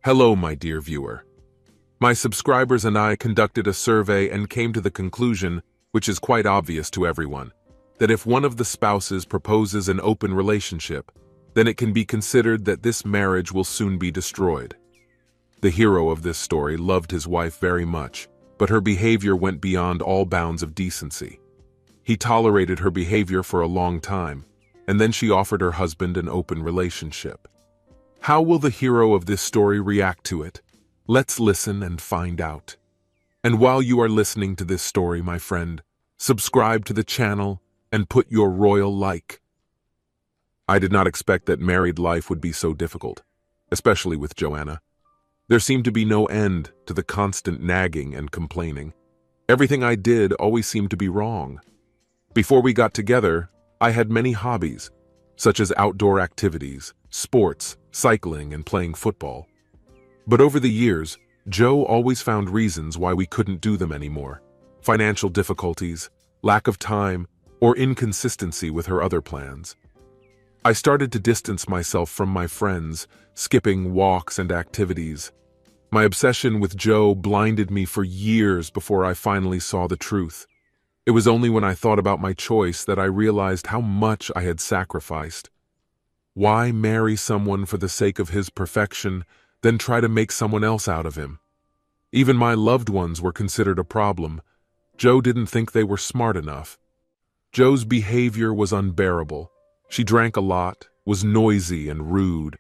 Hello, my dear viewer. My subscribers and I conducted a survey and came to the conclusion, which is quite obvious to everyone, that if one of the spouses proposes an open relationship, then it can be considered that this marriage will soon be destroyed. The hero of this story loved his wife very much, but her behavior went beyond all bounds of decency. He tolerated her behavior for a long time, and then she offered her husband an open relationship. How will the hero of this story react to it? Let's listen and find out. And while you are listening to this story, my friend, subscribe to the channel and put your royal like. I did not expect that married life would be so difficult, especially with Joanna. There seemed to be no end to the constant nagging and complaining. Everything I did always seemed to be wrong. Before we got together, I had many hobbies, such as outdoor activities, sports, cycling, and playing football. But over the years, Joe always found reasons why we couldn't do them anymore. Financial difficulties, lack of time, or inconsistency with her other plans. I started to distance myself from my friends, skipping walks and activities. My obsession with Joe blinded me for years before I finally saw the truth. It was only when I thought about my choice that I realized how much I had sacrificed. Why marry someone for the sake of his perfection, then try to make someone else out of him? Even my loved ones were considered a problem. Joe didn't think they were smart enough. Joe's behavior was unbearable. She drank a lot, was noisy and rude.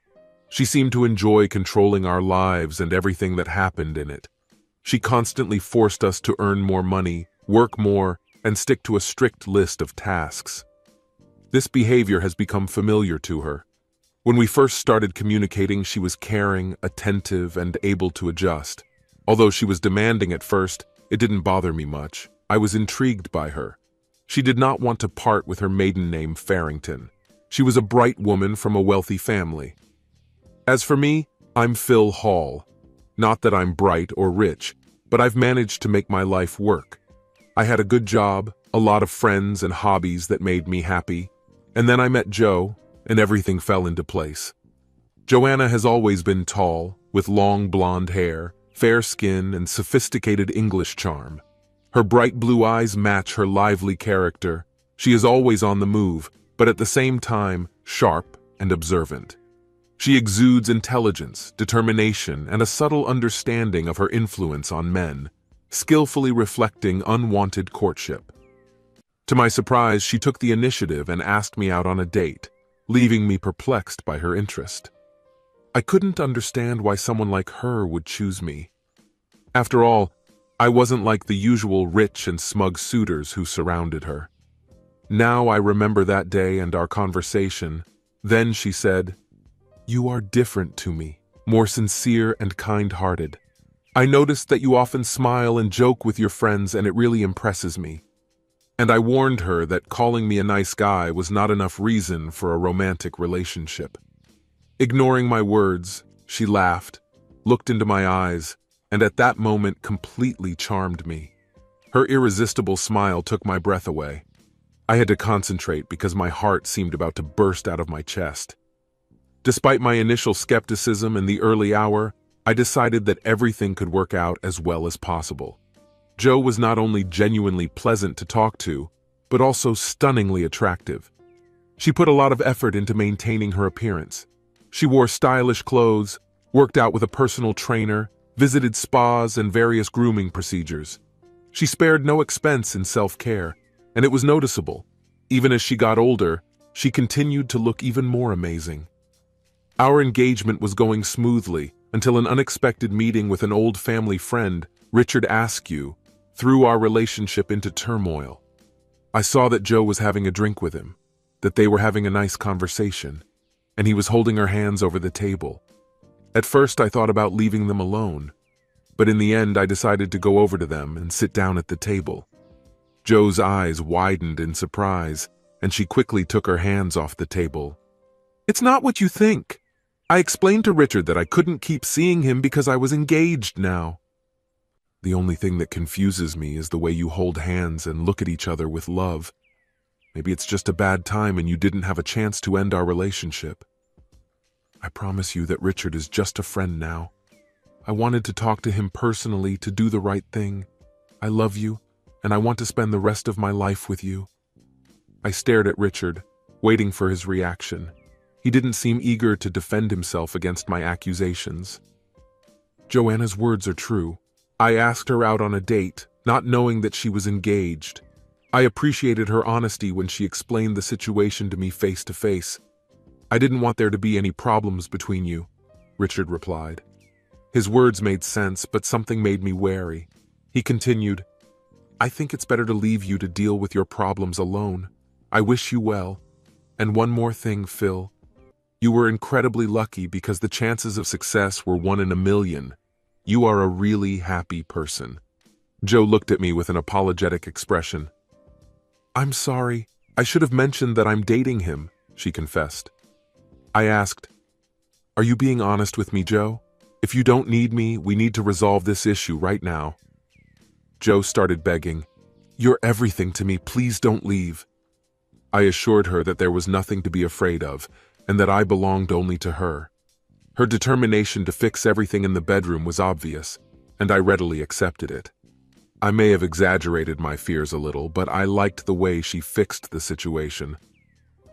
She seemed to enjoy controlling our lives and everything that happened in it. She constantly forced us to earn more money, work more, and stick to a strict list of tasks. This behavior has become familiar to her. When we first started communicating, she was caring, attentive, and able to adjust. Although she was demanding at first, it didn't bother me much. I was intrigued by her. She did not want to part with her maiden name, Farrington. She was a bright woman from a wealthy family. As for me, I'm Phil Hall. Not that I'm bright or rich, but I've managed to make my life work. I had a good job, a lot of friends and hobbies that made me happy, and then I met Joe, and everything fell into place. Joanna has always been tall, with long blonde hair, fair skin, and sophisticated English charm. Her bright blue eyes match her lively character. She is always on the move, but at the same time, sharp and observant. She exudes intelligence, determination, and a subtle understanding of her influence on men, skillfully reflecting unwanted courtship. To my surprise, she took the initiative and asked me out on a date, leaving me perplexed by her interest. I couldn't understand why someone like her would choose me. After all, I wasn't like the usual rich and smug suitors who surrounded her. Now I remember that day and our conversation. Then she said, "You are different to me, more sincere and kind-hearted. I noticed that you often smile and joke with your friends, and it really impresses me." And I warned her that calling me a nice guy was not enough reason for a romantic relationship. Ignoring my words, she laughed, looked into my eyes, and at that moment completely charmed me. Her irresistible smile took my breath away. I had to concentrate because my heart seemed about to burst out of my chest. Despite my initial skepticism in the early hour, I decided that everything could work out as well as possible. Joe was not only genuinely pleasant to talk to, but also stunningly attractive. She put a lot of effort into maintaining her appearance. She wore stylish clothes, worked out with a personal trainer, visited spas and various grooming procedures. She spared no expense in self-care, and it was noticeable. Even as she got older, she continued to look even more amazing. Our engagement was going smoothly until an unexpected meeting with an old family friend, Richard Askew, threw our relationship into turmoil. I saw that Joe was having a drink with him, that they were having a nice conversation, and he was holding her hands over the table. At first I thought about leaving them alone, but in the end I decided to go over to them and sit down at the table. Joe's eyes widened in surprise, and she quickly took her hands off the table. "It's not what you think. I explained to Richard that I couldn't keep seeing him because I was engaged now." "The only thing that confuses me is the way you hold hands and look at each other with love. Maybe it's just a bad time and you didn't have a chance to end our relationship. I promise you that Richard is just a friend now, I wanted to talk to him personally to do the right thing. I love you, and I want to spend the rest of my life with you." I stared at Richard, waiting for his reaction. He didn't seem eager to defend himself against my accusations. Joanna's words are true. I asked her out on a date, not knowing that she was engaged. I appreciated her honesty when she explained the situation to me face to face. "I didn't want there to be any problems between you," Richard replied. His words made sense, but something made me wary. He continued, "I think it's better to leave you to deal with your problems alone. I wish you well. And one more thing, Phil. You were incredibly lucky because the chances of success were 1 in a million. You are a really happy person." Joe looked at me with an apologetic expression. "I'm sorry. I should have mentioned that I'm dating him," she confessed. I asked, "Are you being honest with me, Joe? If you don't need me, we need to resolve this issue right now." Joe started begging, "You're everything to me. Please don't leave." I assured her that there was nothing to be afraid of, and that I belonged only to her. Her determination to fix everything in the bedroom was obvious, and I readily accepted it. I may have exaggerated my fears a little, but I liked the way she fixed the situation.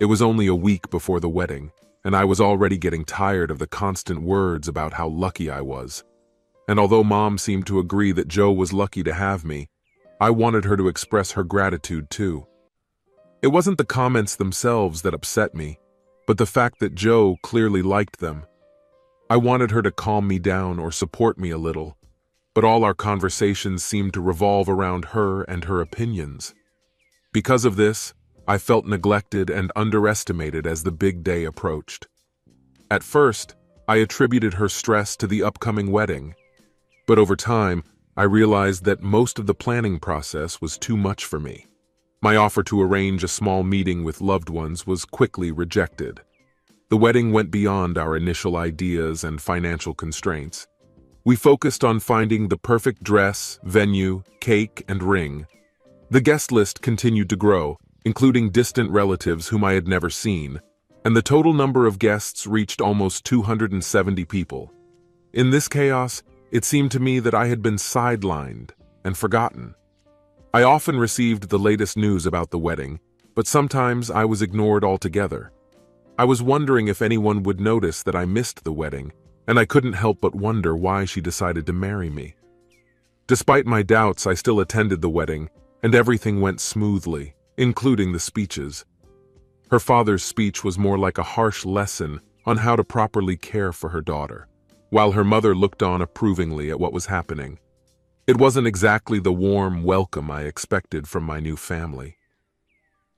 It was only a week before the wedding, and I was already getting tired of the constant words about how lucky I was. And although Mom seemed to agree that Joe was lucky to have me, I wanted her to express her gratitude too. It wasn't the comments themselves that upset me, but the fact that Joe clearly liked them. I wanted her to calm me down or support me a little, but all our conversations seemed to revolve around her and her opinions. Because of this, I felt neglected and underestimated as the big day approached. At first, I attributed her stress to the upcoming wedding, but over time, I realized that most of the planning process was too much for me. My offer to arrange a small meeting with loved ones was quickly rejected. The wedding went beyond our initial ideas and financial constraints. We focused on finding the perfect dress, venue, cake, and ring. The guest list continued to grow, including distant relatives whom I had never seen, and the total number of guests reached almost 270 people. In this chaos, it seemed to me that I had been sidelined and forgotten. I often received the latest news about the wedding, but sometimes I was ignored altogether. I was wondering if anyone would notice that I missed the wedding, and I couldn't help but wonder why she decided to marry me. Despite my doubts, I still attended the wedding, and everything went smoothly, including the speeches. Her father's speech was more like a harsh lesson on how to properly care for her daughter, while her mother looked on approvingly at what was happening. It wasn't exactly the warm welcome I expected from my new family.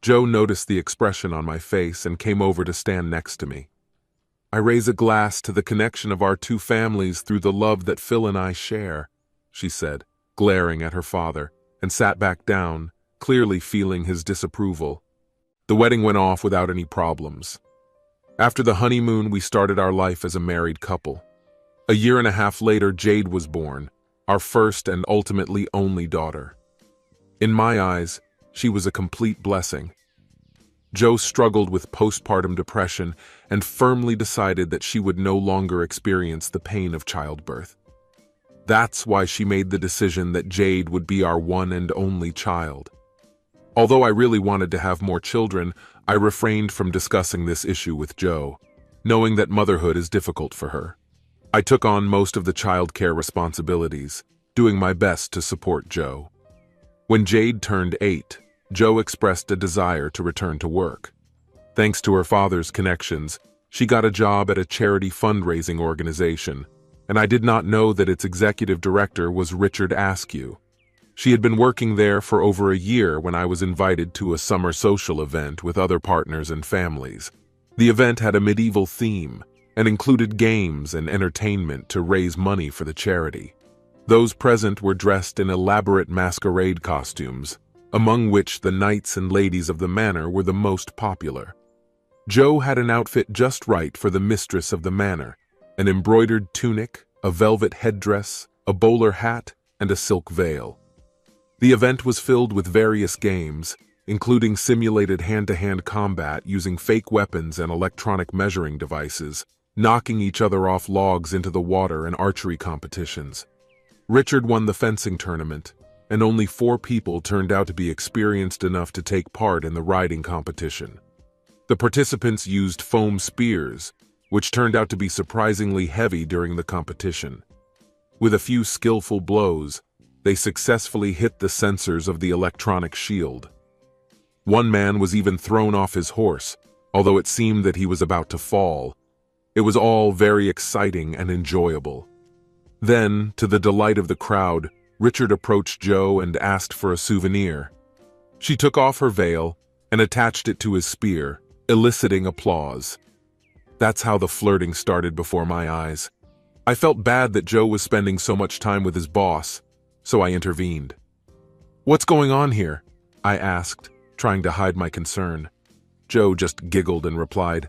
Joe noticed the expression on my face and came over to stand next to me. "I raise a glass to the connection of our two families through the love that Phil and I share," she said, glaring at her father, and sat back down, clearly feeling his disapproval. The wedding went off without any problems. After the honeymoon, we started our life as a married couple. A year and a half later, Jade was born, our first and ultimately only daughter. In my eyes, she was a complete blessing. Joe struggled with postpartum depression and firmly decided that she would no longer experience the pain of childbirth. That's why she made the decision that Jade would be our one and only child. Although I really wanted to have more children, I refrained from discussing this issue with Joe, knowing that motherhood is difficult for her. I took on most of the child care responsibilities, doing my best to support Joe. When Jade turned 8, Joe expressed a desire to return to work. Thanks to her father's connections, she got a job at a charity fundraising organization, and I did not know that its executive director was Richard Askew. She had been working there for over a year when I was invited to a summer social event with other partners and families. The event had a medieval theme and included games and entertainment to raise money for the charity. Those present were dressed in elaborate masquerade costumes, among which the knights and ladies of the manor were the most popular. Joe had an outfit just right for the mistress of the manor: an embroidered tunic, a velvet headdress, a bowler hat, and a silk veil. The event was filled with various games, including simulated hand-to-hand combat using fake weapons and electronic measuring devices, knocking each other off logs into the water in archery competitions. Richard won the fencing tournament, and only 4 people turned out to be experienced enough to take part in the riding competition. The participants used foam spears, which turned out to be surprisingly heavy during the competition. With a few skillful blows, they successfully hit the sensors of the electronic shield. One man was even thrown off his horse, although it seemed that he was about to fall. It was all very exciting and enjoyable. Then, to the delight of the crowd, Richard approached Jo and asked for a souvenir. She took off her veil and attached it to his spear, eliciting applause. That's how the flirting started before my eyes. I felt bad that Jo was spending so much time with his boss, so I intervened. "What's going on here?" I asked, trying to hide my concern. Jo just giggled and replied,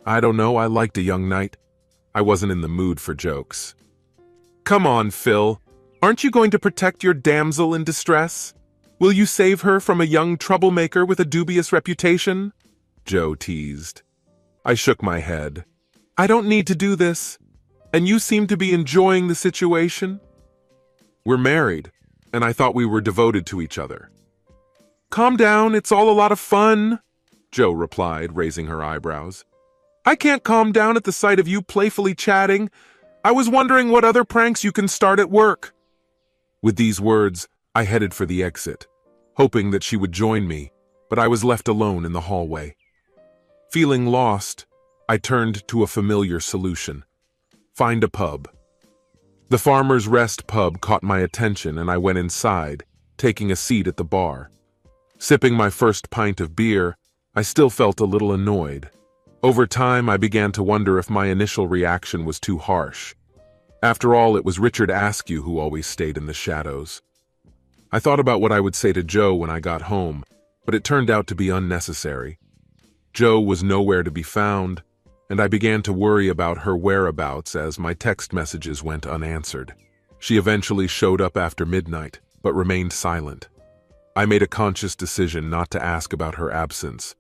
"I don't know, I liked a young knight." I wasn't in the mood for jokes. "Come on, Phil. Aren't you going to protect your damsel in distress? Will you save her from a young troublemaker with a dubious reputation?" Jo teased. I shook my head. "I don't need to do this, and you seem to be enjoying the situation." "We're married, and I thought we were devoted to each other." "Calm down, it's all a lot of fun," Jo replied, raising her eyebrows. "I can't calm down at the sight of you playfully chatting. I was wondering what other pranks you can start at work." With these words, I headed for the exit, hoping that she would join me, but I was left alone in the hallway. Feeling lost, I turned to a familiar solution: find a pub. The Farmer's Rest pub caught my attention, and I went inside, taking a seat at the bar. Sipping my first pint of beer, I still felt a little annoyed. Over time, I began to wonder if my initial reaction was too harsh. After all, it was Richard Askew who always stayed in the shadows. I thought about what I would say to Jo when I got home, but it turned out to be unnecessary. Jo was nowhere to be found, and I began to worry about her whereabouts as my text messages went unanswered. She eventually showed up after midnight, but remained silent. I made a conscious decision not to ask about her absence.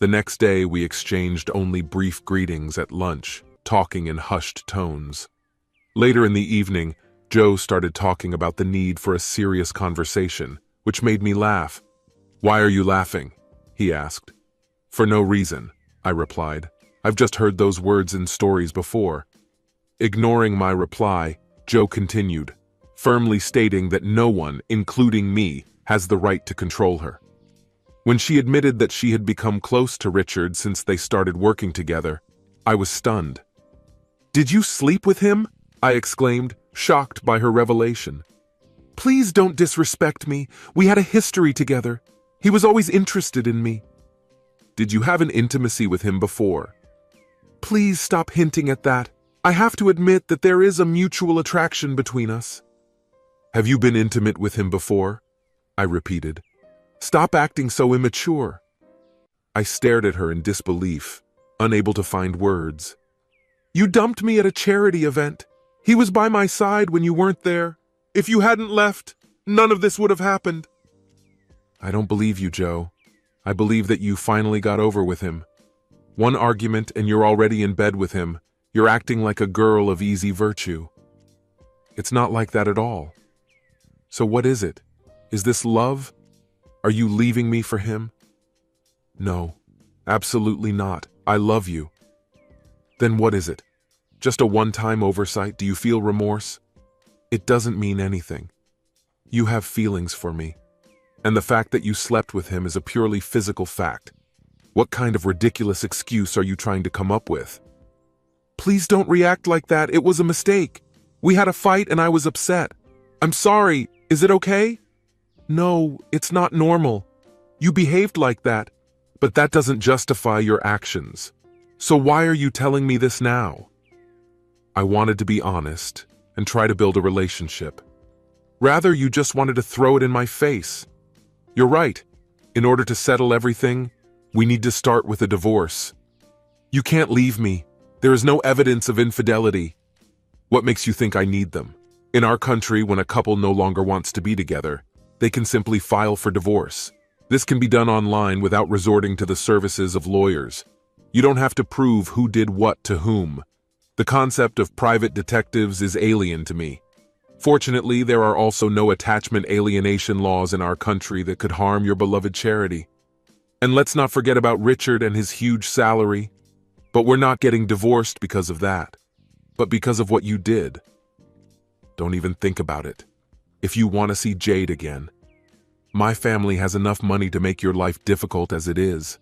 The next day, we exchanged only brief greetings at lunch, talking in hushed tones. Later in the evening, Jo started talking about the need for a serious conversation, which made me laugh. "Why are you laughing?" he asked. "For no reason," I replied. "I've just heard those words in stories before." Ignoring my reply, Jo continued, firmly stating that no one, including me, has the right to control her. When she admitted that she had become close to Richard since they started working together, I was stunned. "Did you sleep with him?" I exclaimed, shocked by her revelation. "Please don't disrespect me. We had a history together. He was always interested in me." "Did you have an intimacy with him before?" "Please stop hinting at that. I have to admit that there is a mutual attraction between us." "Have you been intimate with him before?" I repeated. "Stop acting so immature." I stared at her in disbelief, unable to find words. "You dumped me at a charity event. He was by my side when you weren't there. If you hadn't left, none of this would have happened." "I don't believe you, Jo. I believe that you finally got over with him. One argument and you're already in bed with him. You're acting like a girl of easy virtue." "It's not like that at all." "So what is it? Is this love? Are you leaving me for him?" "No, absolutely not. I love you." "Then what is it? Just a one-time oversight? Do you feel remorse?" "It doesn't mean anything. You have feelings for me. And the fact that you slept with him is a purely physical fact. What kind of ridiculous excuse are you trying to come up with?" "Please don't react like that. It was a mistake. We had a fight and I was upset. I'm sorry. Is it okay?" "No, it's not normal. You behaved like that, but that doesn't justify your actions. So why are you telling me this now?" I wanted to be honest and try to build a relationship. Rather, you just wanted to throw it in my face. You're right. In order to settle everything, we need to start with a divorce. You can't leave me. There is no evidence of infidelity. What makes you think I need them? In our country, when a couple no longer wants to be together, they can simply file for divorce. This can be done online without resorting to the services of lawyers. You don't have to prove who did what to whom. The concept of private detectives is alien to me. Fortunately, there are also no attachment alienation laws in our country that could harm your beloved Charity. And let's not forget about Richard and his huge salary. But we're not getting divorced because of that, but because of what you did. Don't even think about it. If you want to see Jade again, my family has enough money to make your life difficult as it is.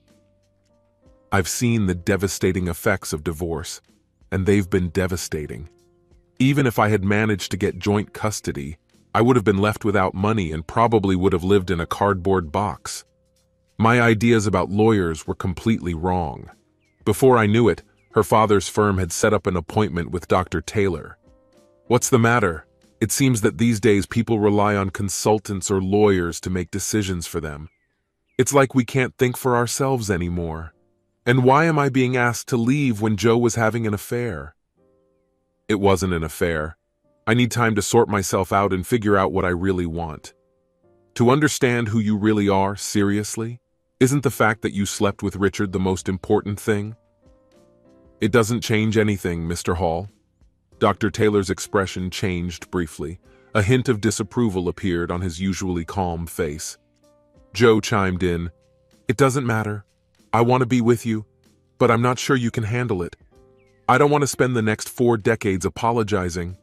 I've seen the devastating effects of divorce, and they've been devastating. Even if I had managed to get joint custody, I would have been left without money and probably would have lived in a cardboard box. My ideas about lawyers were completely wrong. Before I knew it, her father's firm had set up an appointment with Dr. Taylor. What's the matter? It seems that these days people rely on consultants or lawyers to make decisions for them. It's like we can't think for ourselves anymore. And why am I being asked to leave when Joe was having an affair? It wasn't an affair. I need time to sort myself out and figure out what I really want. To understand who you really are, seriously, isn't the fact that you slept with Richard the most important thing? It doesn't change anything, Mr. Hall. Dr. Taylor's expression changed briefly. A hint of disapproval appeared on his usually calm face. Joe chimed in. It doesn't matter. I want to be with you, but I'm not sure you can handle it. I don't want to spend the next 4 decades apologizing.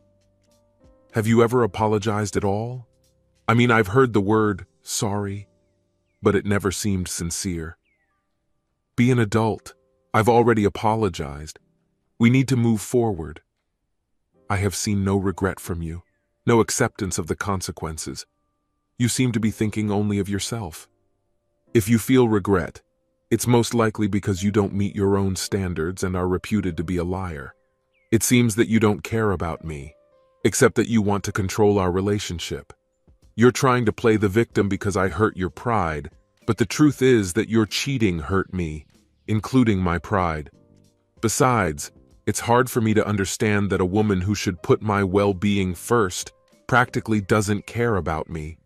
Have you ever apologized at all? I mean, I've heard the word sorry, but it never seemed sincere. Be an adult. I've already apologized. We need to move forward. I have seen no regret from you, no acceptance of the consequences. You seem to be thinking only of yourself. If you feel regret, it's most likely because you don't meet your own standards and are reputed to be a liar. It seems that you don't care about me, except that you want to control our relationship. You're trying to play the victim because I hurt your pride, but the truth is that your cheating hurt me, including my pride. Besides, it's hard for me to understand that a woman who should put my well-being first practically doesn't care about me.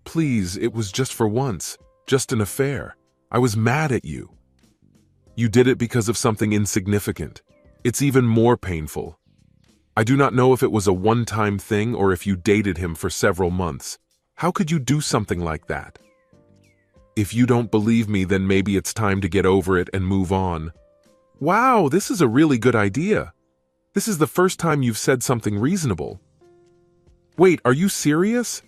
Please, it was just for once, just an affair. I was mad at you. You did it because of something insignificant. It's even more painful. I do not know if it was a one-time thing or if you dated him for several months. How could you do something like that? If you don't believe me, then maybe it's time to get over it and move on. Wow, this is a really good idea. This is the first time you've said something reasonable. Wait, are you serious?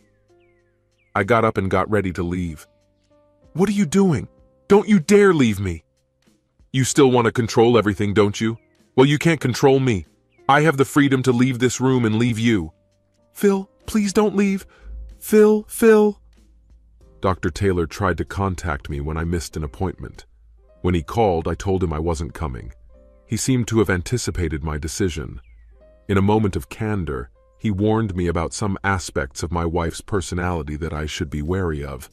I got up and got ready to leave. What are you doing? Don't you dare leave me! You still want to control everything, don't you? Well, you can't control me. I have the freedom to leave this room and leave you. Phil, please don't leave. Phil. Dr. Taylor tried to contact me when I missed an appointment. When he called, I told him I wasn't coming. He seemed to have anticipated my decision. In a moment of candor, he warned me about some aspects of my wife's personality that I should be wary of.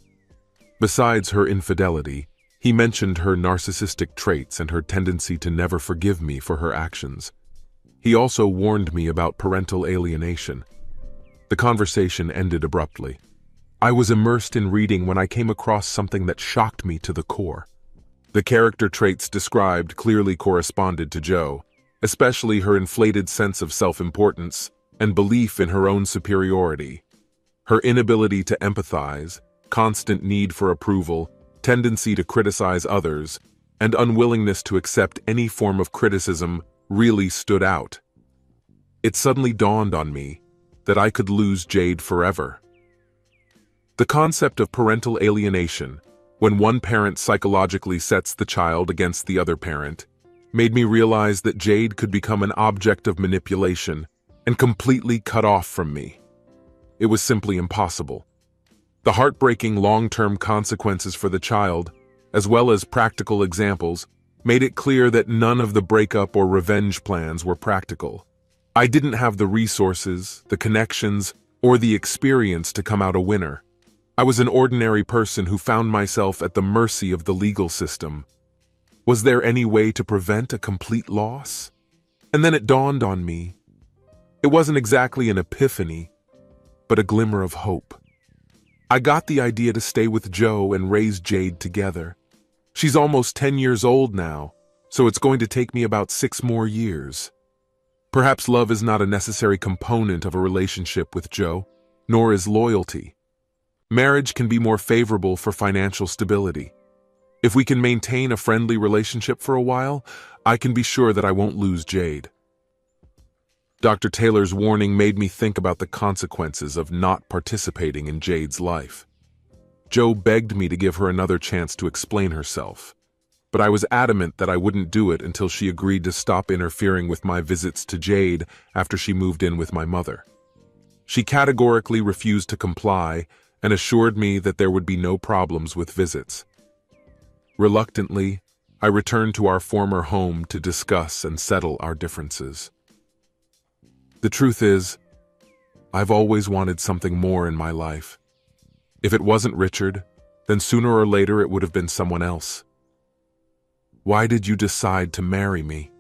Besides her infidelity, he mentioned her narcissistic traits and her tendency to never forgive me for her actions. He also warned me about parental alienation. The conversation ended abruptly. I was immersed in reading when I came across something that shocked me to the core. The character traits described clearly corresponded to Joe, especially her inflated sense of self-importance and belief in her own superiority. Her inability to empathize, constant need for approval, tendency to criticize others, and unwillingness to accept any form of criticism really stood out. It suddenly dawned on me that I could lose Jade forever. The concept of parental alienation, when one parent psychologically sets the child against the other parent, made me realize that Jade could become an object of manipulation and completely cut off from me. It was simply impossible. The heartbreaking long-term consequences for the child, as well as practical examples, made it clear that none of the breakup or revenge plans were practical. I didn't have the resources, the connections, or the experience to come out a winner. I was an ordinary person who found myself at the mercy of the legal system. Was there any way to prevent a complete loss? And then it dawned on me. It wasn't exactly an epiphany, but a glimmer of hope. I got the idea to stay with Joe and raise Jade together. She's almost 10 years old now, so it's going to take me about 6 more years. Perhaps love is not a necessary component of a relationship with Joe, nor is loyalty. Marriage can be more favorable for financial stability. If we can maintain a friendly relationship for a while, I can be sure that I won't lose Jade. Dr. Taylor's warning made me think about the consequences of not participating in Jade's life. Joe begged me to give her another chance to explain herself, but I was adamant that I wouldn't do it until she agreed to stop interfering with my visits to Jade after she moved in with my mother. She categorically refused to comply and assured me that there would be no problems with visits. Reluctantly, I returned to our former home to discuss and settle our differences. The truth is, I've always wanted something more in my life. If it wasn't Richard, then sooner or later it would have been someone else. Why did you decide to marry me?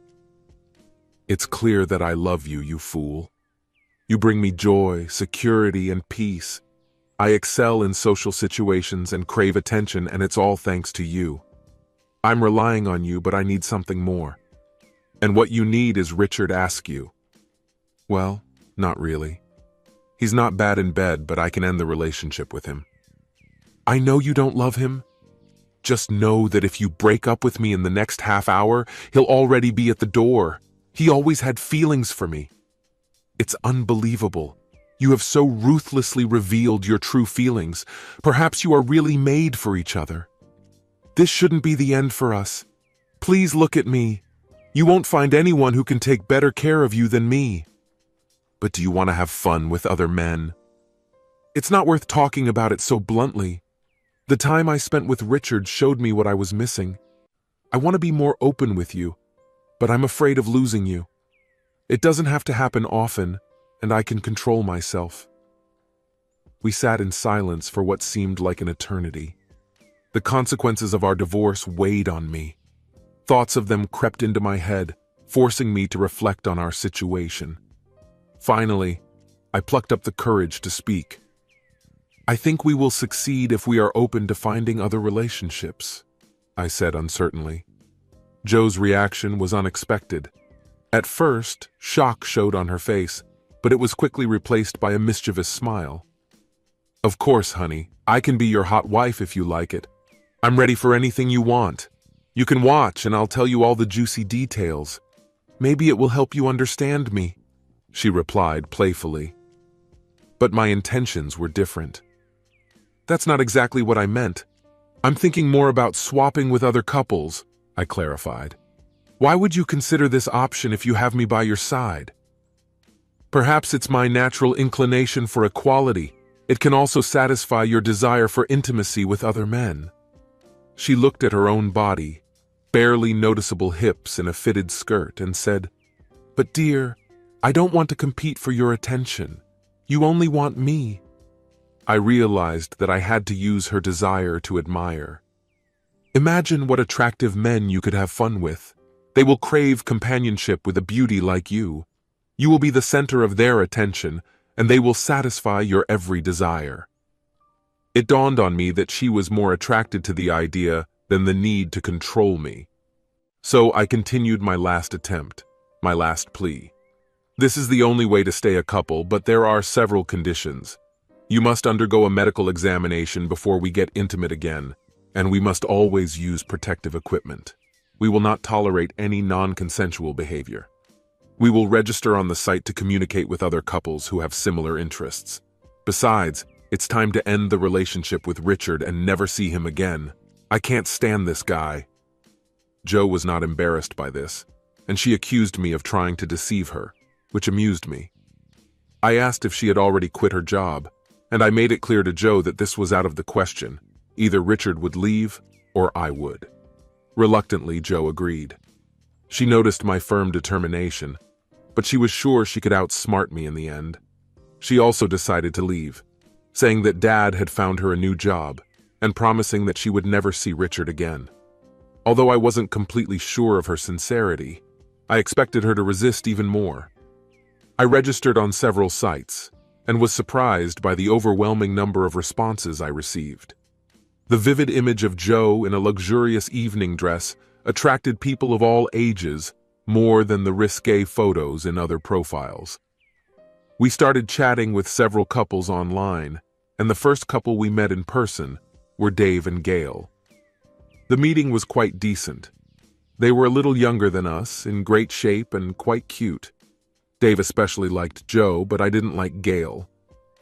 It's clear that I love you, you fool. You bring me joy, security, and peace. I excel in social situations and crave attention, and it's all thanks to you. I'm relying on you, but I need something more. And what you need is Richard Askew. Well, not really. He's not bad in bed, but I can end the relationship with him. I know you don't love him. Just know that if you break up with me in the next half hour, he'll already be at the door. He always had feelings for me. It's unbelievable. You have so ruthlessly revealed your true feelings. Perhaps you are really made for each other. This shouldn't be the end for us. Please look at me. You won't find anyone who can take better care of you than me. But do you want to have fun with other men? It's not worth talking about it so bluntly. The time I spent with Richard showed me what I was missing. I want to be more open with you, but I'm afraid of losing you. It doesn't have to happen often, and I can control myself. We sat in silence for what seemed like an eternity. The consequences of our divorce weighed on me. Thoughts of them crept into my head, forcing me to reflect on our situation. Finally, I plucked up the courage to speak. I think we will succeed if we are open to finding other relationships, I said uncertainly. Joe's reaction was unexpected. At first, shock showed on her face, but it was quickly replaced by a mischievous smile. Of course, honey, I can be your hot wife if you like it. I'm ready for anything you want. You can watch and I'll tell you all the juicy details. Maybe it will help you understand me, she replied playfully. But my intentions were different. That's not exactly what I meant. I'm thinking more about swapping with other couples, I clarified. Why would you consider this option if you have me by your side? Perhaps it's my natural inclination for equality. It can also satisfy your desire for intimacy with other men. She looked at her own body, barely noticeable hips in a fitted skirt, and said, But dear, I don't want to compete for your attention. You only want me. I realized that I had to use her desire to admire. Imagine what attractive men you could have fun with. They will crave companionship with a beauty like you. You will be the center of their attention, and they will satisfy your every desire. It dawned on me that she was more attracted to the idea than the need to control me. So I continued my last attempt, my last plea. This is the only way to stay a couple, but there are several conditions. You must undergo a medical examination before we get intimate again, and we must always use protective equipment. We will not tolerate any non-consensual behavior. We will register on the site to communicate with other couples who have similar interests. Besides, it's time to end the relationship with Richard and never see him again. I can't stand this guy. Joe was not embarrassed by this, and she accused me of trying to deceive her, which amused me. I asked if she had already quit her job, and I made it clear to Joe that this was out of the question. Either Richard would leave, or I would. Reluctantly, Joe agreed. She noticed my firm determination, but she was sure she could outsmart me in the end. She also decided to leave, saying that Dad had found her a new job, and promising that she would never see Richard again. Although I wasn't completely sure of her sincerity, I expected her to resist even more. I registered on several sites, and was surprised by the overwhelming number of responses I received. The vivid image of Joe in a luxurious evening dress attracted people of all ages, more than the risque photos in other profiles. We started chatting with several couples online, and the first couple we met in person were Dave and Gail. The meeting was quite decent. They were a little younger than us, in great shape and quite cute. Dave especially liked Joe, but I didn't like Gail.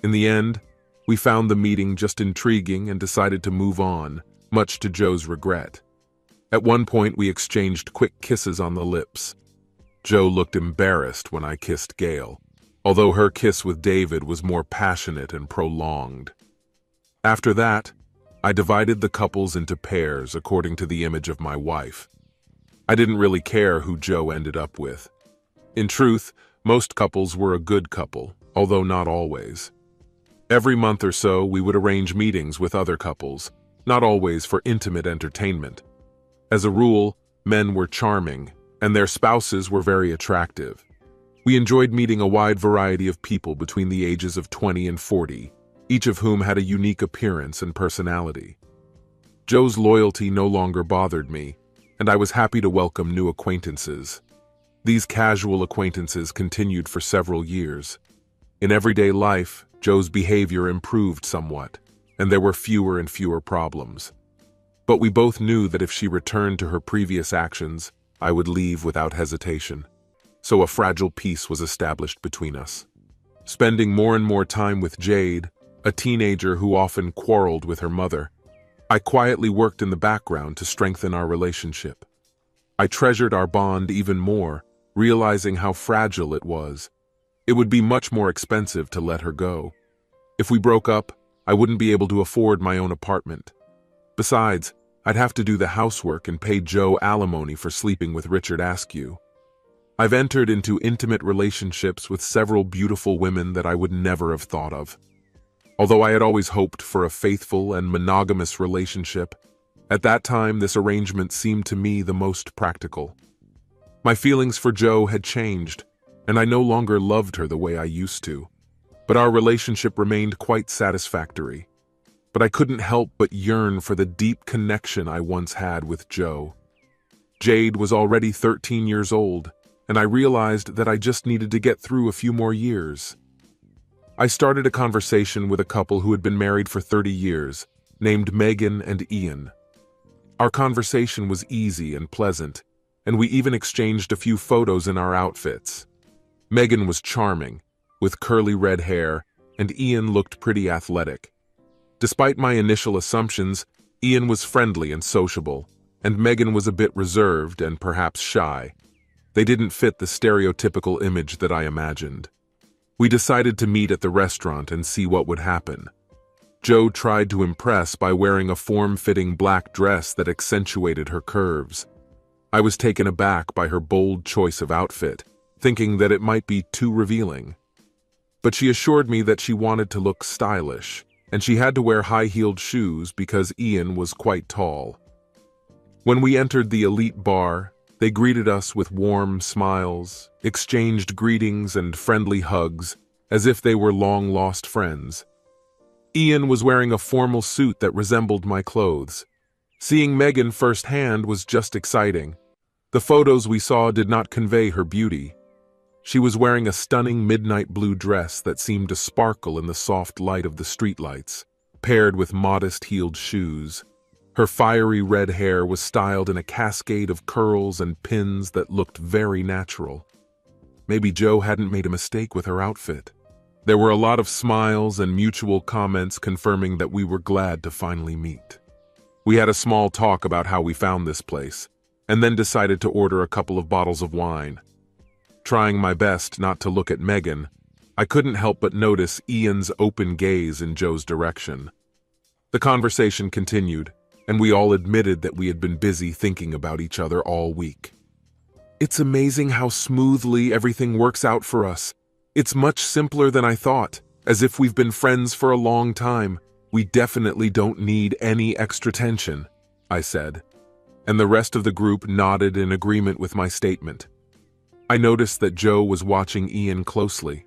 In the end, we found the meeting just intriguing and decided to move on, much to Joe's regret. At one point, we exchanged quick kisses on the lips. Joe looked embarrassed when I kissed Gail, although her kiss with David was more passionate and prolonged. After that, I divided the couples into pairs according to the image of my wife. I didn't really care who Joe ended up with. In truth, most couples were a good couple, although not always. Every month or so, we would arrange meetings with other couples, not always for intimate entertainment. As a rule, men were charming, and their spouses were very attractive. We enjoyed meeting a wide variety of people between the ages of 20 and 40, each of whom had a unique appearance and personality. Joe's loyalty no longer bothered me, and I was happy to welcome new acquaintances. These casual acquaintances continued for several years. In everyday life, Joe's behavior improved somewhat, and there were fewer and fewer problems. But we both knew that if she returned to her previous actions, I would leave without hesitation. So a fragile peace was established between us. Spending more and more time with Jade, a teenager who often quarreled with her mother, I quietly worked in the background to strengthen our relationship. I treasured our bond even more, realizing how fragile it was. It would be much more expensive to let her go. If we broke up, I wouldn't be able to afford my own apartment. Besides, I'd have to do the housework and pay Joe alimony for sleeping with Richard Askew. I've entered into intimate relationships with several beautiful women that I would never have thought of. Although I had always hoped for a faithful and monogamous relationship, at that time this arrangement seemed to me the most practical. My feelings for Joe had changed, and I no longer loved her the way I used to. But our relationship remained quite satisfactory. But I couldn't help but yearn for the deep connection I once had with Joe. Jade was already 13 years old, and I realized that I just needed to get through a few more years. I started a conversation with a couple who had been married for 30 years, named Megan and Ian. Our conversation was easy and pleasant, and we even exchanged a few photos in our outfits. Megan was charming, with curly red hair, and Ian looked pretty athletic. Despite my initial assumptions, Ian was friendly and sociable, and Megan was a bit reserved and perhaps shy. They didn't fit the stereotypical image that I imagined. We decided to meet at the restaurant and see what would happen. Joe tried to impress by wearing a form-fitting black dress that accentuated her curves. I was taken aback by her bold choice of outfit, thinking that it might be too revealing. But she assured me that she wanted to look stylish, and she had to wear high-heeled shoes because Ian was quite tall. When we entered the elite bar, they greeted us with warm smiles, exchanged greetings and friendly hugs, as if they were long-lost friends. Ian was wearing a formal suit that resembled my clothes. Seeing Megan firsthand was just exciting. The photos we saw did not convey her beauty. She was wearing a stunning midnight blue dress that seemed to sparkle in the soft light of the streetlights, paired with modest heeled shoes. Her fiery red hair was styled in a cascade of curls and pins that looked very natural. Maybe Joe hadn't made a mistake with her outfit. There were a lot of smiles and mutual comments confirming that we were glad to finally meet. We had a small talk about how we found this place, and then decided to order a couple of bottles of wine. Trying my best not to look at Megan, I couldn't help but notice Ian's open gaze in Joe's direction. The conversation continued, and we all admitted that we had been busy thinking about each other all week. It's amazing how smoothly everything works out for us. It's much simpler than I thought, as if we've been friends for a long time. We definitely don't need any extra tension, I said, and the rest of the group nodded in agreement with my statement. I noticed that Joe was watching Ian closely.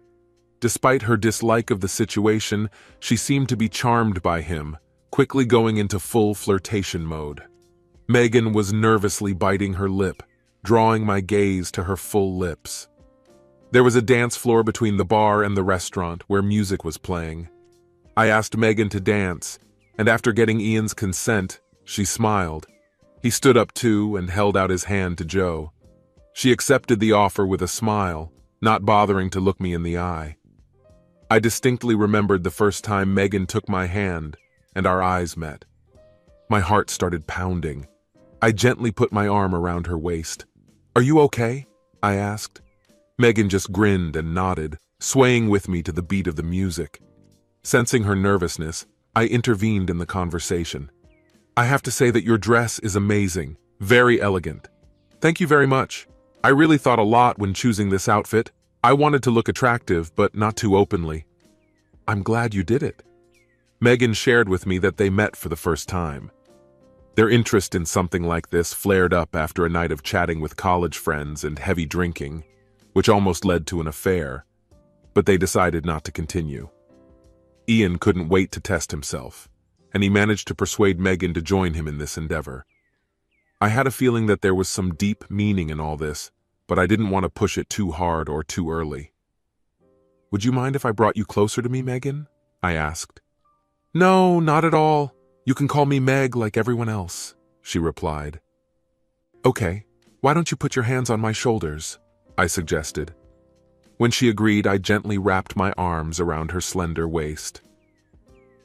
Despite her dislike of the situation, she seemed to be charmed by him, quickly going into full flirtation mode. Megan was nervously biting her lip, drawing my gaze to her full lips. There was a dance floor between the bar and the restaurant where music was playing. I asked Megan to dance, and after getting Ian's consent, she smiled. He stood up too and held out his hand to Joe. She accepted the offer with a smile, not bothering to look me in the eye. I distinctly remembered the first time Megan took my hand and our eyes met. My heart started pounding. I gently put my arm around her waist. "Are you okay?" I asked. Megan just grinned and nodded, swaying with me to the beat of the music. Sensing her nervousness, I intervened in the conversation. "I have to say that your dress is amazing, very elegant. Thank you very much. I really thought a lot when choosing this outfit. I wanted to look attractive, but not too openly." "I'm glad you did it." Megan shared with me that they met for the first time. Their interest in something like this flared up after a night of chatting with college friends and heavy drinking, which almost led to an affair, but they decided not to continue. Ian couldn't wait to test himself, and he managed to persuade Megan to join him in this endeavor. I had a feeling that there was some deep meaning in all this, but I didn't want to push it too hard or too early. "Would you mind if I brought you closer to me, Megan?" I asked. "No, not at all. You can call me Meg like everyone else," she replied. "Okay, why don't you put your hands on my shoulders?" I suggested. When she agreed, I gently wrapped my arms around her slender waist.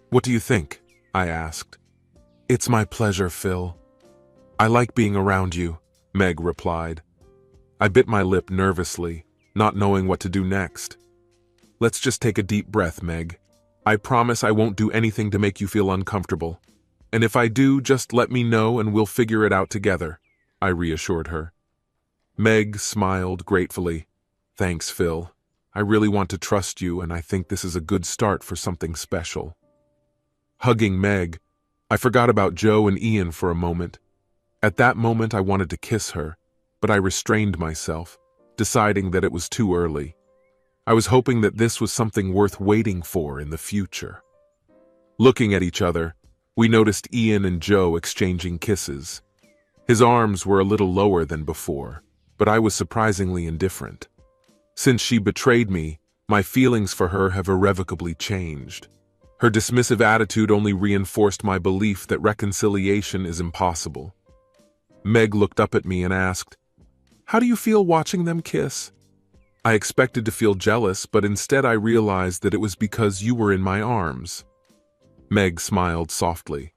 "What do you think?" I asked. "It's my pleasure, Phil. I like being around you," Meg replied. I bit my lip nervously, not knowing what to do next. "Let's just take a deep breath, Meg. I promise I won't do anything to make you feel uncomfortable. And if I do, just let me know and we'll figure it out together," I reassured her. Meg smiled gratefully. "Thanks, Phil. I really want to trust you, and I think this is a good start for something special." Hugging Meg, I forgot about Joe and Ian for a moment. At that moment, I wanted to kiss her, but I restrained myself, deciding that it was too early. I was hoping that this was something worth waiting for in the future. Looking at each other, we noticed Ian and Joe exchanging kisses. His arms were a little lower than before, but I was surprisingly indifferent. Since she betrayed me, my feelings for her have irrevocably changed. Her dismissive attitude only reinforced my belief that reconciliation is impossible. Meg looked up at me and asked, "How do you feel watching them kiss?" I expected to feel jealous, but instead I realized that it was because you were in my arms. Meg smiled softly.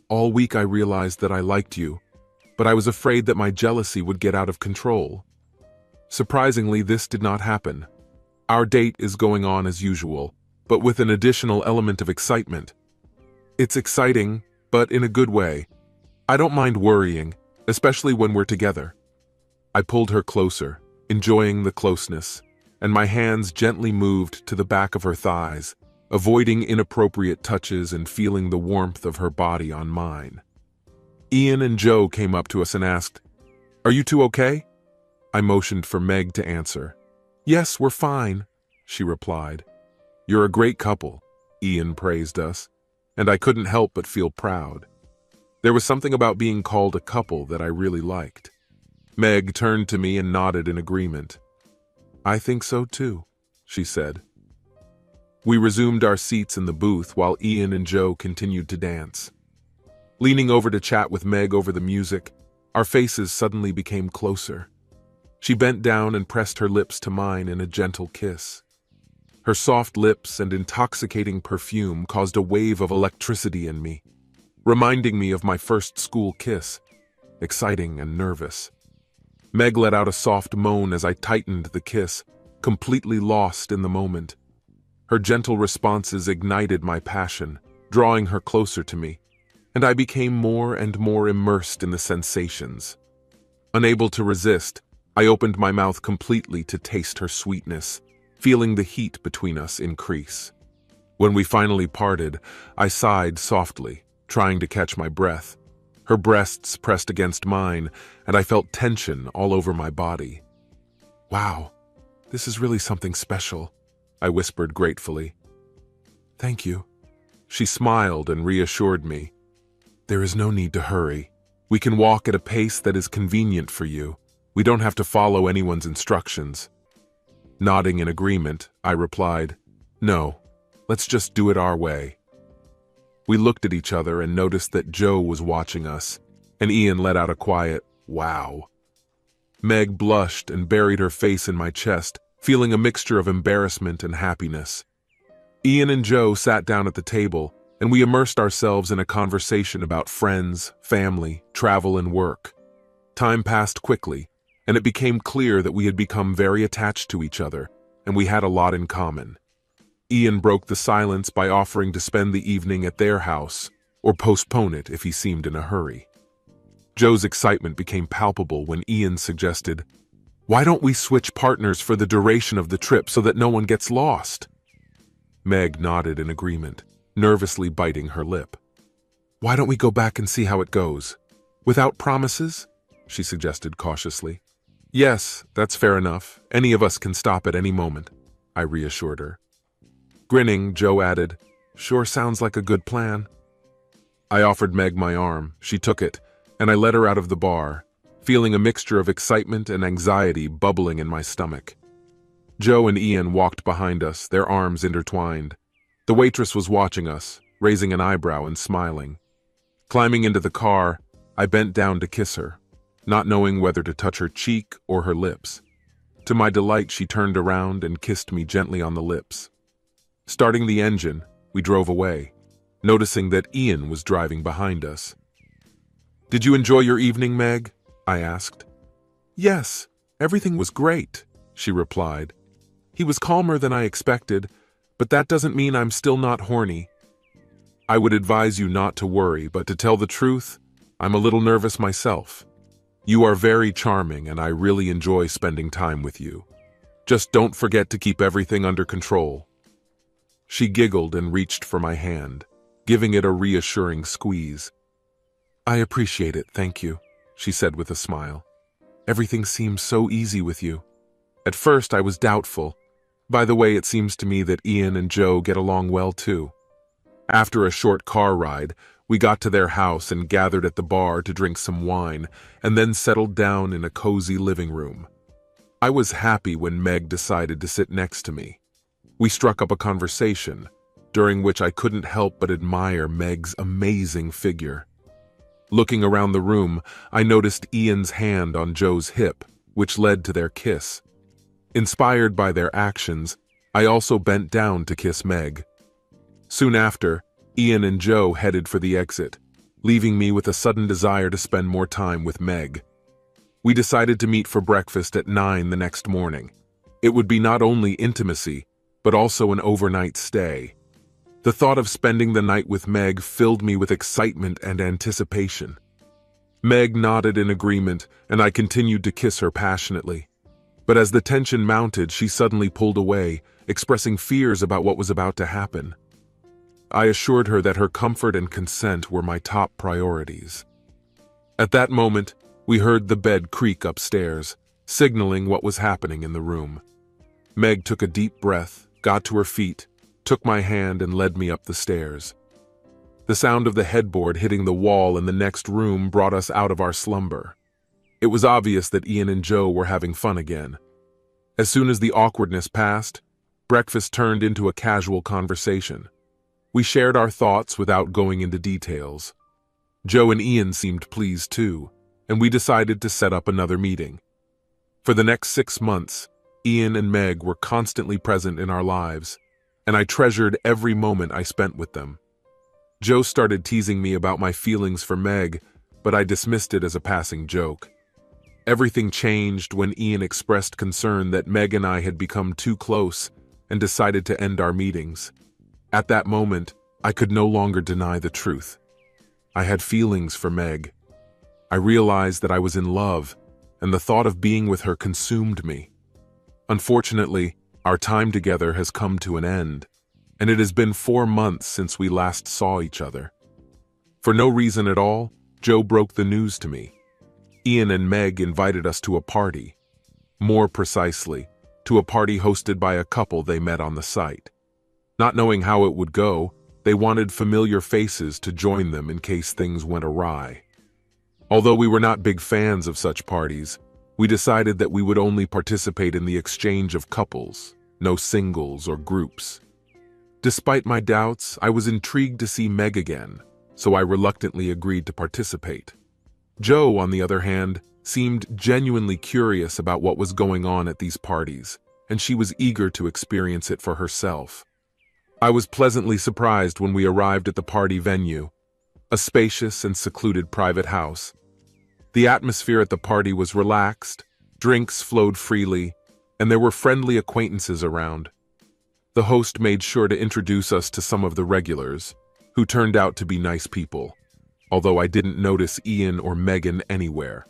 "All week I realized that I liked you, but I was afraid that my jealousy would get out of control. Surprisingly, this did not happen. Our date is going on as usual, but with an additional element of excitement. It's exciting, but in a good way. I don't mind worrying, especially when we're together." I pulled her closer, enjoying the closeness, and my hands gently moved to the back of her thighs, avoiding inappropriate touches and feeling the warmth of her body on mine. Ian and Joe came up to us and asked, "Are you two okay?" I motioned for Meg to answer. "Yes, we're fine," she replied. "You're a great couple," Ian praised us, and I couldn't help but feel proud. There was something about being called a couple that I really liked. Meg turned to me and nodded in agreement. "I think so too," she said. We resumed our seats in the booth while Ian and Joe continued to dance. Leaning over to chat with Meg over the music, our faces suddenly became closer. She bent down and pressed her lips to mine in a gentle kiss. Her soft lips and intoxicating perfume caused a wave of electricity in me, reminding me of my first school kiss, exciting and nervous. Meg let out a soft moan as I tightened the kiss, completely lost in the moment. Her gentle responses ignited my passion, drawing her closer to me, and I became more and more immersed in the sensations. Unable to resist, I opened my mouth completely to taste her sweetness, feeling the heat between us increase. When we finally parted, I sighed softly, trying to catch my breath. Her breasts pressed against mine, and I felt tension all over my body. "Wow, this is really something special," I whispered gratefully. "Thank you." She smiled and reassured me. "There is no need to hurry. We can walk at a pace that is convenient for you. We don't have to follow anyone's instructions. Nodding in agreement, I replied, "No, let's just do it our way." We looked at each other and noticed that Joe was watching us, and Ian let out a quiet, "Wow." Meg blushed and buried her face in my chest, feeling a mixture of embarrassment and happiness. Ian and Joe sat down at the table, and we immersed ourselves in a conversation about friends, family, travel, and work. Time passed quickly, and it became clear that we had become very attached to each other, and we had a lot in common. Ian broke the silence by offering to spend the evening at their house, or postpone it if he seemed in a hurry. Joe's excitement became palpable when Ian suggested, "Why don't we switch partners for the duration of the trip so that no one gets lost?" Meg nodded in agreement, nervously biting her lip. "Why don't we go back and see how it goes? Without promises?" she suggested cautiously. "Yes, that's fair enough. Any of us can stop at any moment," I reassured her. Grinning, Joe added, "Sure sounds like a good plan." I offered Meg my arm. She took it, and I led her out of the bar, feeling a mixture of excitement and anxiety bubbling in my stomach. Joe and Ian walked behind us, their arms intertwined. The waitress was watching us, raising an eyebrow and smiling. Climbing into the car, I bent down to kiss her, not knowing whether to touch her cheek or her lips. To my delight, she turned around and kissed me gently on the lips. Starting the engine, we drove away, noticing that Ian was driving behind us. "Did you enjoy your evening, Meg?" I asked. "Yes, everything was great," she replied. "He was calmer than I expected, but that doesn't mean I'm still not horny." "I would advise you not to worry, but to tell the truth, I'm a little nervous myself. You are very charming, and I really enjoy spending time with you. Just don't forget to keep everything under control." She giggled and reached for my hand, giving it a reassuring squeeze. "I appreciate it, thank you," she said with a smile. "Everything seems so easy with you. At first I was doubtful. By the way, it seems to me that Ian and Joe get along well too." After a short car ride, we got to their house and gathered at the bar to drink some wine, and then settled down in a cozy living room. I was happy when Meg decided to sit next to me. We struck up a conversation, during which I couldn't help but admire Meg's amazing figure. Looking around the room, I noticed Ian's hand on Joe's hip, which led to their kiss. Inspired by their actions, I also bent down to kiss Meg. Soon after, Ian and Joe headed for the exit, leaving me with a sudden desire to spend more time with Meg. We decided to meet for breakfast at 9 the next morning. It would be not only intimacy, but also an overnight stay. The thought of spending the night with Meg filled me with excitement and anticipation. Meg nodded in agreement, and I continued to kiss her passionately. But as the tension mounted, she suddenly pulled away, expressing fears about what was about to happen. I assured her that her comfort and consent were my top priorities. At that moment, we heard the bed creak upstairs, signaling what was happening in the room. Meg took a deep breath, got to her feet, took my hand and led me up the stairs. The sound of the headboard hitting the wall in the next room brought us out of our slumber. It was obvious that Ian and Joe were having fun again. As soon as the awkwardness passed, breakfast turned into a casual conversation. We shared our thoughts without going into details. Joe and Ian seemed pleased too, and we decided to set up another meeting. For the next 6 months, Ian and Meg were constantly present in our lives, and I treasured every moment I spent with them. Joe started teasing me about my feelings for Meg, but I dismissed it as a passing joke. Everything changed when Ian expressed concern that Meg and I had become too close and decided to end our meetings. At that moment, I could no longer deny the truth. I had feelings for Meg. I realized that I was in love, and the thought of being with her consumed me. Unfortunately, our time together has come to an end, and it has been 4 months since we last saw each other. For no reason at all, Joe broke the news to me. Ian and Meg invited us to a party. More precisely, to a party hosted by a couple they met on the site. Not knowing how it would go, they wanted familiar faces to join them in case things went awry. Although we were not big fans of such parties, We decided that we would only participate in the exchange of couples, no singles or groups. Despite my doubts, I was intrigued to see Meg again, so I reluctantly agreed to participate. Joe, on the other hand, seemed genuinely curious about what was going on at these parties, and she was eager to experience it for herself. I was pleasantly surprised when we arrived at the party venue, a spacious and secluded private house. The atmosphere at the party was relaxed, drinks flowed freely, and there were friendly acquaintances around. The host made sure to introduce us to some of the regulars, who turned out to be nice people, although I didn't notice Ian or Megan anywhere.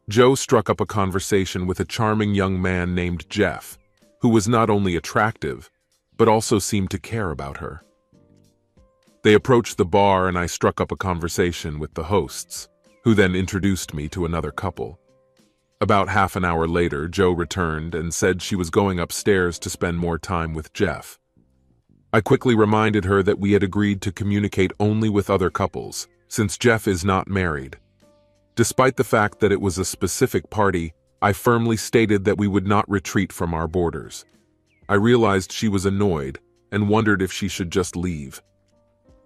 Joe struck up a conversation with a charming young man named Jeff, who was not only attractive, but also seemed to care about her. They approached the bar and I struck up a conversation with the hosts, who then introduced me to another couple. About half an hour later, Joe returned and said she was going upstairs to spend more time with Jeff. I quickly reminded her that we had agreed to communicate only with other couples, since Jeff is not married. Despite the fact that it was a specific party, I firmly stated that we would not retreat from our borders. I realized she was annoyed and wondered if she should just leave.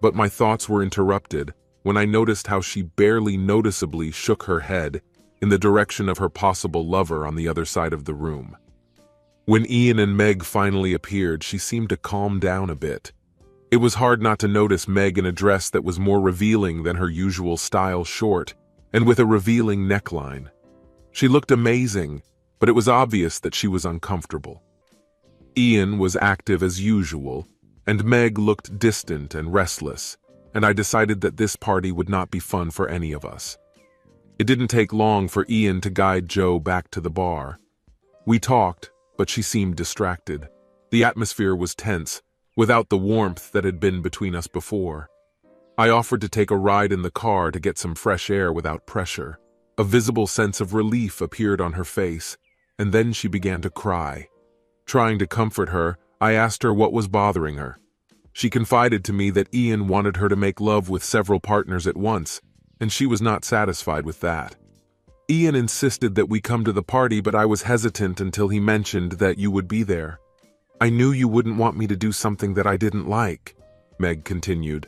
But my thoughts were interrupted when I noticed how she barely noticeably shook her head in the direction of her possible lover on the other side of the room. When Ian and Meg finally appeared, she seemed to calm down a bit. It was hard not to notice Meg in a dress that was more revealing than her usual style, short, and with a revealing neckline. She looked amazing, but it was obvious that she was uncomfortable. Ian was active as usual, and Meg looked distant and restless, and I decided that this party would not be fun for any of us. It didn't take long for Ian to guide Joe back to the bar. We talked, but she seemed distracted. The atmosphere was tense, without the warmth that had been between us before. I offered to take a ride in the car to get some fresh air without pressure. A visible sense of relief appeared on her face, and then she began to cry. Trying to comfort her, I asked her what was bothering her. She confided to me that Ian wanted her to make love with several partners at once, and she was not satisfied with that. Ian insisted that we come to the party, but I was hesitant until he mentioned that you would be there. I knew you wouldn't want me to do something that I didn't like, Meg continued.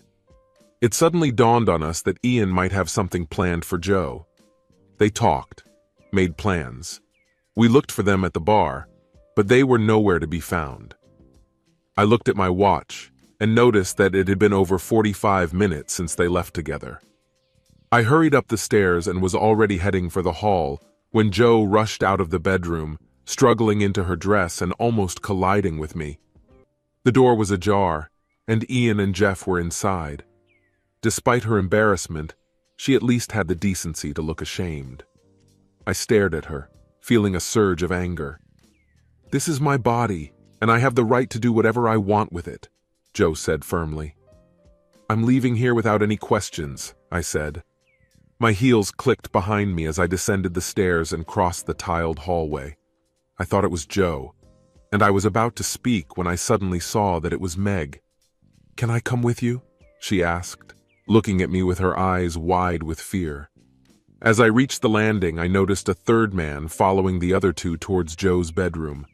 It suddenly dawned on us that Ian might have something planned for Joe. They talked, made plans. We looked for them at the bar, but they were nowhere to be found. I looked at my watch and noticed that it had been over 45 minutes since they left together. I hurried up the stairs and was already heading for the hall when Joe rushed out of the bedroom, struggling into her dress and almost colliding with me. The door was ajar, and Ian and Jeff were inside. Despite her embarrassment, she at least had the decency to look ashamed. I stared at her, feeling a surge of anger. "This is my body, and I have the right to do whatever I want with it," Joe said firmly. "I'm leaving here without any questions," I said. My heels clicked behind me as I descended the stairs and crossed the tiled hallway. I thought it was Joe, and I was about to speak when I suddenly saw that it was Meg. "Can I come with you?" she asked, looking at me with her eyes wide with fear. As I reached the landing, I noticed a third man following the other two towards Joe's bedroom.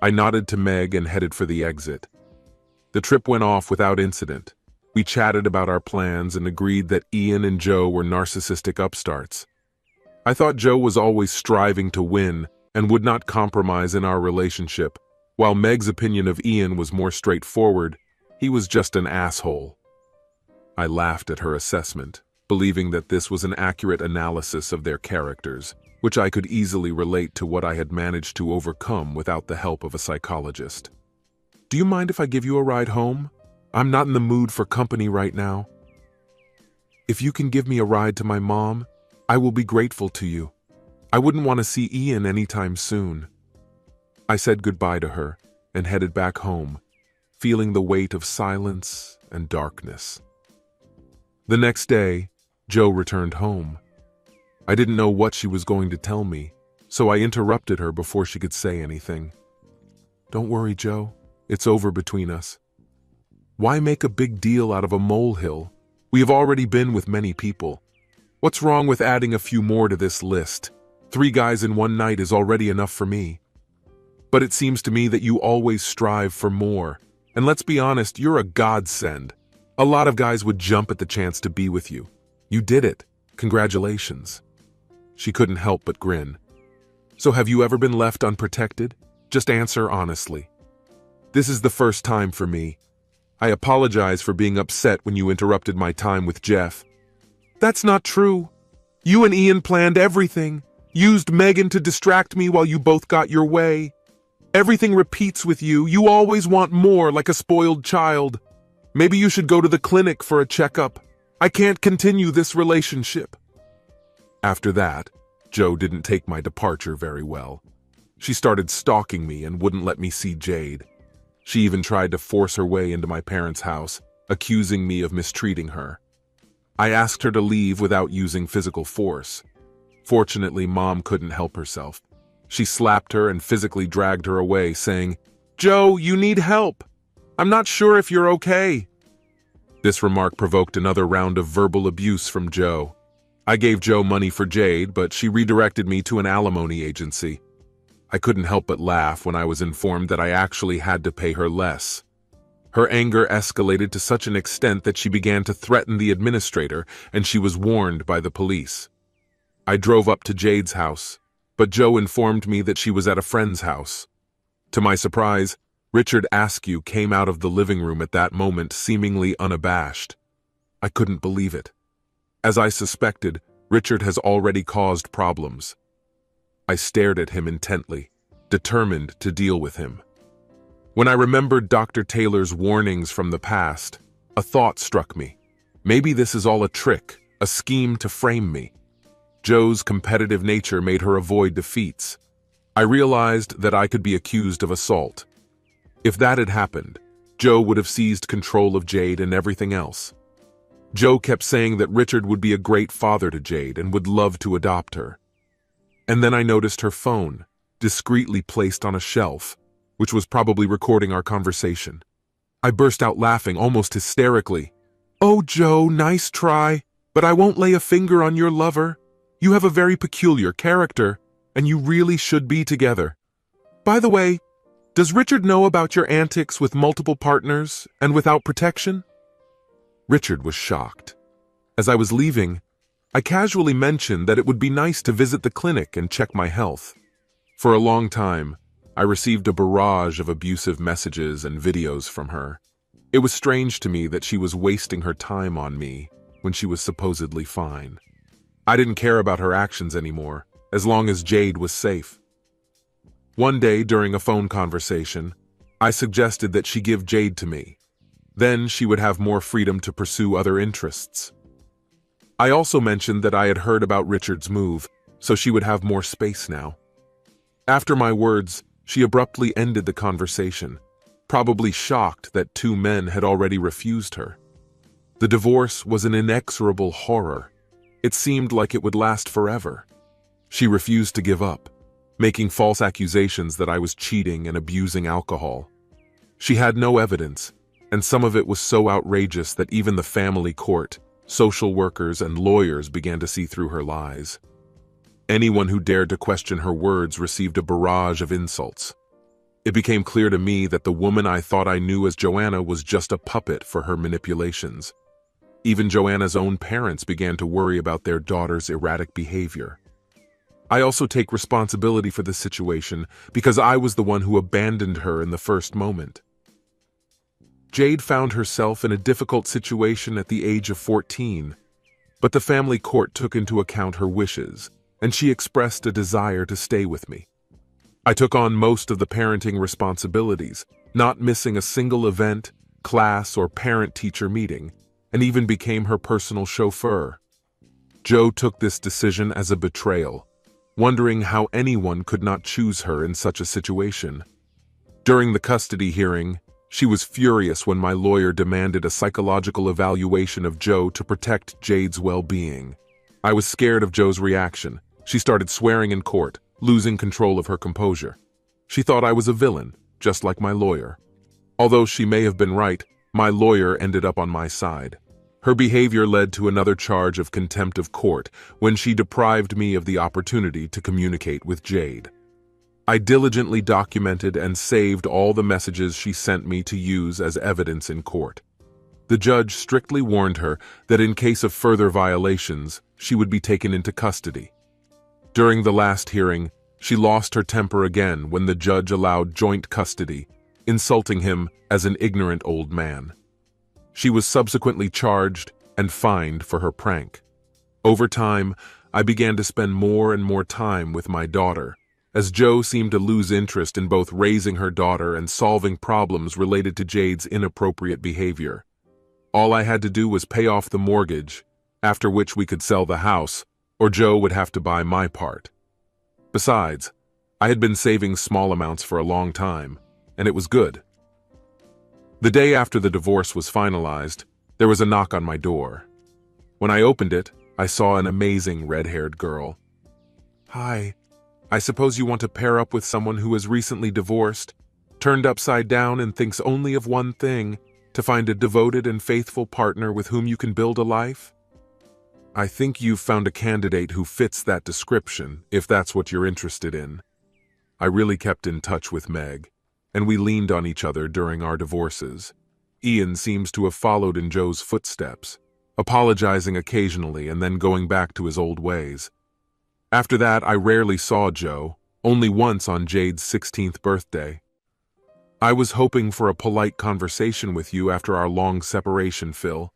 I nodded to Meg and headed for the exit. The trip went off without incident. We chatted about our plans and agreed that Ian and Joe were narcissistic upstarts. I thought Joe was always striving to win and would not compromise in our relationship, while Meg's opinion of Ian was more straightforward. He was just an asshole. I laughed at her assessment, believing that this was an accurate analysis of their characters, which I could easily relate to what I had managed to overcome without the help of a psychologist. "Do you mind if I give you a ride home? I'm not in the mood for company right now." "If you can give me a ride to my mom, I will be grateful to you. I wouldn't want to see Ian anytime soon." I said goodbye to her and headed back home, feeling the weight of silence and darkness. The next day, Joe returned home. I didn't know what she was going to tell me, so I interrupted her before she could say anything. "Don't worry, Joe. It's over between us. Why make a big deal out of a molehill? We have already been with many people. What's wrong with adding a few more to this list?" 3 guys in one night is already enough for me. But it seems to me that you always strive for more. And let's be honest, you're a godsend. A lot of guys would jump at the chance to be with you. You did it. Congratulations." She couldn't help but grin. "So have you ever been left unprotected? Just answer honestly." "This is the first time for me. I apologize for being upset when you interrupted my time with Jeff." "That's not true. You and Ian planned everything. Used Megan to distract me while you both got your way. Everything repeats with you. You always want more, like a spoiled child. Maybe you should go to the clinic for a checkup. I can't continue this relationship." After that, Jo didn't take my departure very well. She started stalking me and wouldn't let me see Jade. She even tried to force her way into my parents' house, accusing me of mistreating her. I asked her to leave without using physical force. Fortunately, Mom couldn't help herself. She slapped her and physically dragged her away, saying, "Jo, you need help. I'm not sure if you're okay." This remark provoked another round of verbal abuse from Jo. I gave Jo money for Jade, but she redirected me to an alimony agency. I couldn't help but laugh when I was informed that I actually had to pay her less. Her anger escalated to such an extent that she began to threaten the administrator, and she was warned by the police. I drove up to Jade's house, but Jo informed me that she was at a friend's house. To my surprise, Richard Askew came out of the living room at that moment, seemingly unabashed. I couldn't believe it. As I suspected, Richard has already caused problems. I stared at him intently, determined to deal with him. When I remembered Dr. Taylor's warnings from the past, a thought struck me. Maybe this is all a trick, a scheme to frame me. Jo's competitive nature made her avoid defeats. I realized that I could be accused of assault. If that had happened, Jo would have seized control of Jade and everything else. Jo kept saying that Richard would be a great father to Jade and would love to adopt her. And then I noticed her phone, discreetly placed on a shelf, which was probably recording our conversation. I burst out laughing, almost hysterically. "Oh, Jo, nice try, but I won't lay a finger on your lover. You have a very peculiar character, and you really should be together. By the way, does Richard know about your antics with multiple partners and without protection?" Richard was shocked. As I was leaving, I casually mentioned that it would be nice to visit the clinic and check my health. For a long time, I received a barrage of abusive messages and videos from her. It was strange to me that she was wasting her time on me when she was supposedly fine. I didn't care about her actions anymore, as long as Jade was safe. One day during a phone conversation, I suggested that she give Jade to me. Then she would have more freedom to pursue other interests. I also mentioned that I had heard about Richard's move, so she would have more space now. After my words, she abruptly ended the conversation, probably shocked that 2 men had already refused her. The divorce was an inexorable horror. It seemed like it would last forever. She refused to give up, making false accusations that I was cheating and abusing alcohol. She had no evidence, and some of it was so outrageous that even the family court, social workers, and lawyers began to see through her lies. Anyone who dared to question her words received a barrage of insults. It became clear to me that the woman I thought I knew as Joanna was just a puppet for her manipulations. Even Joanna's own parents began to worry about their daughter's erratic behavior. I also take responsibility for this situation because I was the one who abandoned her in the first moment. Jade found herself in a difficult situation at the age of 14, but the family court took into account her wishes, and she expressed a desire to stay with me. I took on most of the parenting responsibilities, not missing a single event, class, or parent-teacher meeting, and even became her personal chauffeur. Jo took this decision as a betrayal, wondering how anyone could not choose her in such a situation. During the custody hearing, she was furious when my lawyer demanded a psychological evaluation of Jo to protect Jade's well-being. I was scared of Jo's reaction. She started swearing in court, losing control of her composure. She thought I was a villain, just like my lawyer. Although she may have been right, my lawyer ended up on my side. Her behavior led to another charge of contempt of court when she deprived me of the opportunity to communicate with Jade. I diligently documented and saved all the messages she sent me to use as evidence in court. The judge strictly warned her that in case of further violations, she would be taken into custody. During the last hearing, she lost her temper again when the judge allowed joint custody, insulting him as an ignorant old man. She was subsequently charged and fined for her prank. Over time, I began to spend more and more time with my daughter, as Joe seemed to lose interest in both raising her daughter and solving problems related to Jade's inappropriate behavior. All I had to do was pay off the mortgage, after which we could sell the house, or Joe would have to buy my part. Besides, I had been saving small amounts for a long time, and it was good. The day after the divorce was finalized, there was a knock on my door. When I opened it, I saw an amazing red-haired girl. "Hi, I suppose you want to pair up with someone who is recently divorced, turned upside down and thinks only of one thing, to find a devoted and faithful partner with whom you can build a life? I think you've found a candidate who fits that description, if that's what you're interested in." I really kept in touch with Meg, and we leaned on each other during our divorces. Ian seems to have followed in Joe's footsteps, apologizing occasionally and then going back to his old ways. After that, I rarely saw Joe, only once on Jade's 16th birthday. "I was hoping for a polite conversation with you after our long separation, Phil.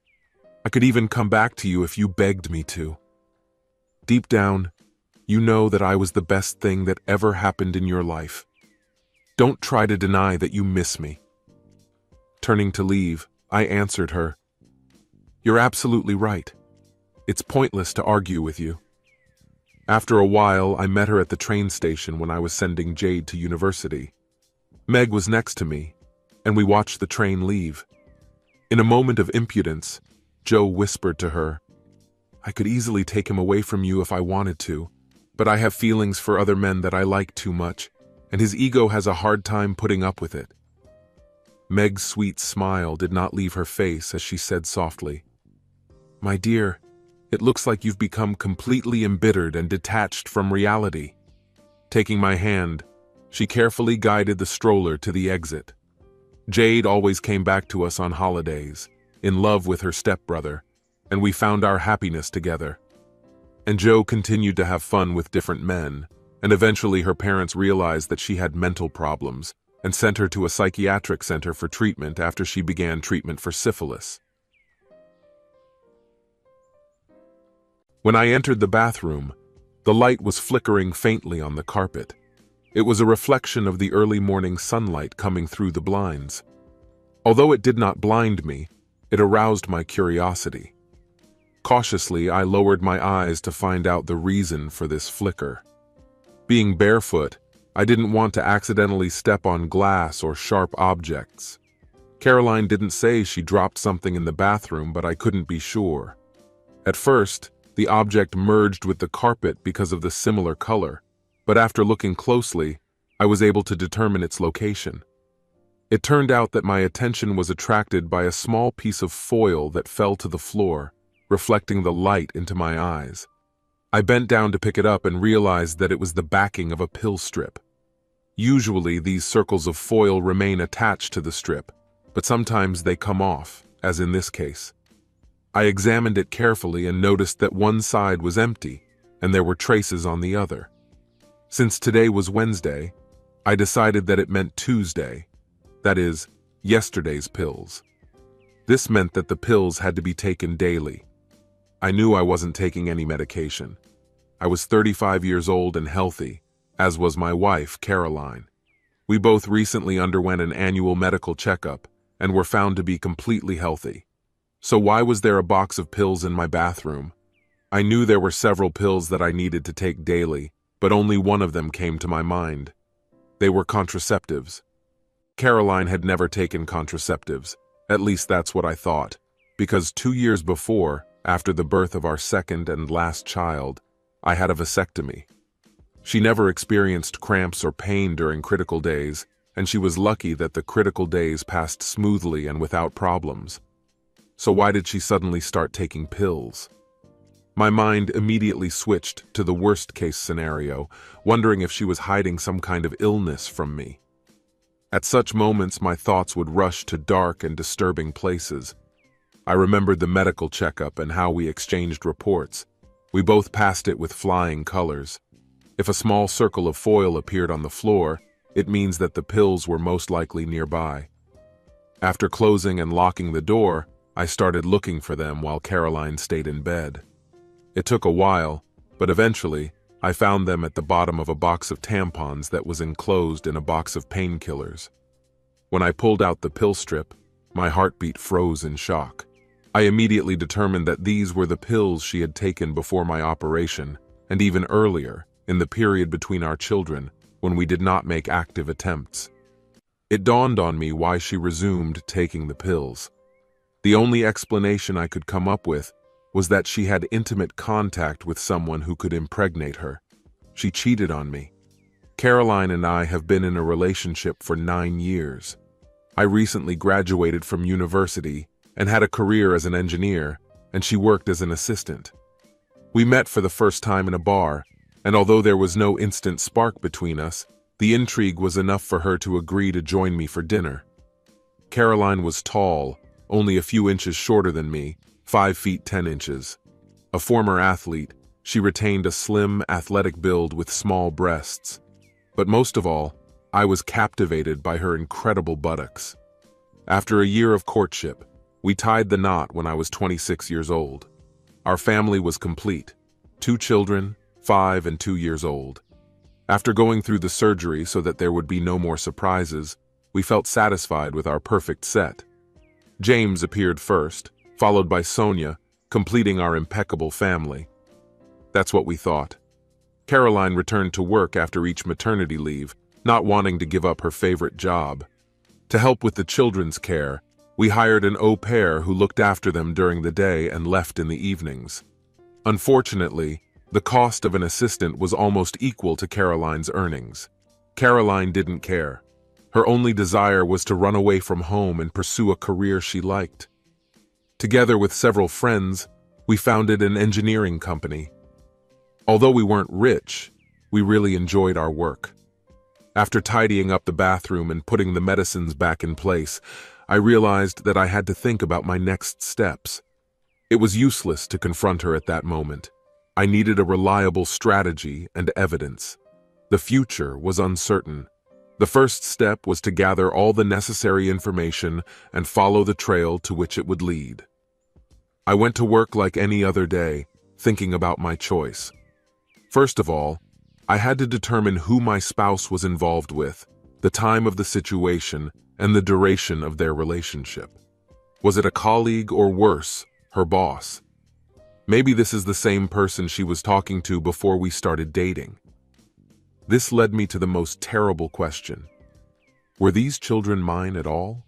I could even come back to you if you begged me to. Deep down, you know that I was the best thing that ever happened in your life. Don't try to deny that you miss me." Turning to leave, I answered her, "You're absolutely right. It's pointless to argue with you." After a while, I met her at the train station when I was sending Jade to university. Meg was next to me, and we watched the train leave. In a moment of impudence, Joe whispered to her, "I could easily take him away from you if I wanted to, but I have feelings for other men that I like too much, and his ego has a hard time putting up with it." Meg's sweet smile did not leave her face as she said softly, "My dear, it looks like you've become completely embittered and detached from reality." Taking my hand, she carefully guided the stroller to the exit. Jade always came back to us on holidays, in love with her stepbrother, and we found our happiness together. And Joe continued to have fun with different men, and eventually her parents realized that she had mental problems and sent her to a psychiatric center for treatment after she began treatment for syphilis. When I entered the bathroom, the light was flickering faintly on the carpet. It was a reflection of the early morning sunlight coming through the blinds. Although it did not blind me, it aroused my curiosity. Cautiously, I lowered my eyes to find out the reason for this flicker. Being barefoot, I didn't want to accidentally step on glass or sharp objects. Caroline didn't say she dropped something in the bathroom, but I couldn't be sure. At first, the object merged with the carpet because of the similar color, but after looking closely, I was able to determine its location. It turned out that my attention was attracted by a small piece of foil that fell to the floor, reflecting the light into my eyes. I bent down to pick it up and realized that it was the backing of a pill strip. Usually, these circles of foil remain attached to the strip, but sometimes they come off, as in this case. I examined it carefully and noticed that one side was empty, and there were traces on the other. Since today was Wednesday, I decided that it meant Tuesday, that is, yesterday's pills. This meant that the pills had to be taken daily. I knew I wasn't taking any medication. I was 35 years old and healthy, as was my wife, Caroline. We both recently underwent an annual medical checkup and were found to be completely healthy. So why was there a box of pills in my bathroom? I knew there were several pills that I needed to take daily, but only one of them came to my mind. They were contraceptives. Caroline had never taken contraceptives, at least that's what I thought, because 2 years before, after the birth of our second and last child, I had a vasectomy. She never experienced cramps or pain during critical days, and she was lucky that the critical days passed smoothly and without problems. So why did she suddenly start taking pills? My mind immediately switched to the worst-case scenario, wondering if she was hiding some kind of illness from me. At such moments, my thoughts would rush to dark and disturbing places. I remembered the medical checkup and how we exchanged reports. We both passed it with flying colors. If a small circle of foil appeared on the floor, it means that the pills were most likely nearby. After closing and locking the door, I started looking for them while Caroline stayed in bed. It took a while, but eventually, I found them at the bottom of a box of tampons that was enclosed in a box of painkillers. When I pulled out the pill strip, my heartbeat froze in shock. I immediately determined that these were the pills she had taken before my operation, and even earlier, in the period between our children, when we did not make active attempts. It dawned on me why she resumed taking the pills. The only explanation I could come up with was that she had intimate contact with someone who could impregnate her. She cheated on me. Caroline and I have been in a relationship for 9 years. I recently graduated from university and had a career as an engineer, and she worked as an assistant. We met for the first time in a bar, and although there was no instant spark between us, the intrigue was enough for her to agree to join me for dinner. Caroline was tall, only a few inches shorter than me, 5 feet 10 inches. A former athlete, she retained a slim, athletic build with small breasts. But most of all, I was captivated by her incredible buttocks. After a year of courtship, we tied the knot when I was 26 years old. Our family was complete. 2 children, 5 and 2 years old. After going through the surgery so that there would be no more surprises, we felt satisfied with our perfect set. James appeared first, followed by Sonia, completing our impeccable family. That's what we thought. Caroline returned to work after each maternity leave, not wanting to give up her favorite job. To help with the children's care, we hired an au pair who looked after them during the day and left in the evenings. Unfortunately, the cost of an assistant was almost equal to Caroline's earnings. Caroline didn't care. Her only desire was to run away from home and pursue a career she liked. Together with several friends, we founded an engineering company. Although we weren't rich, we really enjoyed our work. After tidying up the bathroom and putting the medicines back in place, I realized that I had to think about my next steps. It was useless to confront her at that moment. I needed a reliable strategy and evidence. The future was uncertain. The first step was to gather all the necessary information and follow the trail to which it would lead. I went to work like any other day, thinking about my choice. First of all, I had to determine who my spouse was involved with, the time of the situation, and the duration of their relationship. Was it a colleague or worse, her boss? Maybe this is the same person she was talking to before we started dating. This led me to the most terrible question. Were these children mine at all?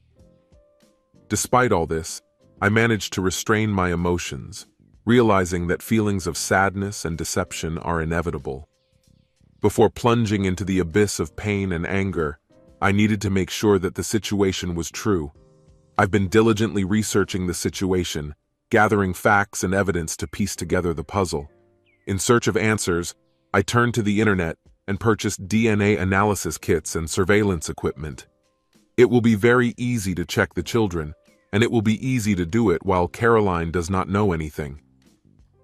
Despite all this, I managed to restrain my emotions, realizing that feelings of sadness and deception are inevitable. Before plunging into the abyss of pain and anger, I needed to make sure that the situation was true. I've been diligently researching the situation, gathering facts and evidence to piece together the puzzle. In search of answers, I turned to the internet and purchased DNA analysis kits and surveillance equipment. It will be very easy to check the children, and it will be easy to do it while Caroline does not know anything.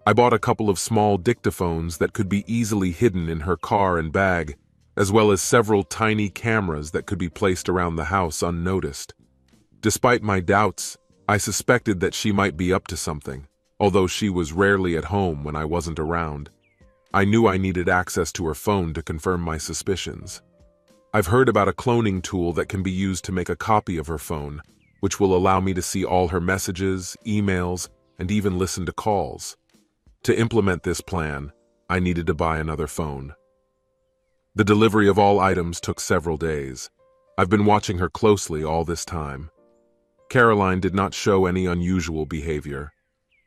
I bought a couple of small dictaphones that could be easily hidden in her car and bag, as well as several tiny cameras that could be placed around the house unnoticed. Despite my doubts, I suspected that she might be up to something, although she was rarely at home when I wasn't around. I knew I needed access to her phone to confirm my suspicions. I've heard about a cloning tool that can be used to make a copy of her phone, which will allow me to see all her messages, emails, and even listen to calls. To implement this plan, I needed to buy another phone. The delivery of all items took several days. I've been watching her closely all this time. Caroline did not show any unusual behavior.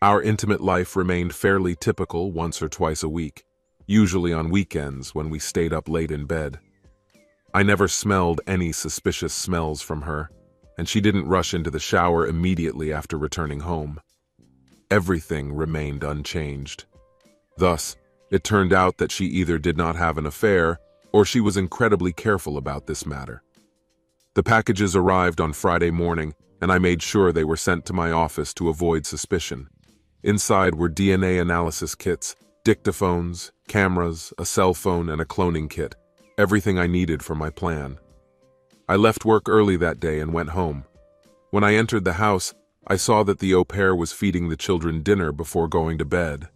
Our intimate life remained fairly typical once or twice a week, usually on weekends when we stayed up late in bed. I never smelled any suspicious smells from her, and she didn't rush into the shower immediately after returning home. Everything remained unchanged. Thus, it turned out that she either did not have an affair or she was incredibly careful about this matter. The packages arrived on Friday morning, and I made sure they were sent to my office to avoid suspicion. Inside were DNA analysis kits, dictaphones, cameras, a cell phone, and a cloning kit, everything I needed for my plan. I left work early that day and went home. When I entered the house, I saw that the au pair was feeding the children dinner before going to bed.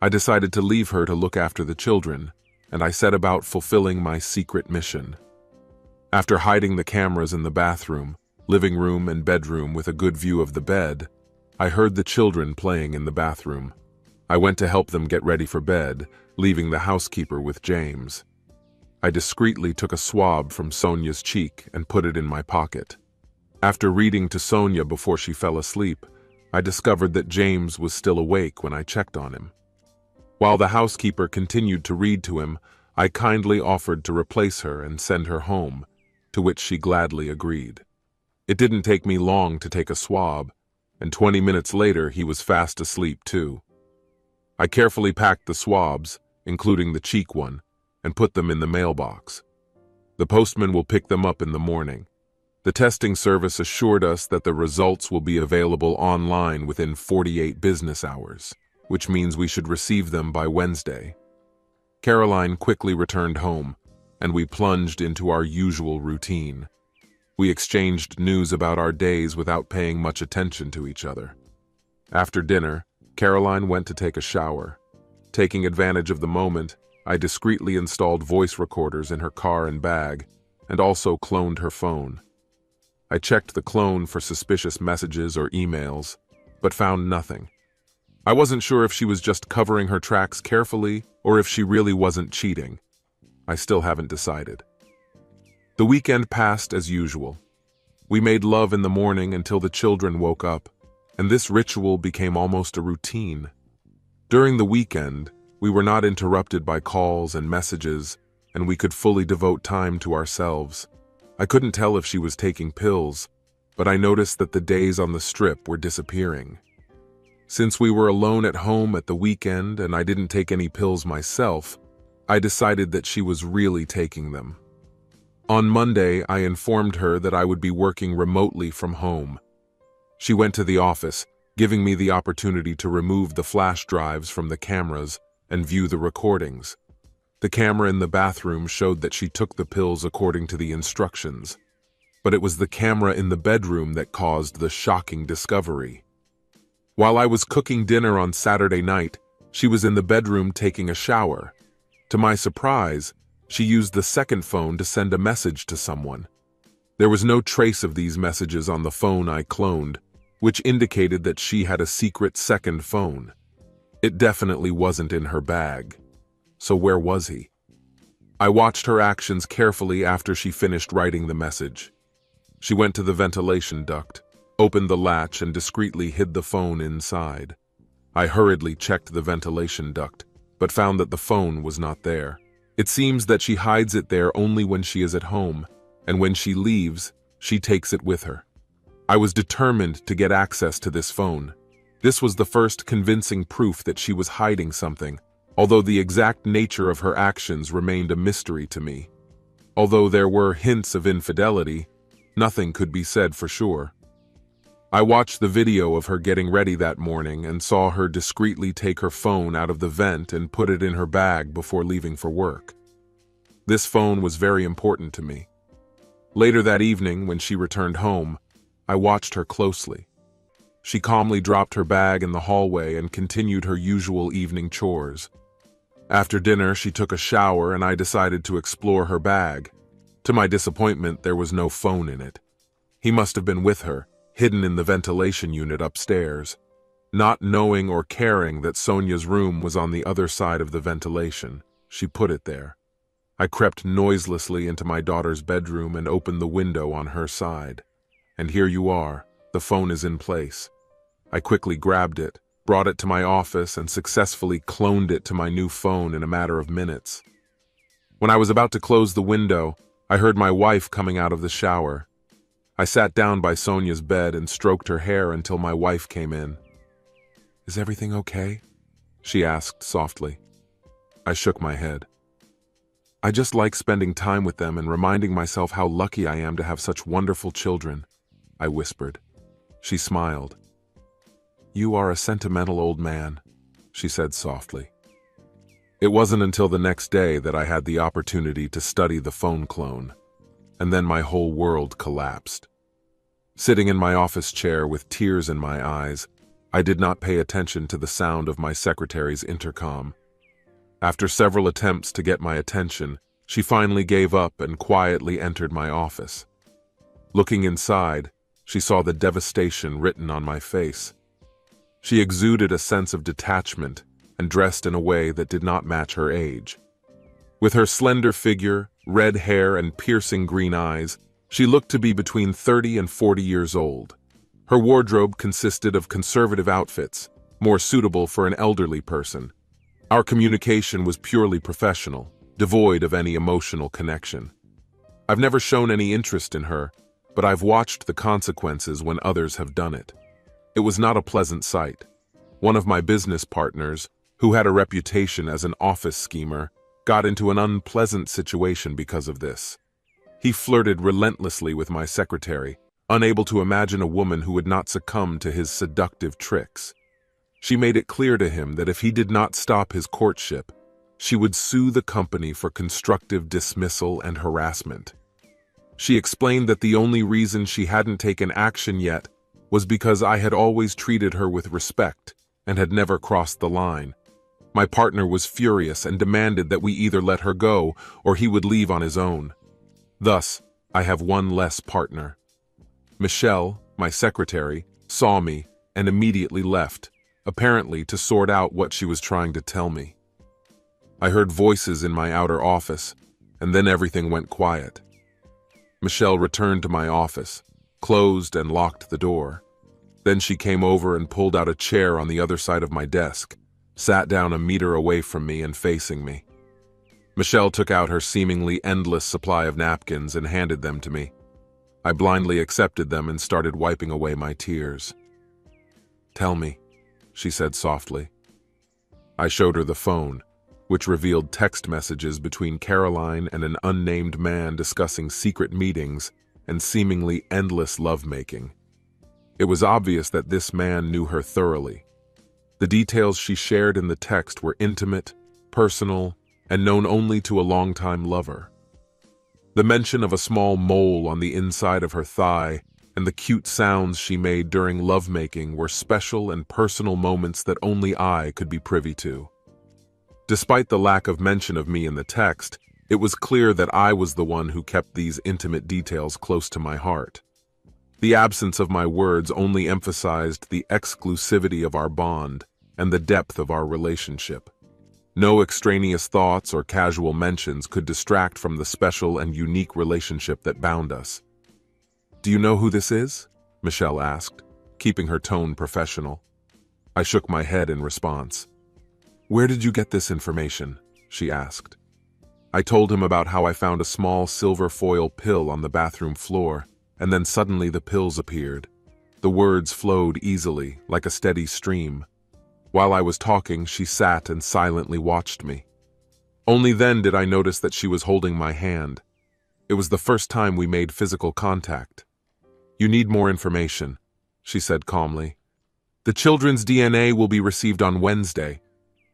I decided to leave her to look after the children, and I set about fulfilling my secret mission. After hiding the cameras in the bathroom, living room, and bedroom with a good view of the bed, I heard the children playing in the bathroom. I went to help them get ready for bed, leaving the housekeeper with James. I discreetly took a swab from Sonia's cheek and put it in my pocket. After reading to Sonia before she fell asleep, I discovered that James was still awake when I checked on him. While the housekeeper continued to read to him, I kindly offered to replace her and send her home, to which she gladly agreed. It didn't take me long to take a swab, and 20 minutes later he was fast asleep too. I carefully packed the swabs, including the cheek one, and put them in the mailbox. The postman will pick them up in the morning. The testing service assured us that the results will be available online within 48 business hours, which means we should receive them by Wednesday. Caroline quickly returned home, and we plunged into our usual routine. We exchanged news about our days without paying much attention to each other. After dinner, Caroline went to take a shower. Taking advantage of the moment, I discreetly installed voice recorders in her car and bag, and also cloned her phone. I checked the clone for suspicious messages or emails, but found nothing. I wasn't sure if she was just covering her tracks carefully or if she really wasn't cheating. I still haven't decided. The weekend passed as usual. We made love in the morning until the children woke up, and this ritual became almost a routine. During the weekend, we were not interrupted by calls and messages, and we could fully devote time to ourselves. I couldn't tell if she was taking pills, but I noticed that the days on the strip were disappearing. Since we were alone at home at the weekend and I didn't take any pills myself, I decided that she was really taking them. On Monday, I informed her that I would be working remotely from home. She went to the office, giving me the opportunity to remove the flash drives from the cameras and view the recordings. The camera in the bathroom showed that she took the pills according to the instructions, but it was the camera in the bedroom that caused the shocking discovery. While I was cooking dinner on Saturday night, she was in the bedroom taking a shower. To my surprise, she used the second phone to send a message to someone. There was no trace of these messages on the phone I cloned, which indicated that she had a secret second phone. It definitely wasn't in her bag. So where was he? I watched her actions carefully after she finished writing the message. She went to the ventilation duct, opened the latch, and discreetly hid the phone inside. I hurriedly checked the ventilation duct, but found that the phone was not there. It seems that she hides it there only when she is at home, and when she leaves, she takes it with her. I was determined to get access to this phone. This was the first convincing proof that she was hiding something, although the exact nature of her actions remained a mystery to me. Although there were hints of infidelity, nothing could be said for sure. I watched the video of her getting ready that morning and saw her discreetly take her phone out of the vent and put it in her bag before leaving for work. This phone was very important to me. Later that evening, when she returned home, I watched her closely. She calmly dropped her bag in the hallway and continued her usual evening chores. After dinner, she took a shower and I decided to explore her bag. To my disappointment, there was no phone in it. He must have been with her, hidden in the ventilation unit upstairs. Not knowing or caring that Sonia's room was on the other side of the ventilation, she put it there. I crept noiselessly into my daughter's bedroom and opened the window on her side. And here you are, the phone is in place. I quickly grabbed it, brought it to my office, and successfully cloned it to my new phone in a matter of minutes. When I was about to close the window, I heard my wife coming out of the shower. I sat down by Sonia's bed and stroked her hair until my wife came in. "Is everything okay?" she asked softly. I shook my head. "I just like spending time with them and reminding myself how lucky I am to have such wonderful children," I whispered. She smiled. "You are a sentimental old man," she said softly. It wasn't until the next day that I had the opportunity to study the phone clone, and then my whole world collapsed. Sitting in my office chair with tears in my eyes, I did not pay attention to the sound of my secretary's intercom. After several attempts to get my attention, she finally gave up and quietly entered my office. Looking inside, she saw the devastation written on my face. She exuded a sense of detachment and dressed in a way that did not match her age. With her slender figure, red hair, and piercing green eyes, she looked to be between 30 and 40 years old. Her wardrobe consisted of conservative outfits, more suitable for an elderly person. Our communication was purely professional, devoid of any emotional connection. I've never shown any interest in her, but I've watched the consequences when others have done it. It was not a pleasant sight. One of my business partners, who had a reputation as an office schemer, got into an unpleasant situation because of this. He flirted relentlessly with my secretary, unable to imagine a woman who would not succumb to his seductive tricks. She made it clear to him that if he did not stop his courtship, she would sue the company for constructive dismissal and harassment. She explained that the only reason she hadn't taken action yet was because I had always treated her with respect and had never crossed the line. My partner was furious and demanded that we either let her go or he would leave on his own. Thus, I have one less partner. Michelle, my secretary, saw me and immediately left, apparently to sort out what she was trying to tell me. I heard voices in my outer office, and then everything went quiet. Michelle returned to my office, closed and locked the door. Then she came over and pulled out a chair on the other side of my desk, sat down a meter away from me and facing me. Michelle took out her seemingly endless supply of napkins and handed them to me. I blindly accepted them and started wiping away my tears. "Tell me," she said softly. I showed her the phone, which revealed text messages between Caroline and an unnamed man discussing secret meetings and seemingly endless lovemaking. It was obvious that this man knew her thoroughly. The details she shared in the text were intimate, personal, and known only to a longtime lover. The mention of a small mole on the inside of her thigh and the cute sounds she made during lovemaking were special and personal moments that only I could be privy to. Despite the lack of mention of me in the text, it was clear that I was the one who kept these intimate details close to my heart. The absence of my words only emphasized the exclusivity of our bond and the depth of our relationship. No extraneous thoughts or casual mentions could distract from the special and unique relationship that bound us. "Do you know who this is?" Michelle asked, keeping her tone professional. I shook my head in response. "Where did you get this information?" she asked. I told him about how I found a small silver foil pill on the bathroom floor, and then suddenly the pills appeared. The words flowed easily, like a steady stream. While I was talking, she sat and silently watched me. Only then did I notice that she was holding my hand. It was the first time we made physical contact. "You need more information," she said calmly. "The children's DNA will be received on Wednesday.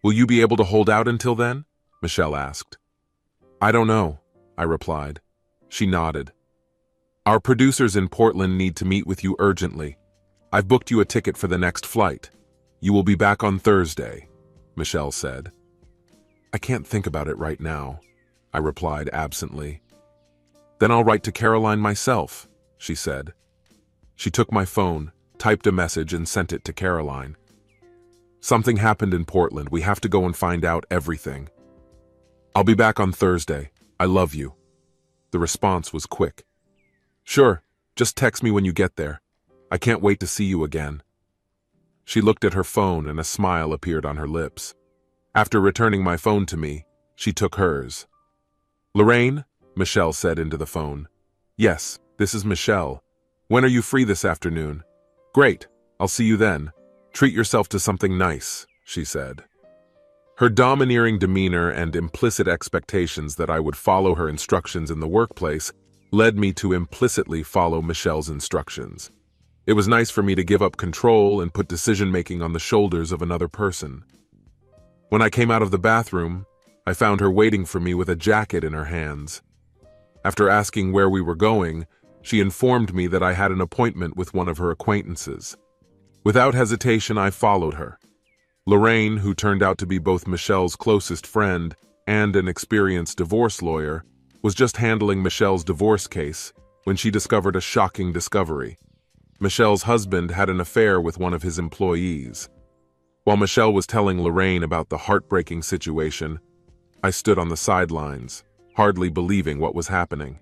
Will you be able to hold out until then?" Michelle asked. "I don't know," I replied. She nodded. "Our producers in Portland need to meet with you urgently. I've booked you a ticket for the next flight. You will be back on Thursday," Michelle said. "I can't think about it right now," I replied absently. "Then I'll write to Caroline myself," she said. She took my phone, typed a message, and sent it to Caroline. "Something happened in Portland. We have to go and find out everything. I'll be back on Thursday. I love you." The response was quick. "Sure, just text me when you get there. I can't wait to see you again." She looked at her phone and a smile appeared on her lips. After returning my phone to me, she took hers. "Lorraine?" Michelle said into the phone. "Yes, this is Michelle. When are you free this afternoon? Great, I'll see you then. Treat yourself to something nice, she said. Her domineering demeanor and implicit expectations that I would follow her instructions in the workplace led me to implicitly follow Michelle's instructions. It was nice for me to give up control and put decision-making on the shoulders of another person. When I came out of the bathroom, I found her waiting for me with a jacket in her hands. After asking where we were going, she informed me that I had an appointment with one of her acquaintances. Without hesitation, I followed her. Lorraine, who turned out to be both Michelle's closest friend and an experienced divorce lawyer, was just handling Michelle's divorce case when she discovered a shocking discovery. Michelle's husband had an affair with one of his employees. While Michelle was telling Lorraine about the heartbreaking situation, I stood on the sidelines, hardly believing what was happening.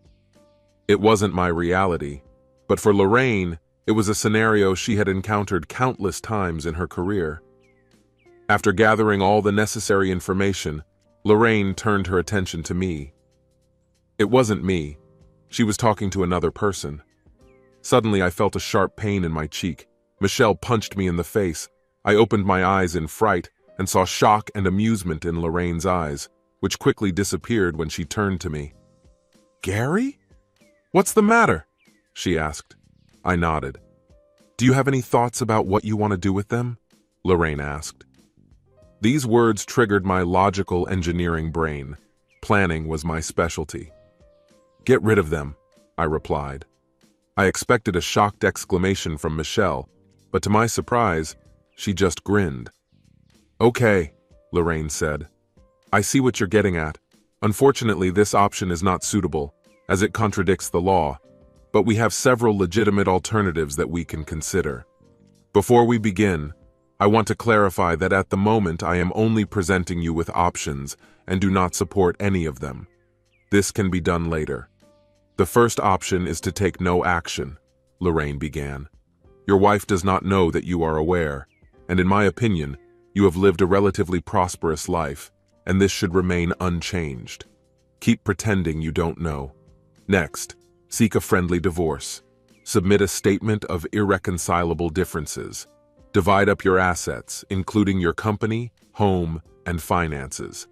It wasn't my reality, but for Lorraine, it was a scenario she had encountered countless times in her career. After gathering all the necessary information, Lorraine turned her attention to me. It wasn't me. She was talking to another person. Suddenly, I felt a sharp pain in my cheek. Michelle punched me in the face. I opened my eyes in fright and saw shock and amusement in Lorraine's eyes, which quickly disappeared when she turned to me. "Gary? What's the matter?" she asked. I nodded. "Do you have any thoughts about what you want to do with them?" Lorraine asked. These words triggered my logical engineering brain. Planning was my specialty. "Get rid of them," I replied. I expected a shocked exclamation from Michelle, but to my surprise, she just grinned. "Okay," Lorraine said. "I see what you're getting at. Unfortunately, this option is not suitable, as it contradicts the law, but we have several legitimate alternatives that we can consider. Before we begin, I want to clarify that at the moment I am only presenting you with options and do not support any of them. This can be done later. The first option is to take no action," Lorraine began. "Your wife does not know that you are aware, and in my opinion, you have lived a relatively prosperous life, and this should remain unchanged. Keep pretending you don't know. Next, seek a friendly divorce. Submit a statement of irreconcilable differences. Divide up your assets, including your company, home, and finances.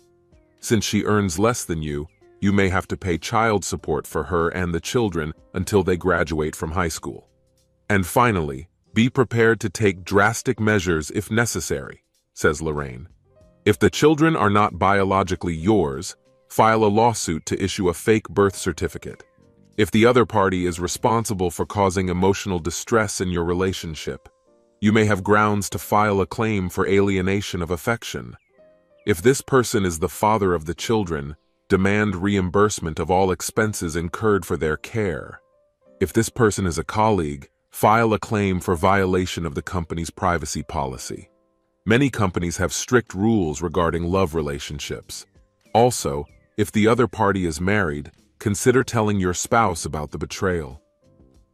Since she earns less than you may have to pay child support for her and the children until they graduate from high school. And finally, be prepared to take drastic measures if necessary," says Lorraine. "If the children are not biologically yours, file a lawsuit to issue a fake birth certificate. If the other party is responsible for causing emotional distress in your relationship, you may have grounds to file a claim for alienation of affection. If this person is the father of the children, demand reimbursement of all expenses incurred for their care. If this person is a colleague, file a claim for violation of the company's privacy policy. Many companies have strict rules regarding love relationships. Also, if the other party is married, consider telling your spouse about the betrayal.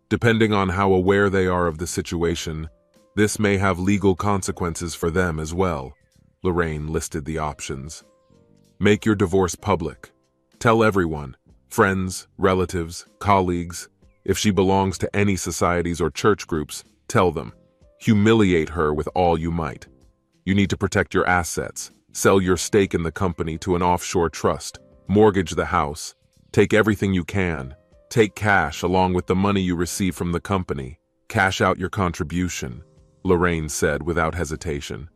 Depending on how aware they are of the situation, this may have legal consequences for them as well." Lorraine listed the options. "Make your divorce public. Tell everyone, friends, relatives, colleagues. If she belongs to any societies or church groups, tell them. Humiliate her with all you might. You need to protect your assets. Sell your stake in the company to an offshore trust. Mortgage the house. Take everything you can. Take cash along with the money you receive from the company. Cash out your contribution," Lorraine said without hesitation.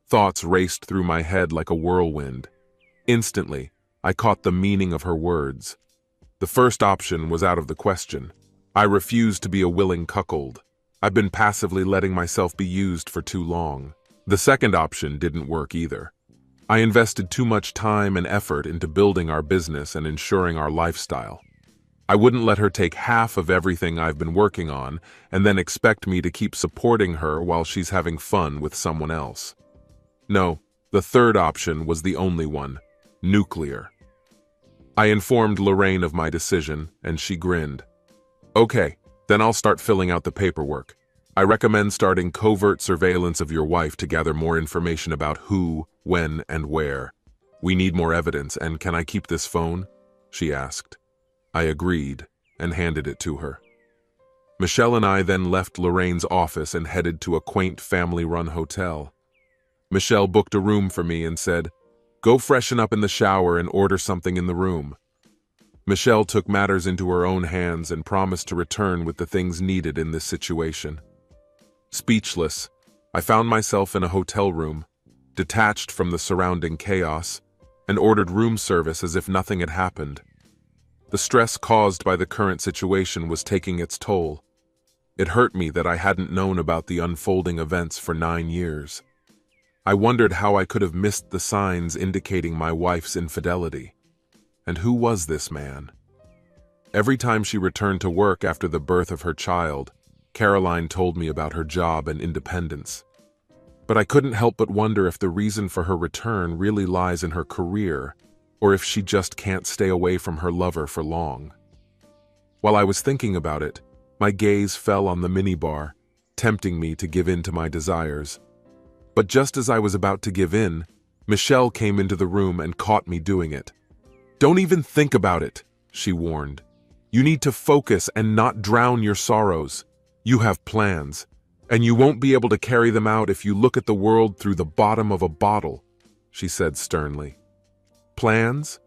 Thoughts raced through my head like a whirlwind. Instantly, I caught the meaning of her words. The first option was out of the question. I refused to be a willing cuckold. I've been passively letting myself be used for too long. The second option didn't work either. I invested too much time and effort into building our business and ensuring our lifestyle. I wouldn't let her take half of everything I've been working on and then expect me to keep supporting her while she's having fun with someone else. No, the third option was the only one: nuclear. I informed Lorraine of my decision, and she grinned. "Okay, then I'll start filling out the paperwork. I recommend starting covert surveillance of your wife to gather more information about who, when, and where. We need more evidence, and can I keep this phone?" she asked. I agreed and handed it to her. Michelle and I then left Lorraine's office and headed to a quaint family-run hotel. Michelle booked a room for me and said, "Go freshen up in the shower and order something in the room." Michelle took matters into her own hands and promised to return with the things needed in this situation. Speechless, I found myself in a hotel room, detached from the surrounding chaos, and ordered room service as if nothing had happened. The stress caused by the current situation was taking its toll. It hurt me that I hadn't known about the unfolding events for 9 years. I wondered how I could have missed the signs indicating my wife's infidelity. And who was this man? Every time she returned to work after the birth of her child, Caroline told me about her job and independence. But I couldn't help but wonder if the reason for her return really lies in her career, or if she just can't stay away from her lover for long. While I was thinking about it, my gaze fell on the minibar, tempting me to give in to my desires. But just as I was about to give in, Michelle came into the room and caught me doing it. "Don't even think about it," she warned. "You need to focus and not drown your sorrows. You have plans, and you won't be able to carry them out if you look at the world through the bottom of a bottle," she said sternly. Plans?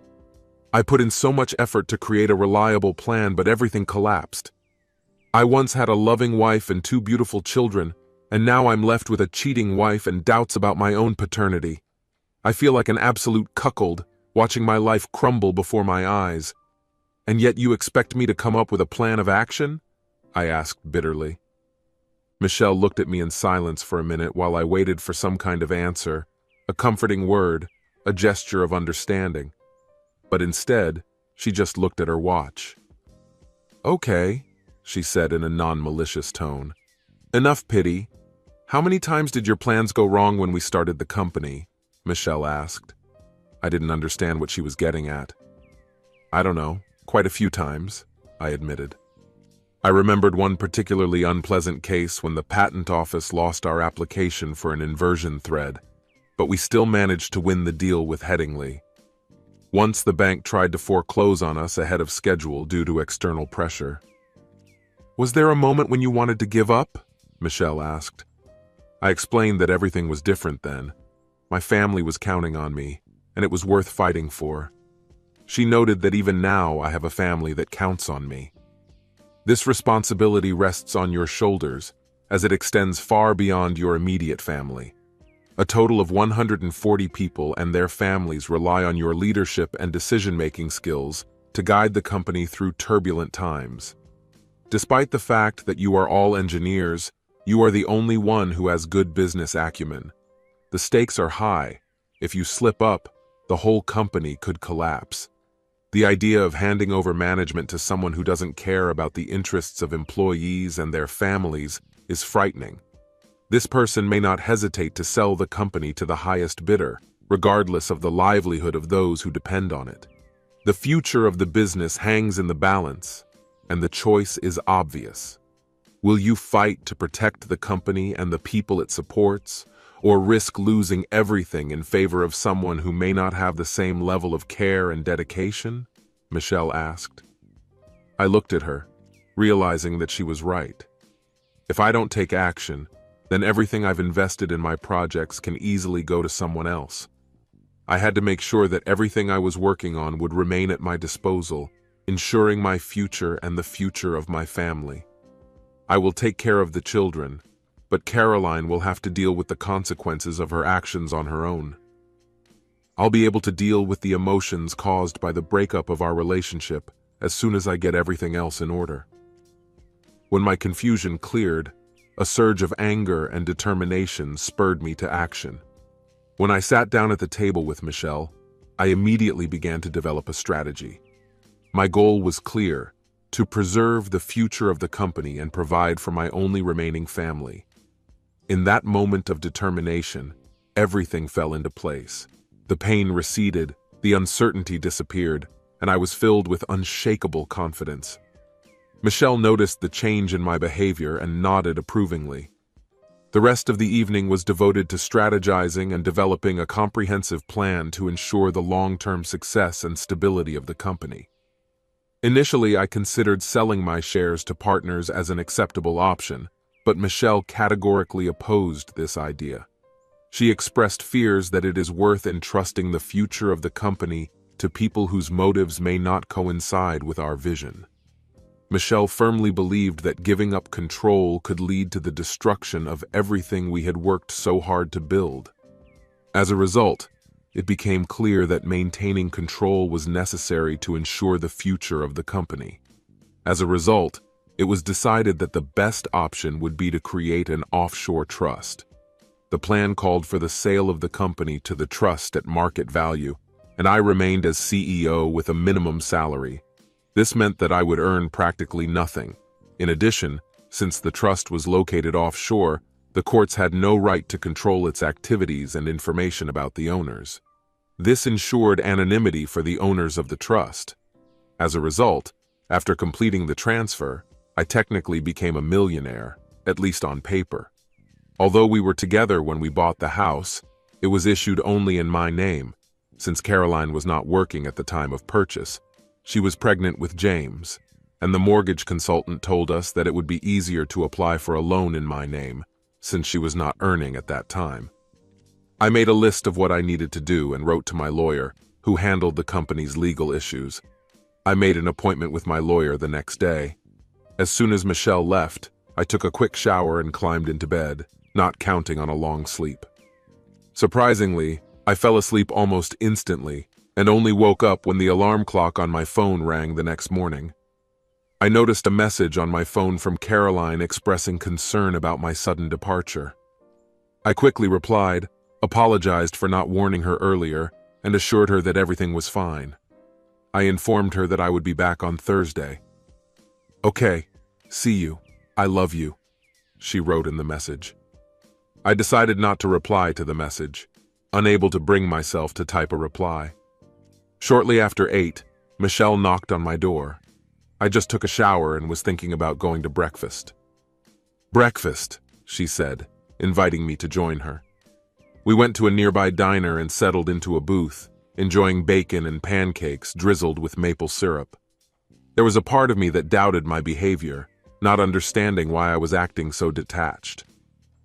I put in so much effort to create a reliable plan, but everything collapsed. I once had a loving wife and 2 beautiful children, and now I'm left with a cheating wife and doubts about my own paternity. I feel like an absolute cuckold, watching my life crumble before my eyes. And yet you expect me to come up with a plan of action? I asked bitterly. Michelle looked at me in silence for a minute while I waited for some kind of answer, a comforting word, a gesture of understanding. But instead, she just looked at her watch. "Okay," she said in a non-malicious tone. "Enough pity. How many times did your plans go wrong when we started the company?" Michelle asked. I didn't understand what she was getting at. "I don't know, quite a few times," I admitted. I remembered one particularly unpleasant case when the patent office lost our application for an inversion thread, but we still managed to win the deal with Headingley. Once the bank tried to foreclose on us ahead of schedule due to external pressure. "Was there a moment when you wanted to give up?" Michelle asked. I explained that everything was different then. My family was counting on me, and it was worth fighting for. She noted that even now I have a family that counts on me. This responsibility rests on your shoulders, as it extends far beyond your immediate family. A total of 140 people and their families rely on your leadership and decision-making skills to guide the company through turbulent times. Despite the fact that you are all engineers, you are the only one who has good business acumen. The stakes are high. If you slip up, the whole company could collapse. The idea of handing over management to someone who doesn't care about the interests of employees and their families is frightening. This person may not hesitate to sell the company to the highest bidder, regardless of the livelihood of those who depend on it. The future of the business hangs in the balance, and the choice is obvious. Will you fight to protect the company and the people it supports, or risk losing everything in favor of someone who may not have the same level of care and dedication? Michelle asked. I looked at her, realizing that she was right. If I don't take action, then everything I've invested in my projects can easily go to someone else. I had to make sure that everything I was working on would remain at my disposal, ensuring my future and the future of my family. I will take care of the children, but Caroline will have to deal with the consequences of her actions on her own. I'll be able to deal with the emotions caused by the breakup of our relationship as soon as I get everything else in order. When my confusion cleared, a surge of anger and determination spurred me to action. When I sat down at the table with Michelle, I immediately began to develop a strategy. My goal was clear: to preserve the future of the company and provide for my only remaining family. In that moment of determination, everything fell into place. The pain receded, the uncertainty disappeared, and I was filled with unshakable confidence. Michelle noticed the change in my behavior and nodded approvingly. The rest of the evening was devoted to strategizing and developing a comprehensive plan to ensure the long-term success and stability of the company. Initially, I considered selling my shares to partners as an acceptable option, but Michelle categorically opposed this idea. She expressed fears that it is worth entrusting the future of the company to people whose motives may not coincide with our vision. Michelle firmly believed that giving up control could lead to the destruction of everything we had worked so hard to build. As a result, it became clear that maintaining control was necessary to ensure the future of the company. As a result, it was decided that the best option would be to create an offshore trust. The plan called for the sale of the company to the trust at market value, and I remained as CEO with a minimum salary. This meant that I would earn practically nothing. In addition, since the trust was located offshore, the courts had no right to control its activities and information about the owners. This ensured anonymity for the owners of the trust. As a result, after completing the transfer, I technically became a millionaire, at least on paper. Although we were together when we bought the house, it was issued only in my name, since Caroline was not working at the time of purchase. She was pregnant with James, and the mortgage consultant told us that it would be easier to apply for a loan in my name, since she was not earning at that time. I made a list of what I needed to do and wrote to my lawyer, who handled the company's legal issues. I made an appointment with my lawyer the next day. As soon as Michelle left, I took a quick shower and climbed into bed, not counting on a long sleep. Surprisingly, I fell asleep almost instantly and only woke up when the alarm clock on my phone rang the next morning. I noticed a message on my phone from Caroline expressing concern about my sudden departure. I quickly replied, apologized for not warning her earlier, and assured her that everything was fine. I informed her that I would be back on Thursday. "Okay, see you. I love you," she wrote in the message. I decided not to reply to the message, unable to bring myself to type a reply. Shortly after 8, Michelle knocked on my door. I just took a shower and was thinking about going to breakfast. "Breakfast," she said, inviting me to join her. We went to a nearby diner and settled into a booth, enjoying bacon and pancakes drizzled with maple syrup. There was a part of me that doubted my behavior, not understanding why I was acting so detached.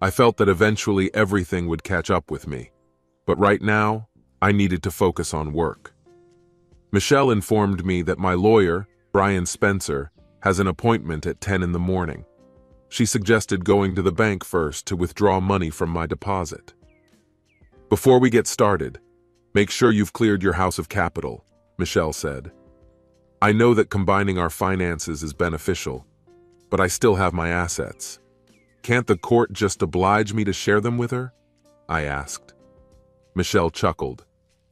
I felt that eventually everything would catch up with me, but right now, I needed to focus on work. Michelle informed me that my lawyer, Brian Spencer, has an appointment at 10 in the morning. She suggested going to the bank first to withdraw money from my deposit. "Before we get started, make sure you've cleared your house of capital," Michelle said. "I know that combining our finances is beneficial, but I still have my assets. Can't the court just oblige me to share them with her?" I asked. Michelle chuckled.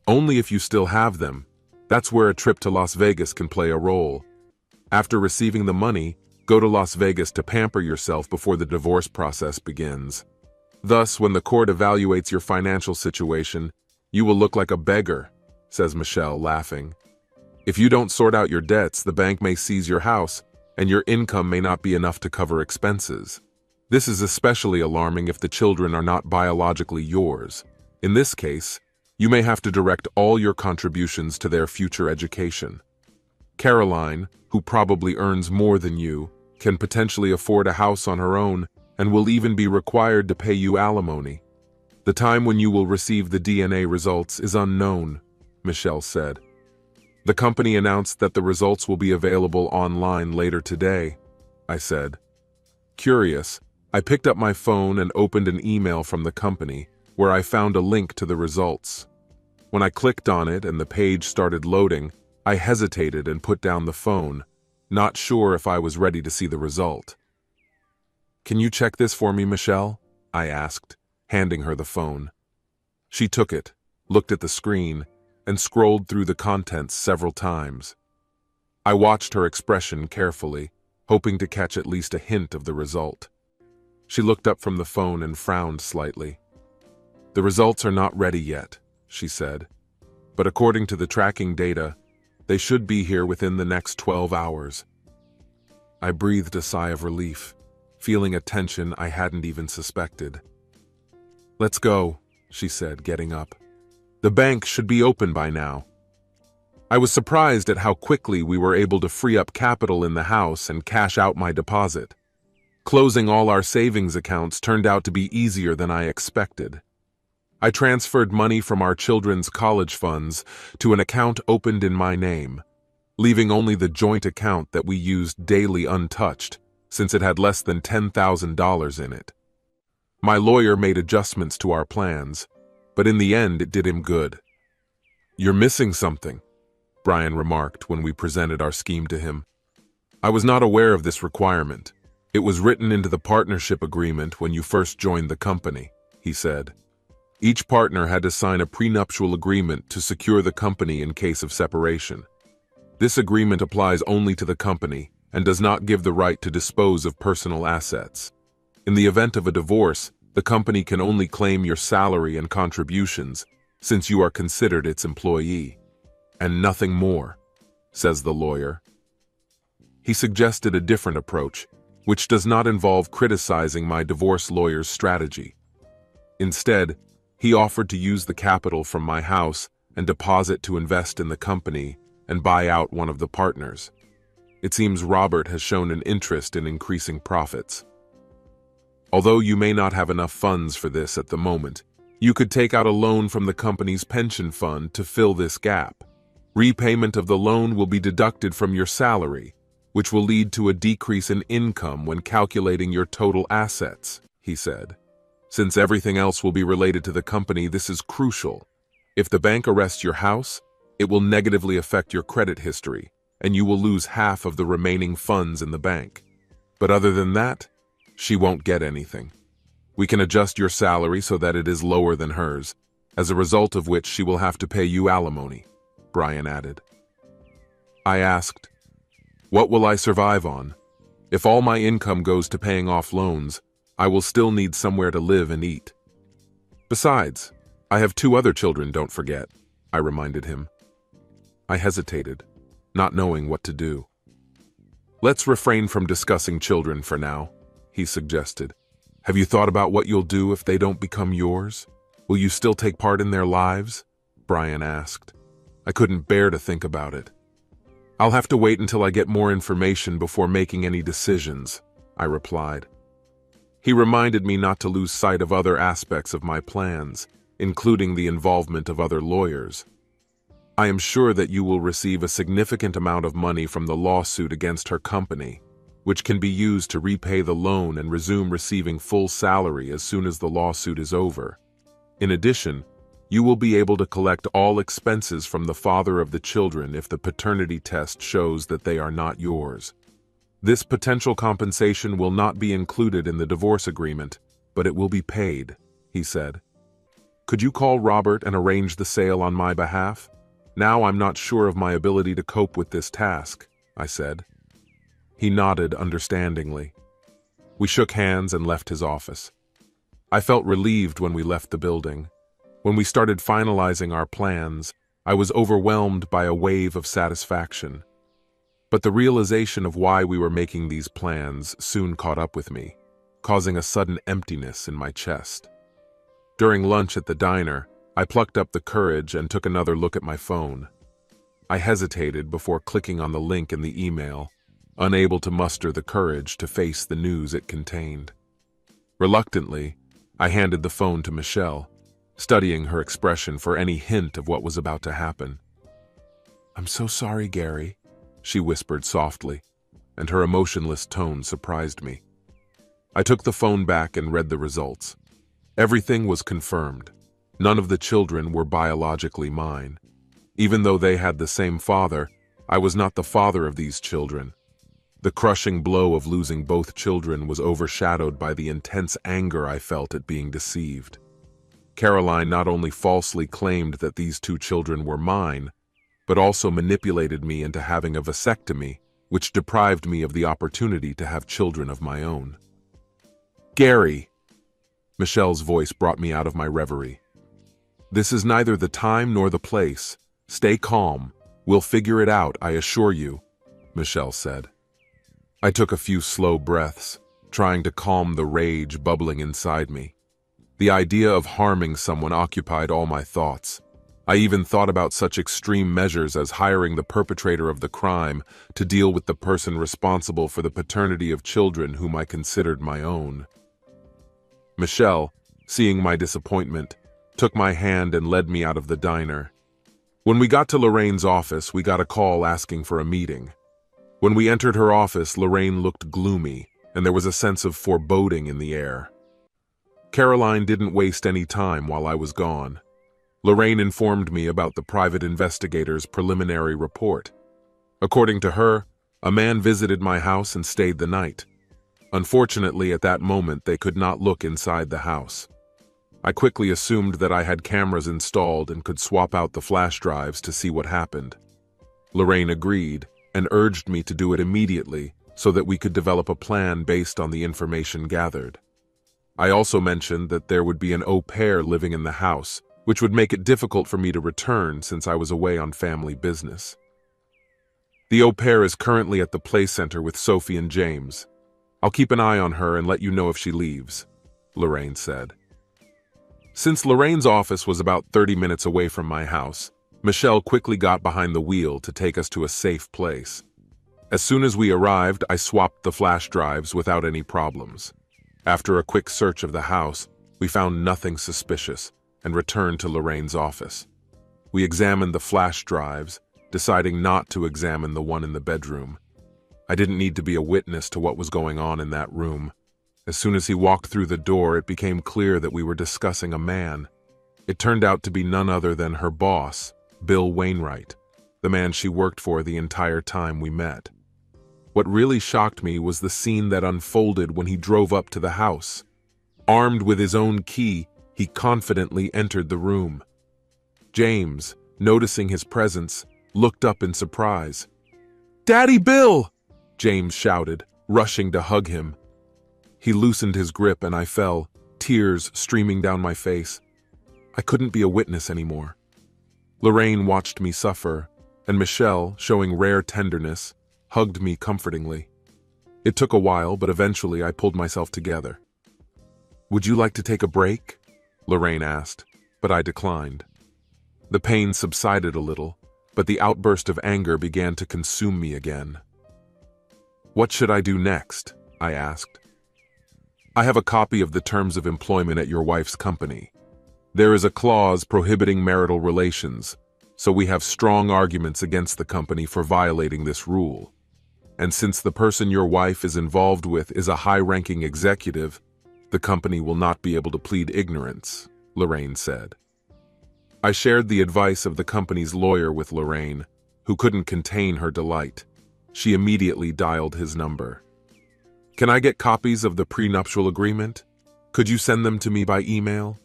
"Only if you still have them. That's where a trip to Las Vegas can play a role. After receiving the money, go to Las Vegas to pamper yourself before the divorce process begins. Thus, when the court evaluates your financial situation, you will look like a beggar," says Michelle, laughing. "If you don't sort out your debts, the bank may seize your house, and your income may not be enough to cover expenses. This is especially alarming if the children are not biologically yours. In this case, you may have to direct all your contributions to their future education. Caroline, who probably earns more than you, can potentially afford a house on her own and will even be required to pay you alimony. The time when you will receive the DNA results is unknown," Michelle said. "The company announced that the results will be available online later today," I said. Curious, I picked up my phone and opened an email from the company, where I found a link to the results. When I clicked on it and the page started loading, I hesitated and put down the phone, not sure if I was ready to see the result. "Can you check this for me, Michelle?" I asked, handing her the phone. She took it, looked at the screen, and scrolled through the contents several times. I watched her expression carefully, hoping to catch at least a hint of the result. She looked up from the phone and frowned slightly. "The results are not ready yet," she said, "but according to the tracking data, they should be here within the next 12 hours. I breathed a sigh of relief, feeling a tension I hadn't even suspected. "Let's go," she said, getting up. "The bank should be open by now." I was surprised at how quickly we were able to free up capital in the house and cash out my deposit. Closing all our savings accounts turned out to be easier than I expected. I transferred money from our children's college funds to an account opened in my name, leaving only the joint account that we used daily untouched, since it had less than $10,000 in it. My lawyer made adjustments to our plans, but in the end it did him good. "You're missing something," Brian remarked when we presented our scheme to him. "I was not aware of this requirement. It was written into the partnership agreement when you first joined the company," he said. "Each partner had to sign a prenuptial agreement to secure the company in case of separation. This agreement applies only to the company and does not give the right to dispose of personal assets. In the event of a divorce, the company can only claim your salary and contributions, since you are considered its employee. And nothing more," says the lawyer. He suggested a different approach, which does not involve criticizing my divorce lawyer's strategy. Instead, he offered to use the capital from my house and deposit to invest in the company and buy out one of the partners. It seems Robert has shown an interest in increasing profits. "Although you may not have enough funds for this at the moment, you could take out a loan from the company's pension fund to fill this gap. Repayment of the loan will be deducted from your salary, which will lead to a decrease in income when calculating your total assets," he said. "Since everything else will be related to the company, this is crucial. If the bank arrests your house, it will negatively affect your credit history, and you will lose half of the remaining funds in the bank. But other than that, she won't get anything. We can adjust your salary so that it is lower than hers, as a result of which she will have to pay you alimony," Brian added. I asked, "What will I survive on? If all my income goes to paying off loans, I will still need somewhere to live and eat. Besides, I have 2 other children, don't forget," I reminded him. I hesitated, not knowing what to do. "Let's refrain from discussing children for now," he suggested. "Have you thought about what you'll do if they don't become yours? Will you still take part in their lives?" Brian asked. I couldn't bear to think about it. "I'll have to wait until I get more information before making any decisions," I replied. He reminded me not to lose sight of other aspects of my plans, including the involvement of other lawyers. "I am sure that you will receive a significant amount of money from the lawsuit against her company, which can be used to repay the loan and resume receiving full salary as soon as the lawsuit is over. In addition, you will be able to collect all expenses from the father of the children if the paternity test shows that they are not yours. This potential compensation will not be included in the divorce agreement, but it will be paid," he said. "Could you call Robert and arrange the sale on my behalf? Now I'm not sure of my ability to cope with this task," I said. He nodded understandingly. We shook hands and left his office. I felt relieved when we left the building. When we started finalizing our plans, I was overwhelmed by a wave of satisfaction. But the realization of why we were making these plans soon caught up with me, causing a sudden emptiness in my chest. During lunch at the diner, I plucked up the courage and took another look at my phone. I hesitated before clicking on the link in the email, unable to muster the courage to face the news it contained. Reluctantly, I handed the phone to Michelle, studying her expression for any hint of what was about to happen. "I'm so sorry, Gary," she whispered softly, and her emotionless tone surprised me. I took the phone back and read the results. Everything was confirmed. None of the children were biologically mine. Even though they had the same father, I was not the father of these children. The crushing blow of losing both children was overshadowed by the intense anger I felt at being deceived. Caroline not only falsely claimed that these 2 children were mine, but also manipulated me into having a vasectomy, which deprived me of the opportunity to have children of my own. "Gary!" Michelle's voice brought me out of my reverie. "This is neither the time nor the place. Stay calm. We'll figure it out, I assure you," Michelle said. I took a few slow breaths, trying to calm the rage bubbling inside me. The idea of harming someone occupied all my thoughts. I even thought about such extreme measures as hiring the perpetrator of the crime to deal with the person responsible for the paternity of children whom I considered my own. Michelle, seeing my disappointment, took my hand and led me out of the diner. When we got to Lorraine's office, we got a call asking for a meeting. When we entered her office, Lorraine looked gloomy, and there was a sense of foreboding in the air. Caroline didn't waste any time while I was gone. Lorraine informed me about the private investigator's preliminary report. According to her, a man visited my house and stayed the night. Unfortunately, at that moment, they could not look inside the house. I quickly assumed that I had cameras installed and could swap out the flash drives to see what happened. Lorraine agreed and urged me to do it immediately so that we could develop a plan based on the information gathered. I also mentioned that there would be an au pair living in the house, which would make it difficult for me to return since I was away on family business. The au pair is currently at the play center with Sophie and James. I'll keep an eye on her and let you know if she leaves, Lorraine said. Since Lorraine's office was about 30 minutes away from my house, Michelle quickly got behind the wheel to take us to a safe place. As soon as we arrived, I swapped the flash drives without any problems. After a quick search of the house, we found nothing suspicious and returned to Lorraine's office. We examined the flash drives, deciding not to examine the one in the bedroom. I didn't need to be a witness to what was going on in that room. As soon as he walked through the door, it became clear that we were discussing a man. It turned out to be none other than her boss, Bill Wainwright, the man she worked for the entire time we met. What really shocked me was the scene that unfolded when he drove up to the house. Armed with his own key, he confidently entered the room. James, noticing his presence, looked up in surprise. "Daddy Bill!" James shouted, rushing to hug him. He loosened his grip and I fell, tears streaming down my face. I couldn't be a witness anymore. Lorraine watched me suffer, and Michelle, showing rare tenderness, hugged me comfortingly. It took a while, but eventually I pulled myself together. "Would you like to take a break?" Lorraine asked, but I declined. The pain subsided a little, but the outburst of anger began to consume me again. "What should I do next?" I asked. "I have a copy of the terms of employment at your wife's company. There is a clause prohibiting marital relations, so we have strong arguments against the company for violating this rule. And since the person your wife is involved with is a high-ranking executive, the company will not be able to plead ignorance," Lorraine said. I shared the advice of the company's lawyer with Lorraine, who couldn't contain her delight. She immediately dialed his number. "Can I get copies of the prenuptial agreement? Could you send them to me by email?"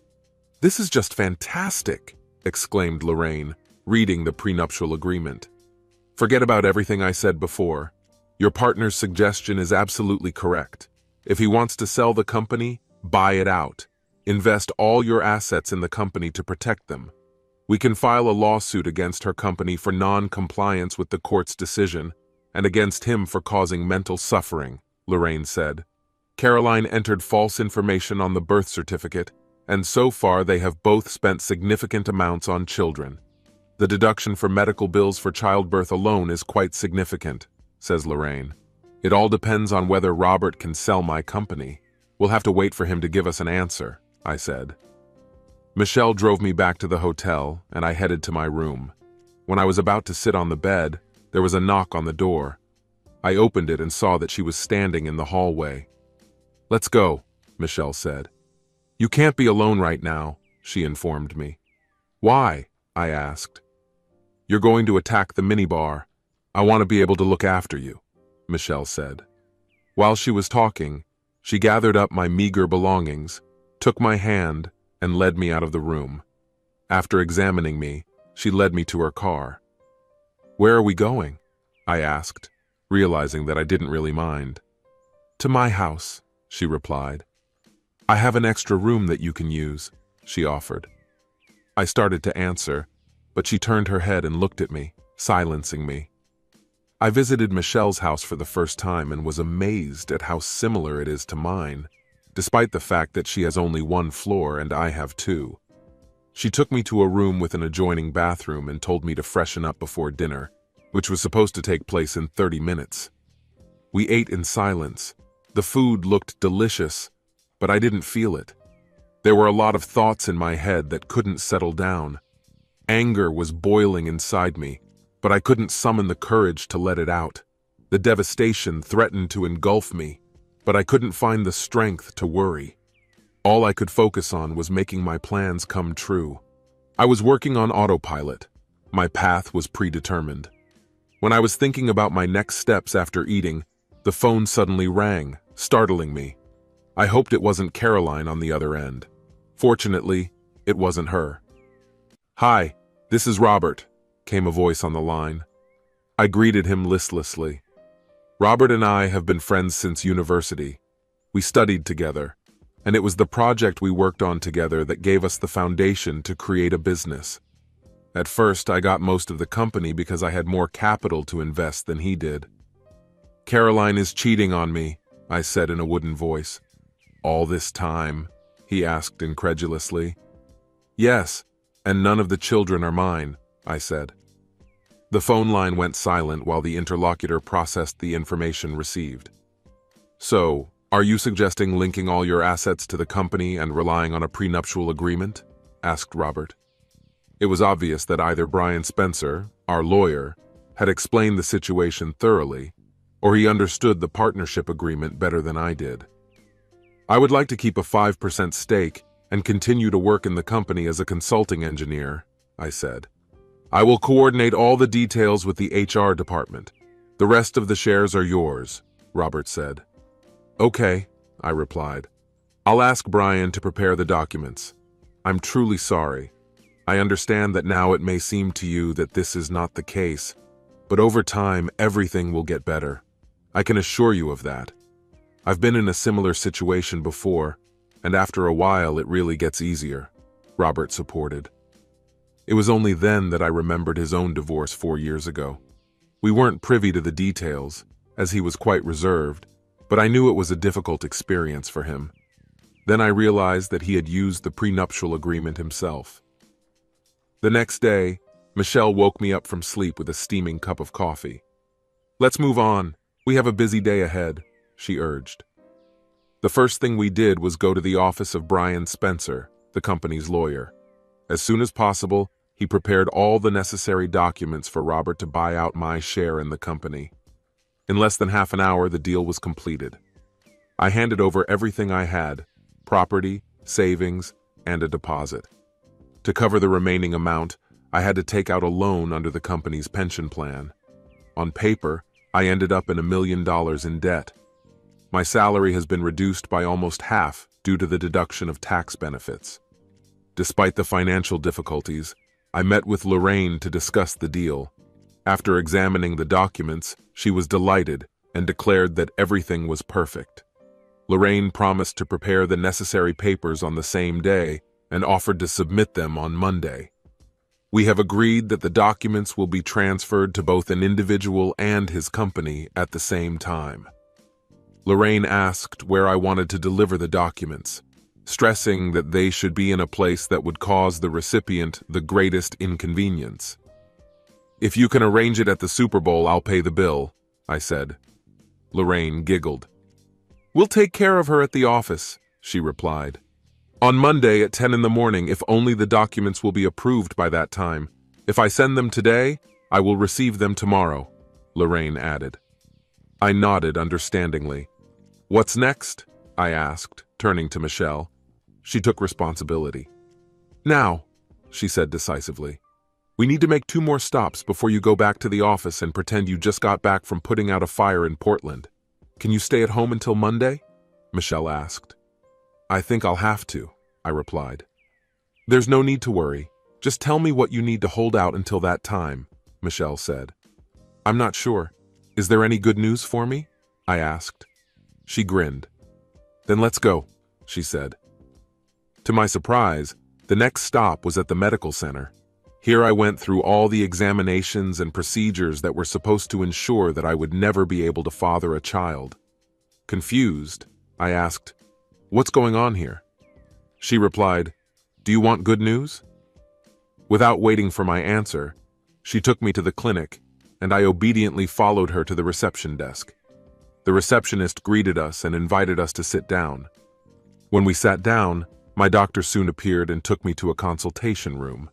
"This is just fantastic," exclaimed Lorraine, reading the prenuptial agreement. "Forget about everything I said before. Your partner's suggestion is absolutely correct. If he wants to sell the company, buy it out. Invest all your assets in the company to protect them. We can file a lawsuit against her company for non-compliance with the court's decision and against him for causing mental suffering," Lorraine said. "Caroline entered false information on the birth certificate, and so far they have both spent significant amounts on children. The deduction for medical bills for childbirth alone is quite significant," says Lorraine. "It all depends on whether Robert can sell my company. We'll have to wait for him to give us an answer," I said. Michelle drove me back to the hotel, and I headed to my room. When I was about to sit on the bed, there was a knock on the door. I opened it and saw that she was standing in the hallway. "Let's go," Michelle said. "You can't be alone right now," she informed me. "Why?" I asked. "You're going to attack the minibar. I want to be able to look after you," Michelle said. While she was talking, she gathered up my meager belongings, took my hand, and led me out of the room. After examining me, she led me to her car. "Where are we going?" I asked, realizing that I didn't really mind. "To my house," she replied. "I have an extra room that you can use," she offered. I started to answer, but she turned her head and looked at me, silencing me. I visited Michelle's house for the first time and was amazed at how similar it is to mine, despite the fact that she has only one floor and I have two. She took me to a room with an adjoining bathroom and told me to freshen up before dinner, which was supposed to take place in 30 minutes. We ate in silence. The food looked delicious, but I didn't feel it. There were a lot of thoughts in my head that couldn't settle down. Anger was boiling inside me, but I couldn't summon the courage to let it out. The devastation threatened to engulf me, but I couldn't find the strength to worry. All I could focus on was making my plans come true. I was working on autopilot. My path was predetermined. When I was thinking about my next steps after eating, the phone suddenly rang, startling me. I hoped it wasn't Caroline on the other end. Fortunately, it wasn't her. "Hi, this is Robert," came a voice on the line. I greeted him listlessly. Robert and I have been friends since university. We studied together, and it was the project we worked on together that gave us the foundation to create a business. At first, I got most of the company because I had more capital to invest than he did. "Caroline is cheating on me," I said in a wooden voice. "All this time?" he asked incredulously. "Yes, and none of the children are mine," I said. The phone line went silent while the interlocutor processed the information received. "So, are you suggesting linking all your assets to the company and relying on a prenuptial agreement?" asked Robert. It was obvious that either Brian Spencer, our lawyer, had explained the situation thoroughly, or he understood the partnership agreement better than I did. "I would like to keep a 5% stake and continue to work in the company as a consulting engineer," I said. "I will coordinate all the details with the HR department. The rest of the shares are yours," Robert said. "Okay," I replied. "I'll ask Brian to prepare the documents. I'm truly sorry. I understand that now it may seem to you that this is not the case, but over time everything will get better. I can assure you of that. I've been in a similar situation before, and after a while it really gets easier," Robert supported. It was only then that I remembered his own divorce 4 years ago. We weren't privy to the details, as he was quite reserved, but I knew it was a difficult experience for him. Then I realized that he had used the prenuptial agreement himself. The next day, Michelle woke me up from sleep with a steaming cup of coffee. "Let's move on. We have a busy day ahead," she urged. The first thing we did was go to the office of Brian Spencer, the company's lawyer. As soon as possible, he prepared all the necessary documents for Robert to buy out my share in the company. In less than half an hour, the deal was completed. I handed over everything I had: property, savings, and a deposit. To cover the remaining amount, I had to take out a loan under the company's pension plan. On paper, I ended up in $1 million in debt. My salary has been reduced by almost half due to the deduction of tax benefits. Despite the financial difficulties, I met with Lorraine to discuss the deal. After examining the documents, she was delighted and declared that everything was perfect. Lorraine promised to prepare the necessary papers on the same day and offered to submit them on Monday. We have agreed that the documents will be transferred to both an individual and his company at the same time. Lorraine asked where I wanted to deliver the documents, stressing that they should be in a place that would cause the recipient the greatest inconvenience. "If you can arrange it at the Super Bowl, I'll pay the bill," I said. Lorraine giggled. "We'll take care of her at the office," she replied. "On Monday at 10 in the morning, if only the documents will be approved by that time. If I send them today, I will receive them tomorrow," Lorraine added. I nodded understandingly. "What's next?" I asked, turning to Michelle. She took responsibility. "Now," she said decisively. "We need to make 2 more stops before you go back to the office and pretend you just got back from putting out a fire in Portland. Can you stay at home until Monday?" Michelle asked. "I think I'll have to," I replied. "There's no need to worry. Just tell me what you need to hold out until that time," Michelle said. "I'm not sure. Is there any good news for me?" I asked. She grinned. "Then let's go," she said. To my surprise, the next stop was at the medical center. Here I went through all the examinations and procedures that were supposed to ensure that I would never be able to father a child. Confused, I asked, "What's going on here?" She replied, "Do you want good news?" Without waiting for my answer, she took me to the clinic, and I obediently followed her to the reception desk. The receptionist greeted us and invited us to sit down. When we sat down, my doctor soon appeared and took me to a consultation room.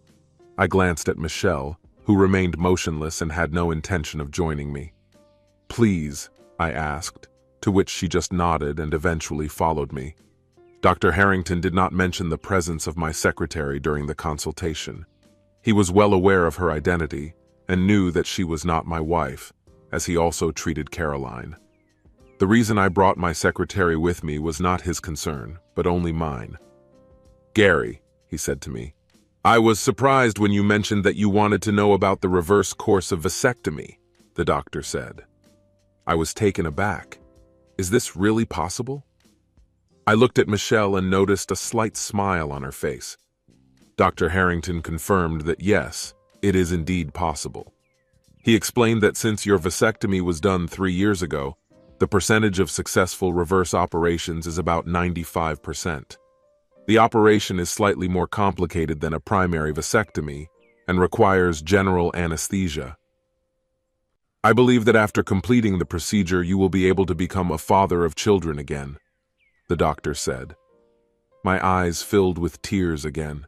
I glanced at Michelle, who remained motionless and had no intention of joining me. "Please," I asked, to which she just nodded and eventually followed me. Dr. Harrington did not mention the presence of my secretary during the consultation. He was well aware of her identity and knew that she was not my wife, as he also treated Caroline. The reason I brought my secretary with me was not his concern, but only mine. "Gary," he said to me, "I was surprised when you mentioned that you wanted to know about the reverse course of vasectomy," the doctor said. I was taken aback. Is this really possible? I looked at Michelle and noticed a slight smile on her face. Dr. Harrington confirmed that yes, it is indeed possible. He explained that since your vasectomy was done 3 years ago, the percentage of successful reverse operations is about 95%. The operation is slightly more complicated than a primary vasectomy and requires general anesthesia. I believe that after completing the procedure, you will be able to become a father of children again, the doctor said. My eyes filled with tears again.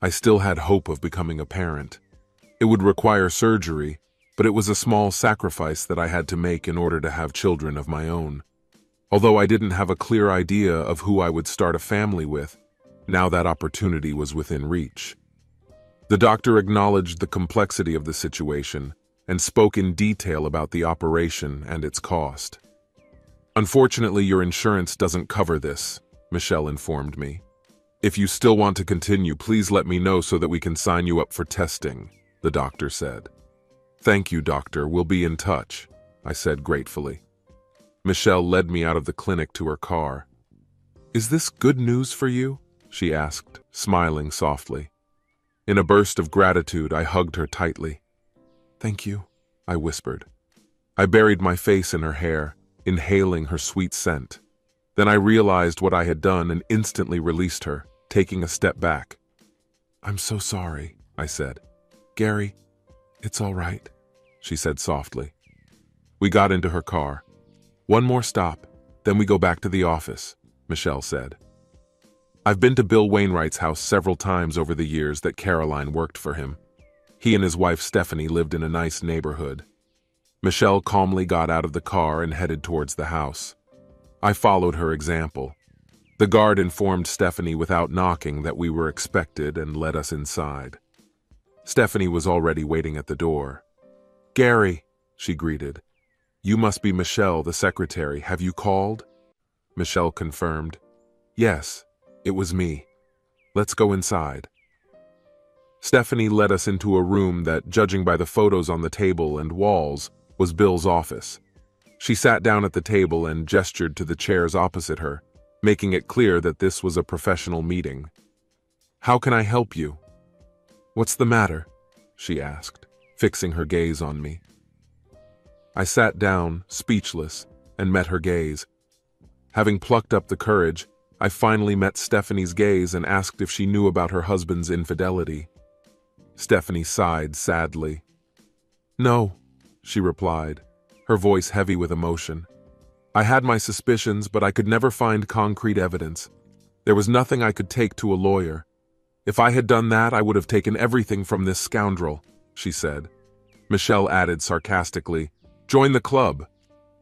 I still had hope of becoming a parent. It would require surgery, but it was a small sacrifice that I had to make in order to have children of my own. Although I didn't have a clear idea of who I would start a family with, now that opportunity was within reach. The doctor acknowledged the complexity of the situation and spoke in detail about the operation and its cost. "Unfortunately, your insurance doesn't cover this," Michelle informed me. "If you still want to continue, please let me know so that we can sign you up for testing," the doctor said. "Thank you, doctor. We'll be in touch," I said gratefully. Michelle led me out of the clinic to her car. "Is this good news for you?" she asked, smiling softly. In a burst of gratitude, I hugged her tightly. "Thank you," I whispered. I buried my face in her hair, inhaling her sweet scent. Then I realized what I had done and instantly released her, taking a step back. "I'm so sorry," I said. "Gary, it's all right," she said softly. We got into her car. "One more stop, then we go back to the office," Michelle said. I've been to Bill Wainwright's house several times over the years that Caroline worked for him. He and his wife Stephanie lived in a nice neighborhood. Michelle calmly got out of the car and headed towards the house. I followed her example. The guard informed Stephanie without knocking that we were expected and led us inside. Stephanie was already waiting at the door. "Gary," she greeted. "You must be Michelle, the secretary. Have you called?" Michelle confirmed. "Yes, it was me. Let's go inside." Stephanie led us into a room that, judging by the photos on the table and walls, was Bill's office. She sat down at the table and gestured to the chairs opposite her, making it clear that this was a professional meeting. "How can I help you?" "What's the matter?" she asked, fixing her gaze on me. I sat down, speechless, and met her gaze. Having plucked up the courage, I finally met Stephanie's gaze and asked if she knew about her husband's infidelity. Stephanie sighed sadly. "No," she replied, her voice heavy with emotion. "I had my suspicions, but I could never find concrete evidence. There was nothing I could take to a lawyer. If I had done that, I would have taken everything from this scoundrel," she said. Michelle added sarcastically, "Join the club."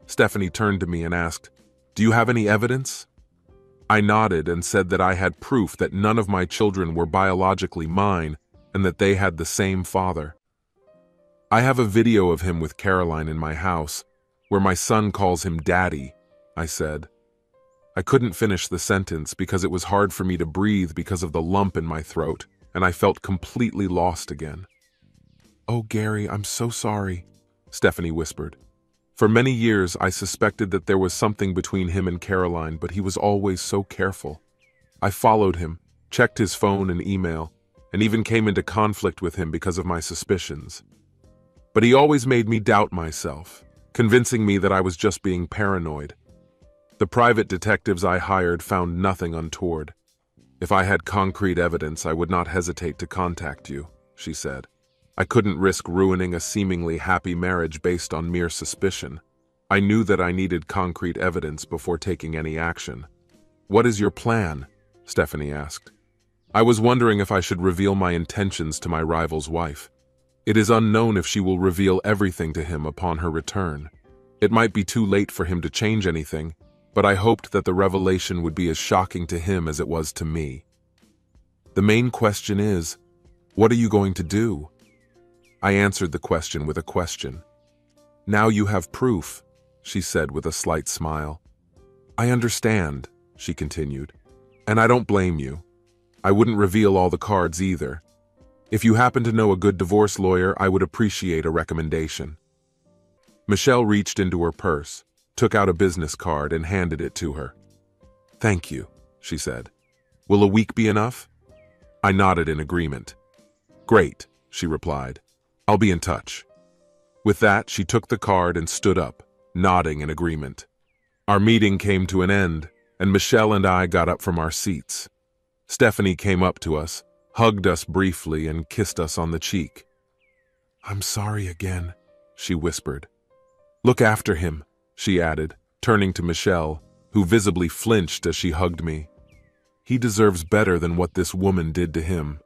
Stephanie turned to me and asked, "Do you have any evidence?" I nodded and said that I had proof that none of my children were biologically mine and that they had the same father. "I have a video of him with Caroline in my house, where my son calls him Daddy," I said. I couldn't finish the sentence because it was hard for me to breathe because of the lump in my throat, and I felt completely lost again. "Oh, Gary, I'm so sorry," Stephanie whispered. "For many years, I suspected that there was something between him and Caroline, but he was always so careful. I followed him, checked his phone and email, and even came into conflict with him because of my suspicions. But he always made me doubt myself, convincing me that I was just being paranoid. The private detectives I hired found nothing untoward. If I had concrete evidence, I would not hesitate to contact you," she said. I couldn't risk ruining a seemingly happy marriage based on mere suspicion. I knew that I needed concrete evidence before taking any action. What is your plan? Stephanie asked. I was wondering if I should reveal my intentions to my rival's wife. It is unknown if she will reveal everything to him upon her return. It might be too late for him to change anything, but I hoped that the revelation would be as shocking to him as it was to me. The main question is, what are you going to do? I answered the question with a question. Now you have proof, she said with a slight smile. I understand, she continued, and I don't blame you. I wouldn't reveal all the cards either. If you happen to know a good divorce lawyer, I would appreciate a recommendation. Michelle reached into her purse, took out a business card, and handed it to her. Thank you, she said. Will a week be enough? I nodded in agreement. Great, she replied. I'll be in touch. With that, she took the card and stood up, nodding in agreement. Our meeting came to an end, and Michelle and I got up from our seats. Stephanie came up to us, hugged us briefly, and kissed us on the cheek. I'm sorry again, she whispered. Look after him, she added, turning to Michelle, who visibly flinched as she hugged me. He deserves better than what this woman did to him.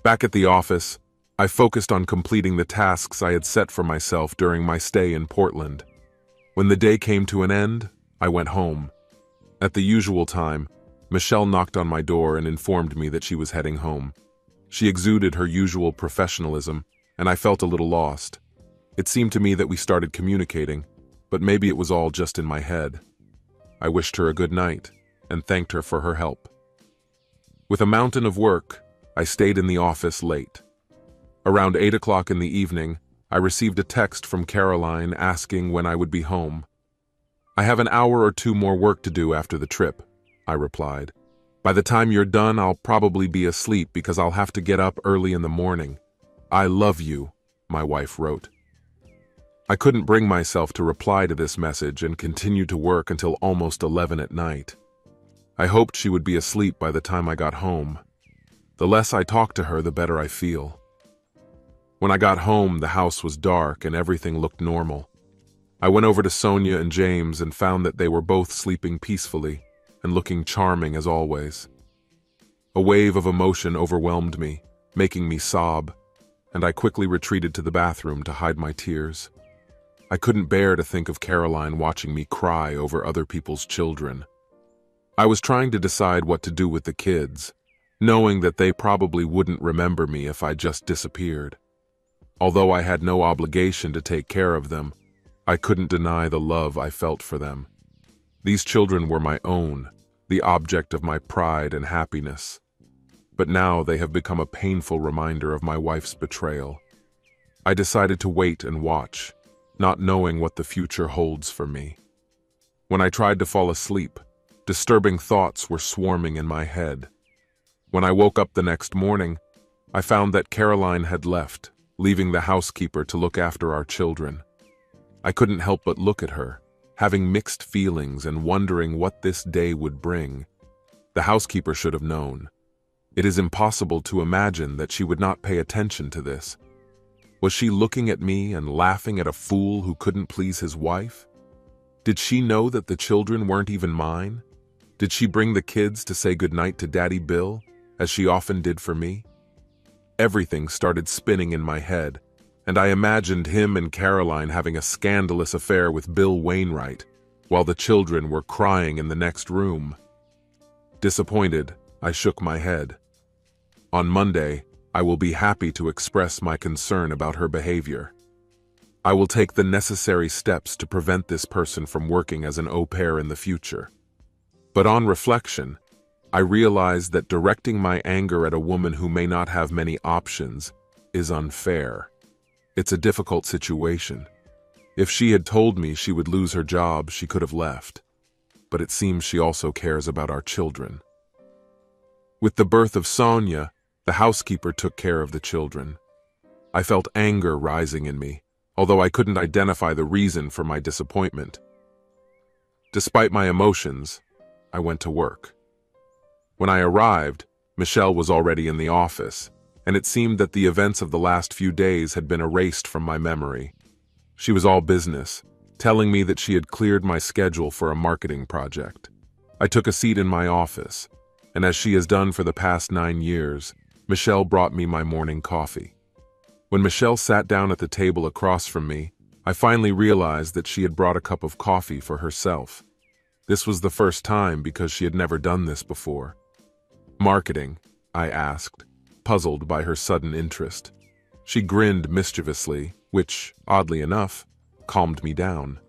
Back at the office, I focused on completing the tasks I had set for myself during my stay in Portland. When the day came to an end, I went home. At the usual time, Michelle knocked on my door and informed me that she was heading home. She exuded her usual professionalism, and I felt a little lost. It seemed to me that we started communicating, but maybe it was all just in my head. I wished her a good night and thanked her for her help. With a mountain of work, I stayed in the office late. Around 8 o'clock in the evening, I received a text from Caroline asking when I would be home. I have an hour or two more work to do after the trip, I replied. By the time you're done, I'll probably be asleep because I'll have to get up early in the morning. I love you, my wife wrote. I couldn't bring myself to reply to this message and continued to work until almost 11 at night. I hoped she would be asleep by the time I got home. The less I talk to her, the better I feel. When I got home, the house was dark and everything looked normal. I went over to Sonia and James and found that they were both sleeping peacefully and looking charming as always. A wave of emotion overwhelmed me, making me sob, and I quickly retreated to the bathroom to hide my tears. I couldn't bear to think of Caroline watching me cry over other people's children. I was trying to decide what to do with the kids, knowing that they probably wouldn't remember me if I just disappeared. Although I had no obligation to take care of them, I couldn't deny the love I felt for them. These children were my own, the object of my pride and happiness. But now they have become a painful reminder of my wife's betrayal. I decided to wait and watch, not knowing what the future holds for me. When I tried to fall asleep, disturbing thoughts were swarming in my head. When I woke up the next morning, I found that Caroline had left, leaving the housekeeper to look after our children. I couldn't help but look at her, having mixed feelings and wondering what this day would bring. The housekeeper should have known. It is impossible to imagine that she would not pay attention to this. Was she looking at me and laughing at a fool who couldn't please his wife? Did she know that the children weren't even mine? Did she bring the kids to say goodnight to Daddy Bill, as she often did for me? Everything started spinning in my head, and I imagined him and Caroline having a scandalous affair with Bill Wainwright, while the children were crying in the next room. Disappointed, I shook my head. On Monday, I will be happy to express my concern about her behavior. I will take the necessary steps to prevent this person from working as an au pair in the future. But on reflection, I realized that directing my anger at a woman who may not have many options is unfair. It's a difficult situation. If she had told me she would lose her job, she could have left. But it seems she also cares about our children. With the birth of Sonia, the housekeeper took care of the children. I felt anger rising in me, although I couldn't identify the reason for my disappointment. Despite my emotions, I went to work. When I arrived, Michelle was already in the office, and it seemed that the events of the last few days had been erased from my memory. She was all business, telling me that she had cleared my schedule for a marketing project. I took a seat in my office, and as she has done for the past 9 years, Michelle brought me my morning coffee. When Michelle sat down at the table across from me, I finally realized that she had brought a cup of coffee for herself. This was the first time because she had never done this before. "Marketing?" I asked, puzzled by her sudden interest. She grinned mischievously, which, oddly enough, calmed me down.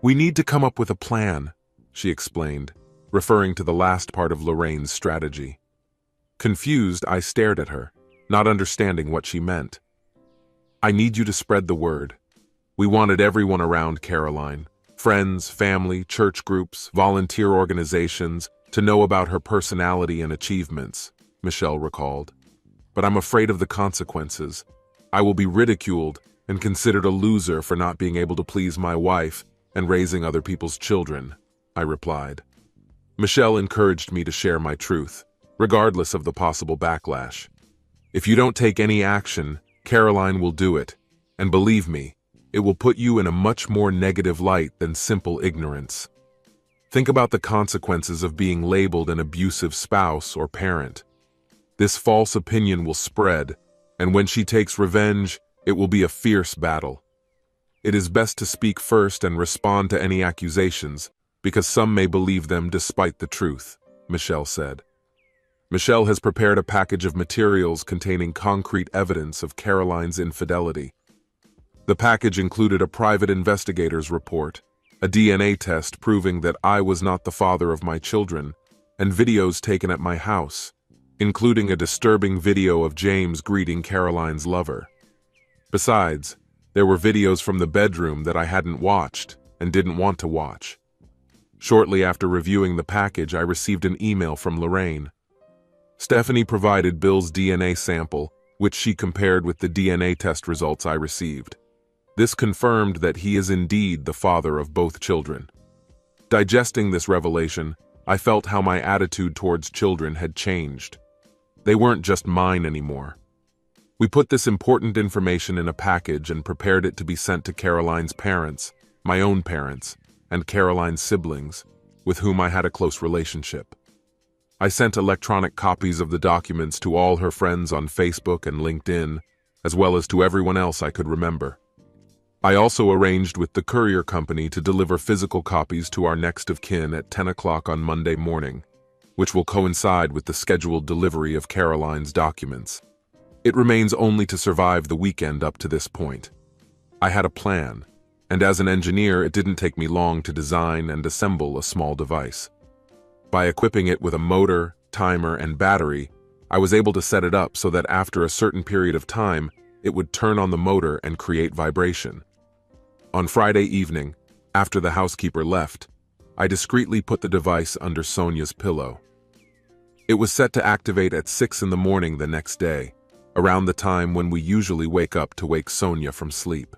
"We need to come up with a plan," she explained, referring to the last part of Lorraine's strategy. Confused, I stared at her, not understanding what she meant. "I need you to spread the word. We wanted everyone around Caroline, friends, family, church groups, volunteer organizations, to know about her personality and achievements," Michelle recalled. "But I'm afraid of the consequences. I will be ridiculed and considered a loser for not being able to please my wife and raising other people's children," I replied. Michelle encouraged me to share my truth, regardless of the possible backlash. "If you don't take any action, Caroline will do it, and believe me, it will put you in a much more negative light than simple ignorance. Think about the consequences of being labeled an abusive spouse or parent. This false opinion will spread, and when she takes revenge, it will be a fierce battle. It is best to speak first and respond to any accusations, because some may believe them despite the truth," Michelle said. Michelle has prepared a package of materials containing concrete evidence of Caroline's infidelity. The package included a private investigator's report, a DNA test proving that I was not the father of my children, and videos taken at my house, including a disturbing video of James greeting Caroline's lover. Besides, there were videos from the bedroom that I hadn't watched and didn't want to watch. Shortly after reviewing the package, I received an email from Lorraine. Stephanie provided Bill's DNA sample, which she compared with the DNA test results I received. This confirmed that he is indeed the father of both children. Digesting this revelation, I felt how my attitude towards children had changed. They weren't just mine anymore. We put this important information in a package and prepared it to be sent to Caroline's parents, my own parents, and Caroline's siblings, with whom I had a close relationship. I sent electronic copies of the documents to all her friends on Facebook and LinkedIn, as well as to everyone else I could remember. I also arranged with the courier company to deliver physical copies to our next of kin at 10 o'clock on Monday morning, which will coincide with the scheduled delivery of Caroline's documents. It remains only to survive the weekend up to this point. I had a plan, and as an engineer, it didn't take me long to design and assemble a small device. By equipping it with a motor, timer, and battery, I was able to set it up so that after a certain period of time, it would turn on the motor and create vibration. On Friday evening, after the housekeeper left, I discreetly put the device under Sonia's pillow. It was set to activate at 6 in the morning the next day, around the time when we usually wake up to wake Sonia from sleep.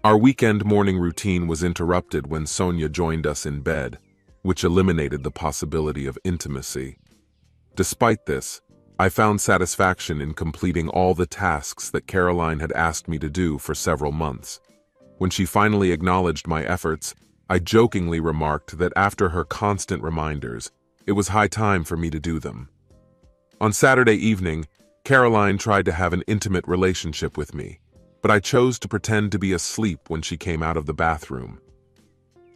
Our weekend morning routine was interrupted when Sonia joined us in bed, which eliminated the possibility of intimacy. Despite this, I found satisfaction in completing all the tasks that Caroline had asked me to do for several months. When she finally acknowledged my efforts, I jokingly remarked that after her constant reminders, it was high time for me to do them. On Saturday evening, Caroline tried to have an intimate relationship with me, but I chose to pretend to be asleep when she came out of the bathroom.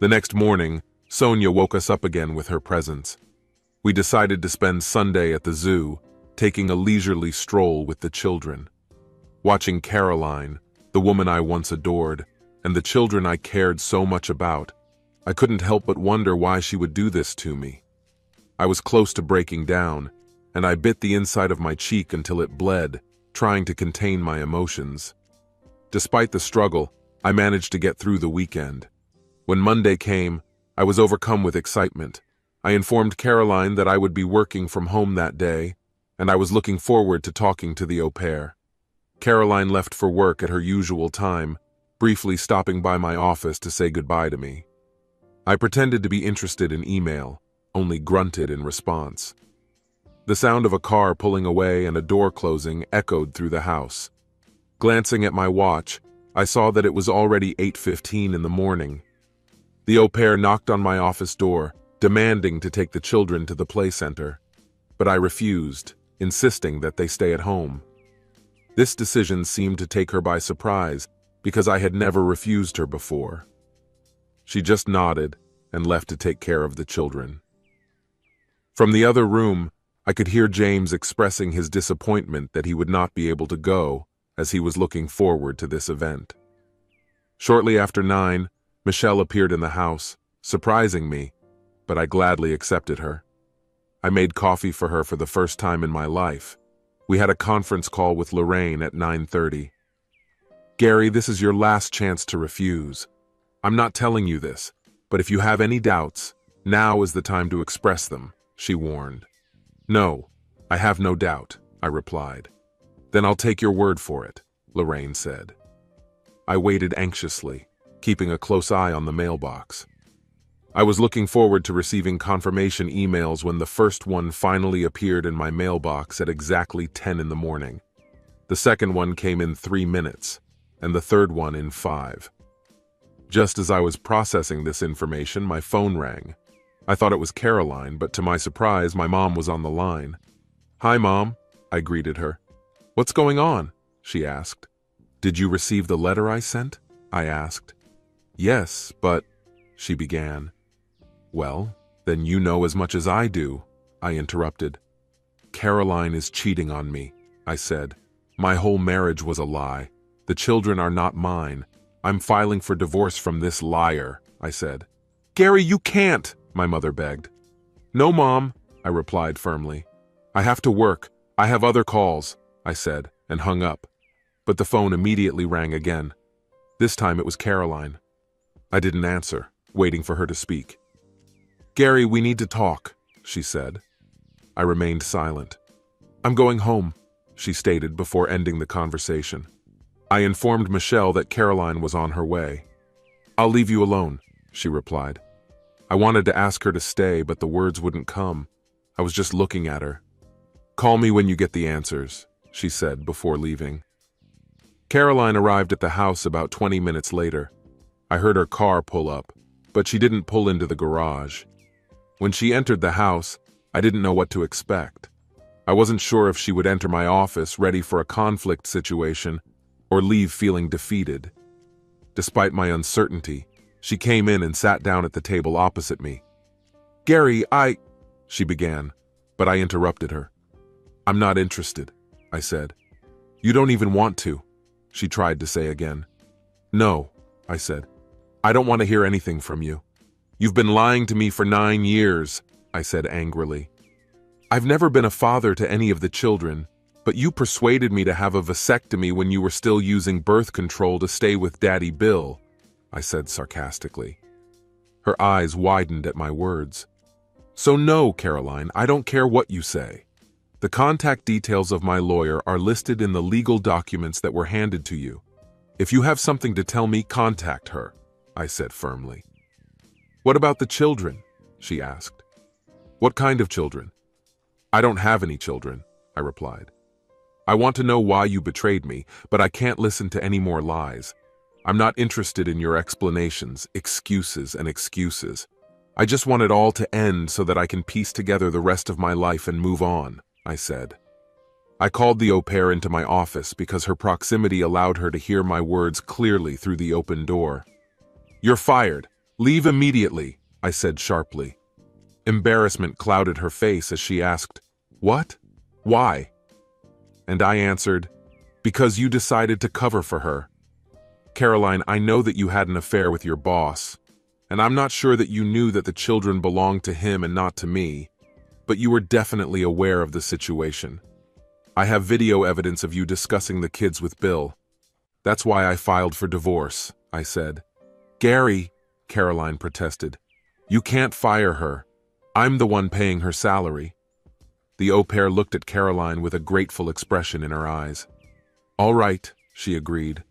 The next morning, Sonia woke us up again with her presence. We decided to spend Sunday at the zoo, taking a leisurely stroll with the children. Watching Caroline, the woman I once adored, and the children I cared so much about, I couldn't help but wonder why she would do this to me. I was close to breaking down, and I bit the inside of my cheek until it bled, trying to contain my emotions. Despite the struggle, I managed to get through the weekend. When Monday came, I was overcome with excitement. I informed Caroline that I would be working from home that day, and I was looking forward to talking to the au pair. Caroline left for work at her usual time, briefly stopping by my office to say goodbye to me. I pretended to be interested in email, only grunted in response. The sound of a car pulling away and a door closing echoed through the house. Glancing at my watch, I saw that it was already 8:15 in the morning. The au pair knocked on my office door, demanding to take the children to the play center, but I refused, insisting that they stay at home. This decision seemed to take her by surprise because I had never refused her before. She just nodded and left to take care of the children. From the other room, I could hear James expressing his disappointment that he would not be able to go, as he was looking forward to this event. Shortly after 9, Michelle appeared in the house, surprising me, but I gladly accepted her. I made coffee for her for the first time in my life. We had a conference call with Lorraine at 9:30. "Gary, this is your last chance to refuse. I'm not telling you this, but if you have any doubts, now is the time to express them," she warned. "No, I have no doubt," I replied. "Then I'll take your word for it," Lorraine said. I waited anxiously, keeping a close eye on the mailbox. I was looking forward to receiving confirmation emails when the first one finally appeared in my mailbox at exactly 10 in the morning. The second one came in 3 minutes, and the third one in 5. Just as I was processing this information, my phone rang. I thought it was Caroline, but to my surprise, my mom was on the line. "Hi, Mom," I greeted her. "What's going on?" she asked. "Did you receive the letter I sent?" I asked. "Yes, but," she began. "Well, then you know as much as I do," I interrupted. "Caroline is cheating on me," I said. "My whole marriage was a lie. The children are not mine. I'm filing for divorce from this liar," I said. "Gary, you can't," my mother begged. "No, Mom," I replied firmly. "I have to work. I have other calls," I said, and hung up. But the phone immediately rang again. This time it was Caroline. I didn't answer, waiting for her to speak. "Gary, we need to talk," she said. I remained silent. "I'm going home," she stated before ending the conversation. I informed Michelle that Caroline was on her way. "I'll leave you alone," she replied. I wanted to ask her to stay, but the words wouldn't come. I was just looking at her. "Call me when you get the answers," she said before leaving. Caroline arrived at the house about 20 minutes later. I heard her car pull up, but she didn't pull into the garage. When she entered the house, I didn't know what to expect. I wasn't sure if she would enter my office ready for a conflict situation or leave feeling defeated. Despite my uncertainty, she came in and sat down at the table opposite me. "Gary, she began, but I interrupted her. "I'm not interested," I said. "You don't even want to," she tried to say again. "No," I said. "I don't want to hear anything from you. You've been lying to me for 9 years, I said angrily. "I've never been a father to any of the children, but you persuaded me to have a vasectomy when you were still using birth control to stay with Daddy Bill," I said sarcastically. Her eyes widened at my words. "So no, Caroline, I don't care what you say. The contact details of my lawyer are listed in the legal documents that were handed to you. If you have something to tell me, contact her," I said firmly. "What about the children?" she asked. "What kind of children?" "I don't have any children," I replied. "I want to know why you betrayed me, but I can't listen to any more lies. I'm not interested in your explanations, excuses, and excuses. I just want it all to end so that I can piece together the rest of my life and move on," I said. I called the au pair into my office because her proximity allowed her to hear my words clearly through the open door. "You're fired. Leave immediately," I said sharply. Embarrassment clouded her face as she asked, "What? Why?" And I answered, "Because you decided to cover for her. Caroline, I know that you had an affair with your boss, and I'm not sure that you knew that the children belonged to him and not to me, but you were definitely aware of the situation. I have video evidence of you discussing the kids with Bill. That's why I filed for divorce," I said. "Gary," Caroline protested, "you can't fire her. I'm the one paying her salary." The au pair looked at Caroline with a grateful expression in her eyes. "All right," she agreed.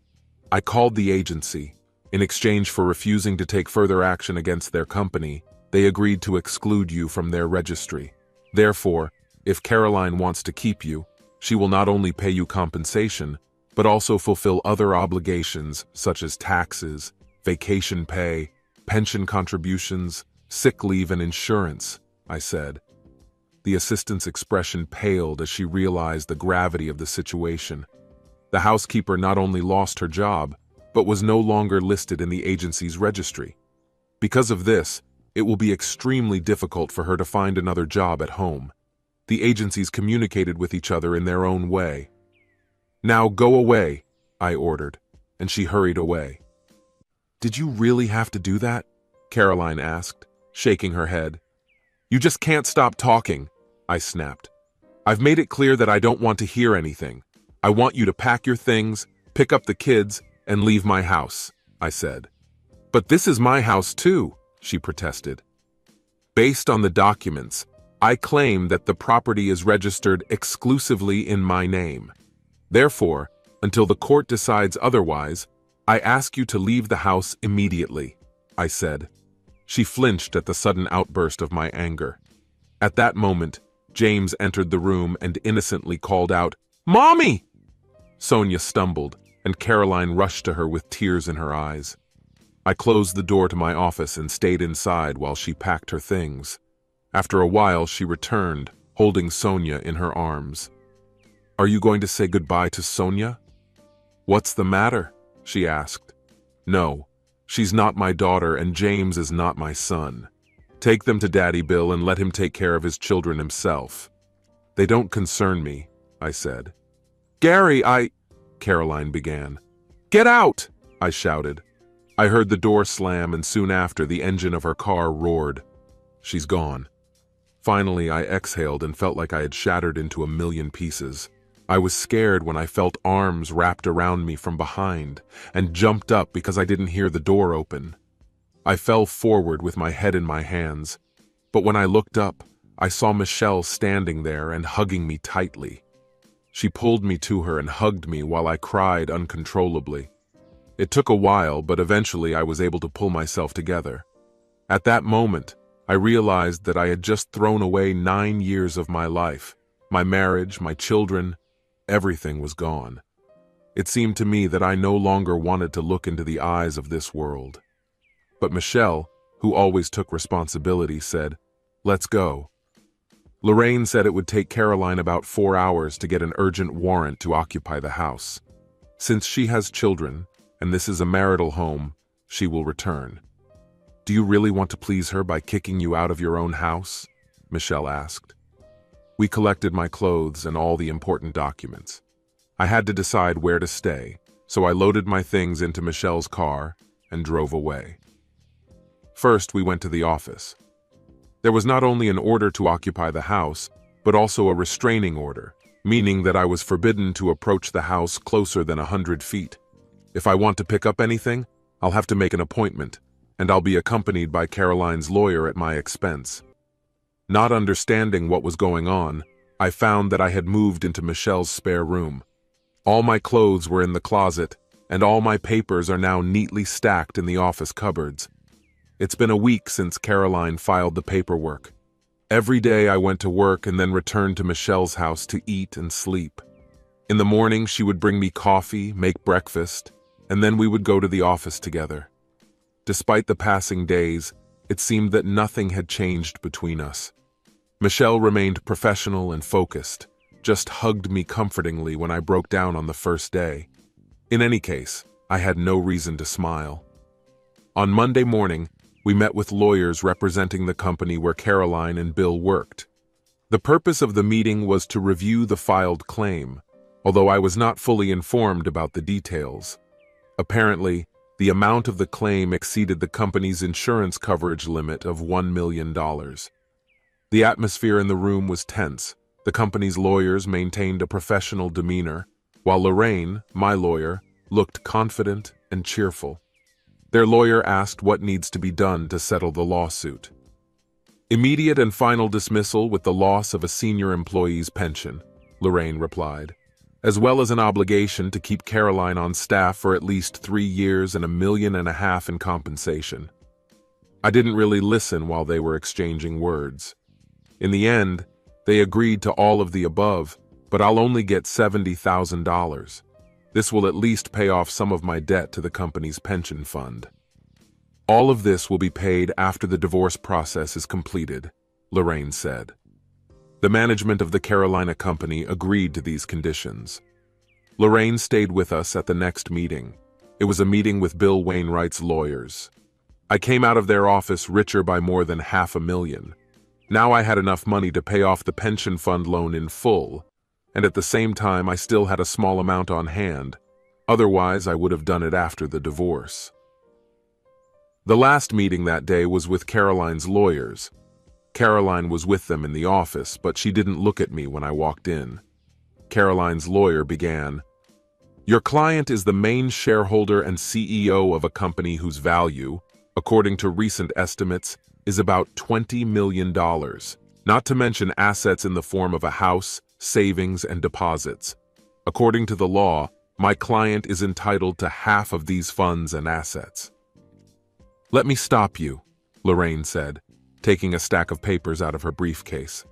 "I called the agency. In exchange for refusing to take further action against their company, they agreed to exclude you from their registry. Therefore, If Caroline wants to keep you, she will not only pay you compensation, but also fulfill other obligations such as taxes, vacation pay, pension contributions, sick leave, and insurance, I said. The assistant's expression paled as she realized the gravity of the situation. The housekeeper not only lost her job, but was no longer listed in the agency's registry. Because of this, it will be extremely difficult for her to find another job at home. The agencies communicated with each other in their own way. "Now go away," I ordered, and she hurried away. "Did you really have to do that?" Caroline asked, shaking her head. "You just can't stop talking," I snapped. "I've made it clear that I don't want to hear anything. I want you to pack your things, pick up the kids, and leave my house," I said. "But this is my house too," she protested. "Based on the documents, I claim that the property is registered exclusively in my name. Therefore, until the court decides otherwise, I ask you to leave the house immediately," I said. She flinched at the sudden outburst of my anger. At that moment, James entered the room and innocently called out, "Mommy!" Sonia stumbled, and Caroline rushed to her with tears in her eyes. I closed the door to my office and stayed inside while she packed her things. After a while, she returned, holding Sonia in her arms. "Are you going to say goodbye to Sonia?" "What's the matter?" she asked. "No, she's not my daughter and James is not my son. Take them to Daddy Bill and let him take care of his children himself." "They don't concern me," I said. "Gary, Caroline began. "Get out!" I shouted. I heard the door slam and soon after the engine of her car roared. She's gone. Finally, I exhaled and felt like I had shattered into a million pieces. I was scared when I felt arms wrapped around me from behind and jumped up because I didn't hear the door open. I fell forward with my head in my hands, but when I looked up, I saw Michelle standing there and hugging me tightly. She pulled me to her and hugged me while I cried uncontrollably. It took a while, but eventually I was able to pull myself together. At that moment, I realized that I had just thrown away 9 years of my life. My marriage, my children, everything was gone. It seemed to me that I no longer wanted to look into the eyes of this world. But Michelle, who always took responsibility, said, "Let's go." Lorraine said it would take Caroline about 4 hours to get an urgent warrant to occupy the house. Since she has children, and this is a marital home, she will return. "Do you really want to please her by kicking you out of your own house?" Michelle asked. We collected my clothes and all the important documents. I had to decide where to stay, so I loaded my things into Michelle's car and drove away. First, we went to the office. There was not only an order to occupy the house, but also a restraining order, meaning that I was forbidden to approach the house closer than 100 feet. If I want to pick up anything, I'll have to make an appointment, and I'll be accompanied by Caroline's lawyer at my expense. Not understanding what was going on, I found that I had moved into Michelle's spare room. All my clothes were in the closet, and all my papers are now neatly stacked in the office cupboards. It's been a week since Caroline filed the paperwork. Every day I went to work and then returned to Michelle's house to eat and sleep. In the morning, she would bring me coffee, make breakfast, and then we would go to the office together. Despite the passing days, it seemed that nothing had changed between us. Michelle remained professional and focused, just hugged me comfortingly when I broke down on the first day. In any case, I had no reason to smile. On Monday morning, we met with lawyers representing the company where Caroline and Bill worked. The purpose of the meeting was to review the filed claim, although I was not fully informed about the details. Apparently, the amount of the claim exceeded the company's insurance coverage limit of $1 million. The atmosphere in the room was tense. The company's lawyers maintained a professional demeanor, while Lorraine, my lawyer, looked confident and cheerful. Their lawyer asked what needs to be done to settle the lawsuit. "Immediate and final dismissal with the loss of a senior employee's pension," Lorraine replied, "as well as an obligation to keep Caroline on staff for at least 3 years and $1.5 million in compensation." I didn't really listen while they were exchanging words. In the end, They agreed to all of the above, but I'll only get $70,000. This will at least pay off some of my debt to the company's pension fund. All of this will be paid after the divorce process is completed, Lorraine said. The management of the Carolina company agreed to these conditions. Lorraine stayed with us at the next meeting. It was a meeting with Bill Wainwright's lawyers. I came out of their office richer by more than $500,000. Now I had enough money to pay off the pension fund loan in full, and at the same time I still had a small amount on hand. Otherwise, I would have done it after the divorce. The last meeting that day was with Caroline's lawyers. Caroline was with them in the office, but she didn't look at me when I walked in. Caroline's lawyer began, "Your client is the main shareholder and CEO of a company whose value, according to recent estimates, is about $20 million, not to mention assets in the form of a house, savings, and deposits. According to the law, my client is entitled to half of these funds and assets." "Let me stop you," Lorraine said, taking a stack of papers out of her briefcase.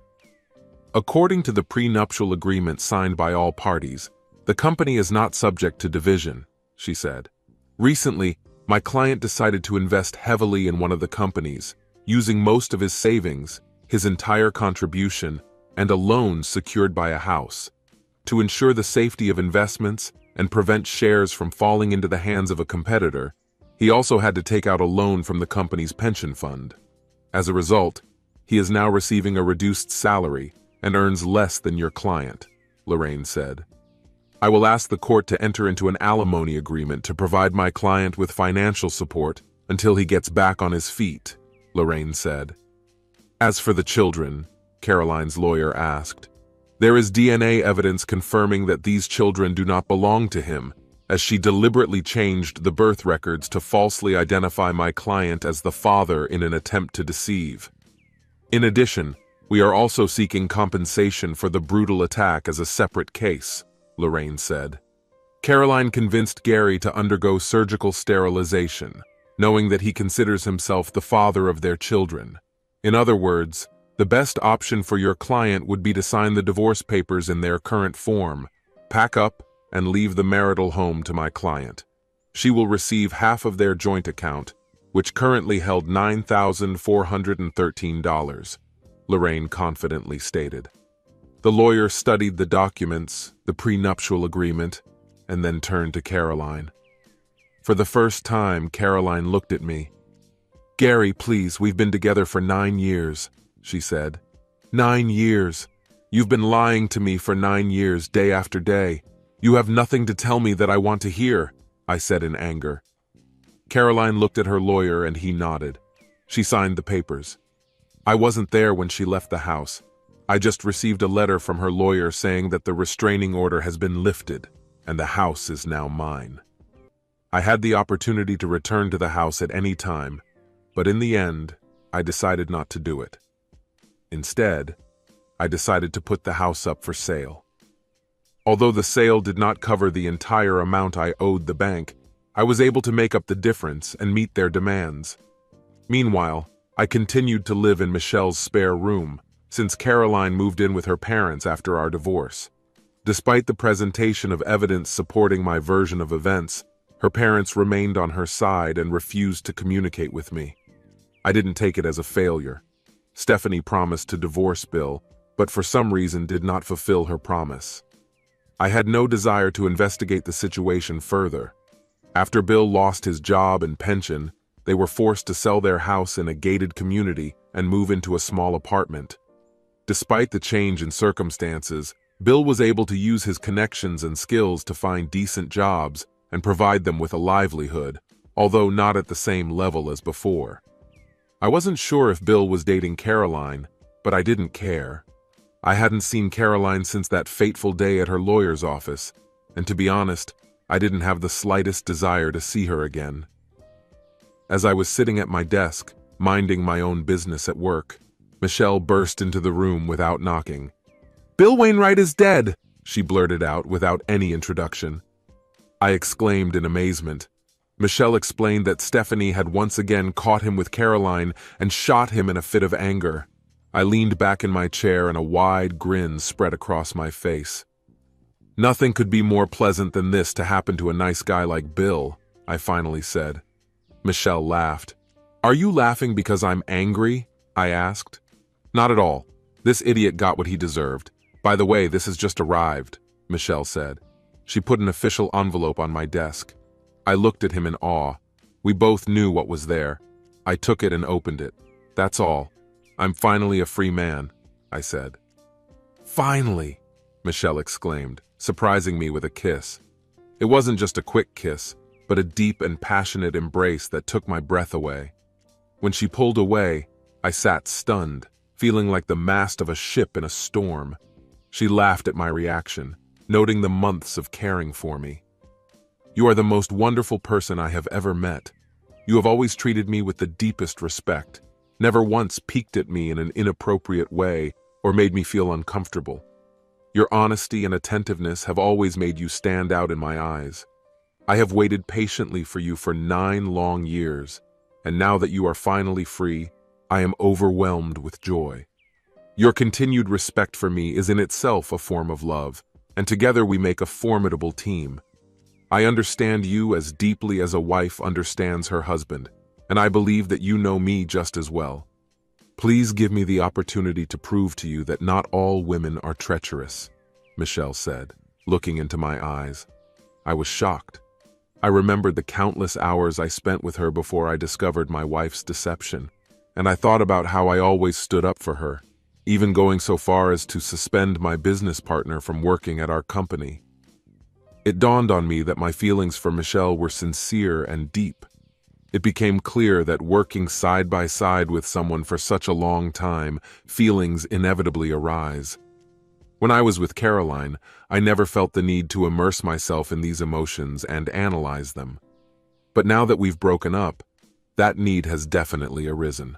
"According to the prenuptial agreement signed by all parties, the company is not subject to division," she said. "Recently, my client decided to invest heavily in one of the companies, using most of his savings, his entire contribution, and a loan secured by a house. To ensure the safety of investments and prevent shares from falling into the hands of a competitor, he also had to take out a loan from the company's pension fund. As a result, he is now receiving a reduced salary and earns less than your client," Lorraine said. "I will ask the court to enter into an alimony agreement to provide my client with financial support until he gets back on his feet," Lorraine said. "As for the children," Caroline's lawyer asked, "there is DNA evidence confirming that these children do not belong to him, as she deliberately changed the birth records to falsely identify my client as the father in an attempt to deceive. In addition, we are also seeking compensation for the brutal attack as a separate case," Lorraine said. Caroline convinced Gary to undergo surgical sterilization, knowing that he considers himself the father of their children. In other words, the best option for your client would be to sign the divorce papers in their current form, pack up, and leave the marital home to my client. She will receive half of their joint account, which currently held $9,413, Lorraine confidently stated. The lawyer studied the documents, the prenuptial agreement, and then turned to Caroline. For the first time, Caroline looked at me. "Gary, please, we've been together for 9 years, she said. 9 years. You've been lying to me for 9 years, day after day. You have nothing to tell me that I want to hear, I said in anger. Caroline looked at her lawyer and he nodded. She signed the papers. I wasn't there when she left the house. I just received a letter from her lawyer saying that the restraining order has been lifted and the house is now mine. I had the opportunity to return to the house at any time, but in the end, I decided not to do it. Instead, I decided to put the house up for sale. Although the sale did not cover the entire amount I owed the bank, I was able to make up the difference and meet their demands. Meanwhile, I continued to live in Michelle's spare room, since Caroline moved in with her parents after our divorce. Despite the presentation of evidence supporting my version of events, her parents remained on her side and refused to communicate with me. I didn't take it as a failure. Stephanie promised to divorce Bill, but for some reason did not fulfill her promise. I had no desire to investigate the situation further. After Bill lost his job and pension, they were forced to sell their house in a gated community and move into a small apartment. Despite the change in circumstances, Bill was able to use his connections and skills to find decent jobs and provide them with a livelihood, although not at the same level as before. I wasn't sure if Bill was dating Caroline, but I didn't care. I hadn't seen Caroline since that fateful day at her lawyer's office, and to be honest, I didn't have the slightest desire to see her again. As I was sitting at my desk, minding my own business at work, Michelle burst into the room without knocking. "Bill Wainwright is dead," she blurted out without any introduction. I exclaimed in amazement. Michelle explained that Stephanie had once again caught him with Caroline and shot him in a fit of anger. I leaned back in my chair and a wide grin spread across my face. Nothing could be more pleasant than this to happen to a nice guy like Bill, I finally said. Michelle laughed. Are you laughing because I'm angry? I asked. Not at all. This idiot got what he deserved. By the way, this has just arrived, Michelle said. She put an official envelope on my desk. I looked at him in awe. We both knew what was there. I took it and opened it. That's all. I'm finally a free man, I said. Finally, Michelle exclaimed, surprising me with a kiss. It wasn't just a quick kiss, but a deep and passionate embrace that took my breath away. When she pulled away, I sat stunned, feeling like the mast of a ship in a storm. She laughed at my reaction, noting the months of caring for me. You are the most wonderful person I have ever met. You have always treated me with the deepest respect, never once piqued at me in an inappropriate way or made me feel uncomfortable. Your honesty and attentiveness have always made you stand out in my eyes. I have waited patiently for you for 9 long years, and now that you are finally free, I am overwhelmed with joy. Your continued respect for me is in itself a form of love, and together we make a formidable team. I understand you as deeply as a wife understands her husband, and I believe that you know me just as well. Please give me the opportunity to prove to you that not all women are treacherous, Michelle said, looking into my eyes. I was shocked. I remembered the countless hours I spent with her before I discovered my wife's deception, and I thought about how I always stood up for her, even going so far as to suspend my business partner from working at our company. It dawned on me that my feelings for Michelle were sincere and deep. It became clear that working side by side with someone for such a long time, feelings inevitably arise. When I was with Caroline, I never felt the need to immerse myself in these emotions and analyze them. But now that we've broken up, that need has definitely arisen.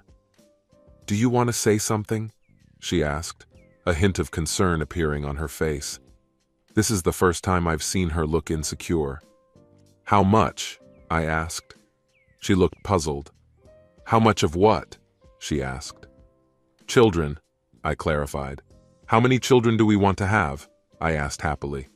Do you want to say something? She asked, a hint of concern appearing on her face. This is the first time I've seen her look insecure. How much? I asked. She looked puzzled. How much of what? She asked. Children, I clarified. How many children do we want to have? I asked happily.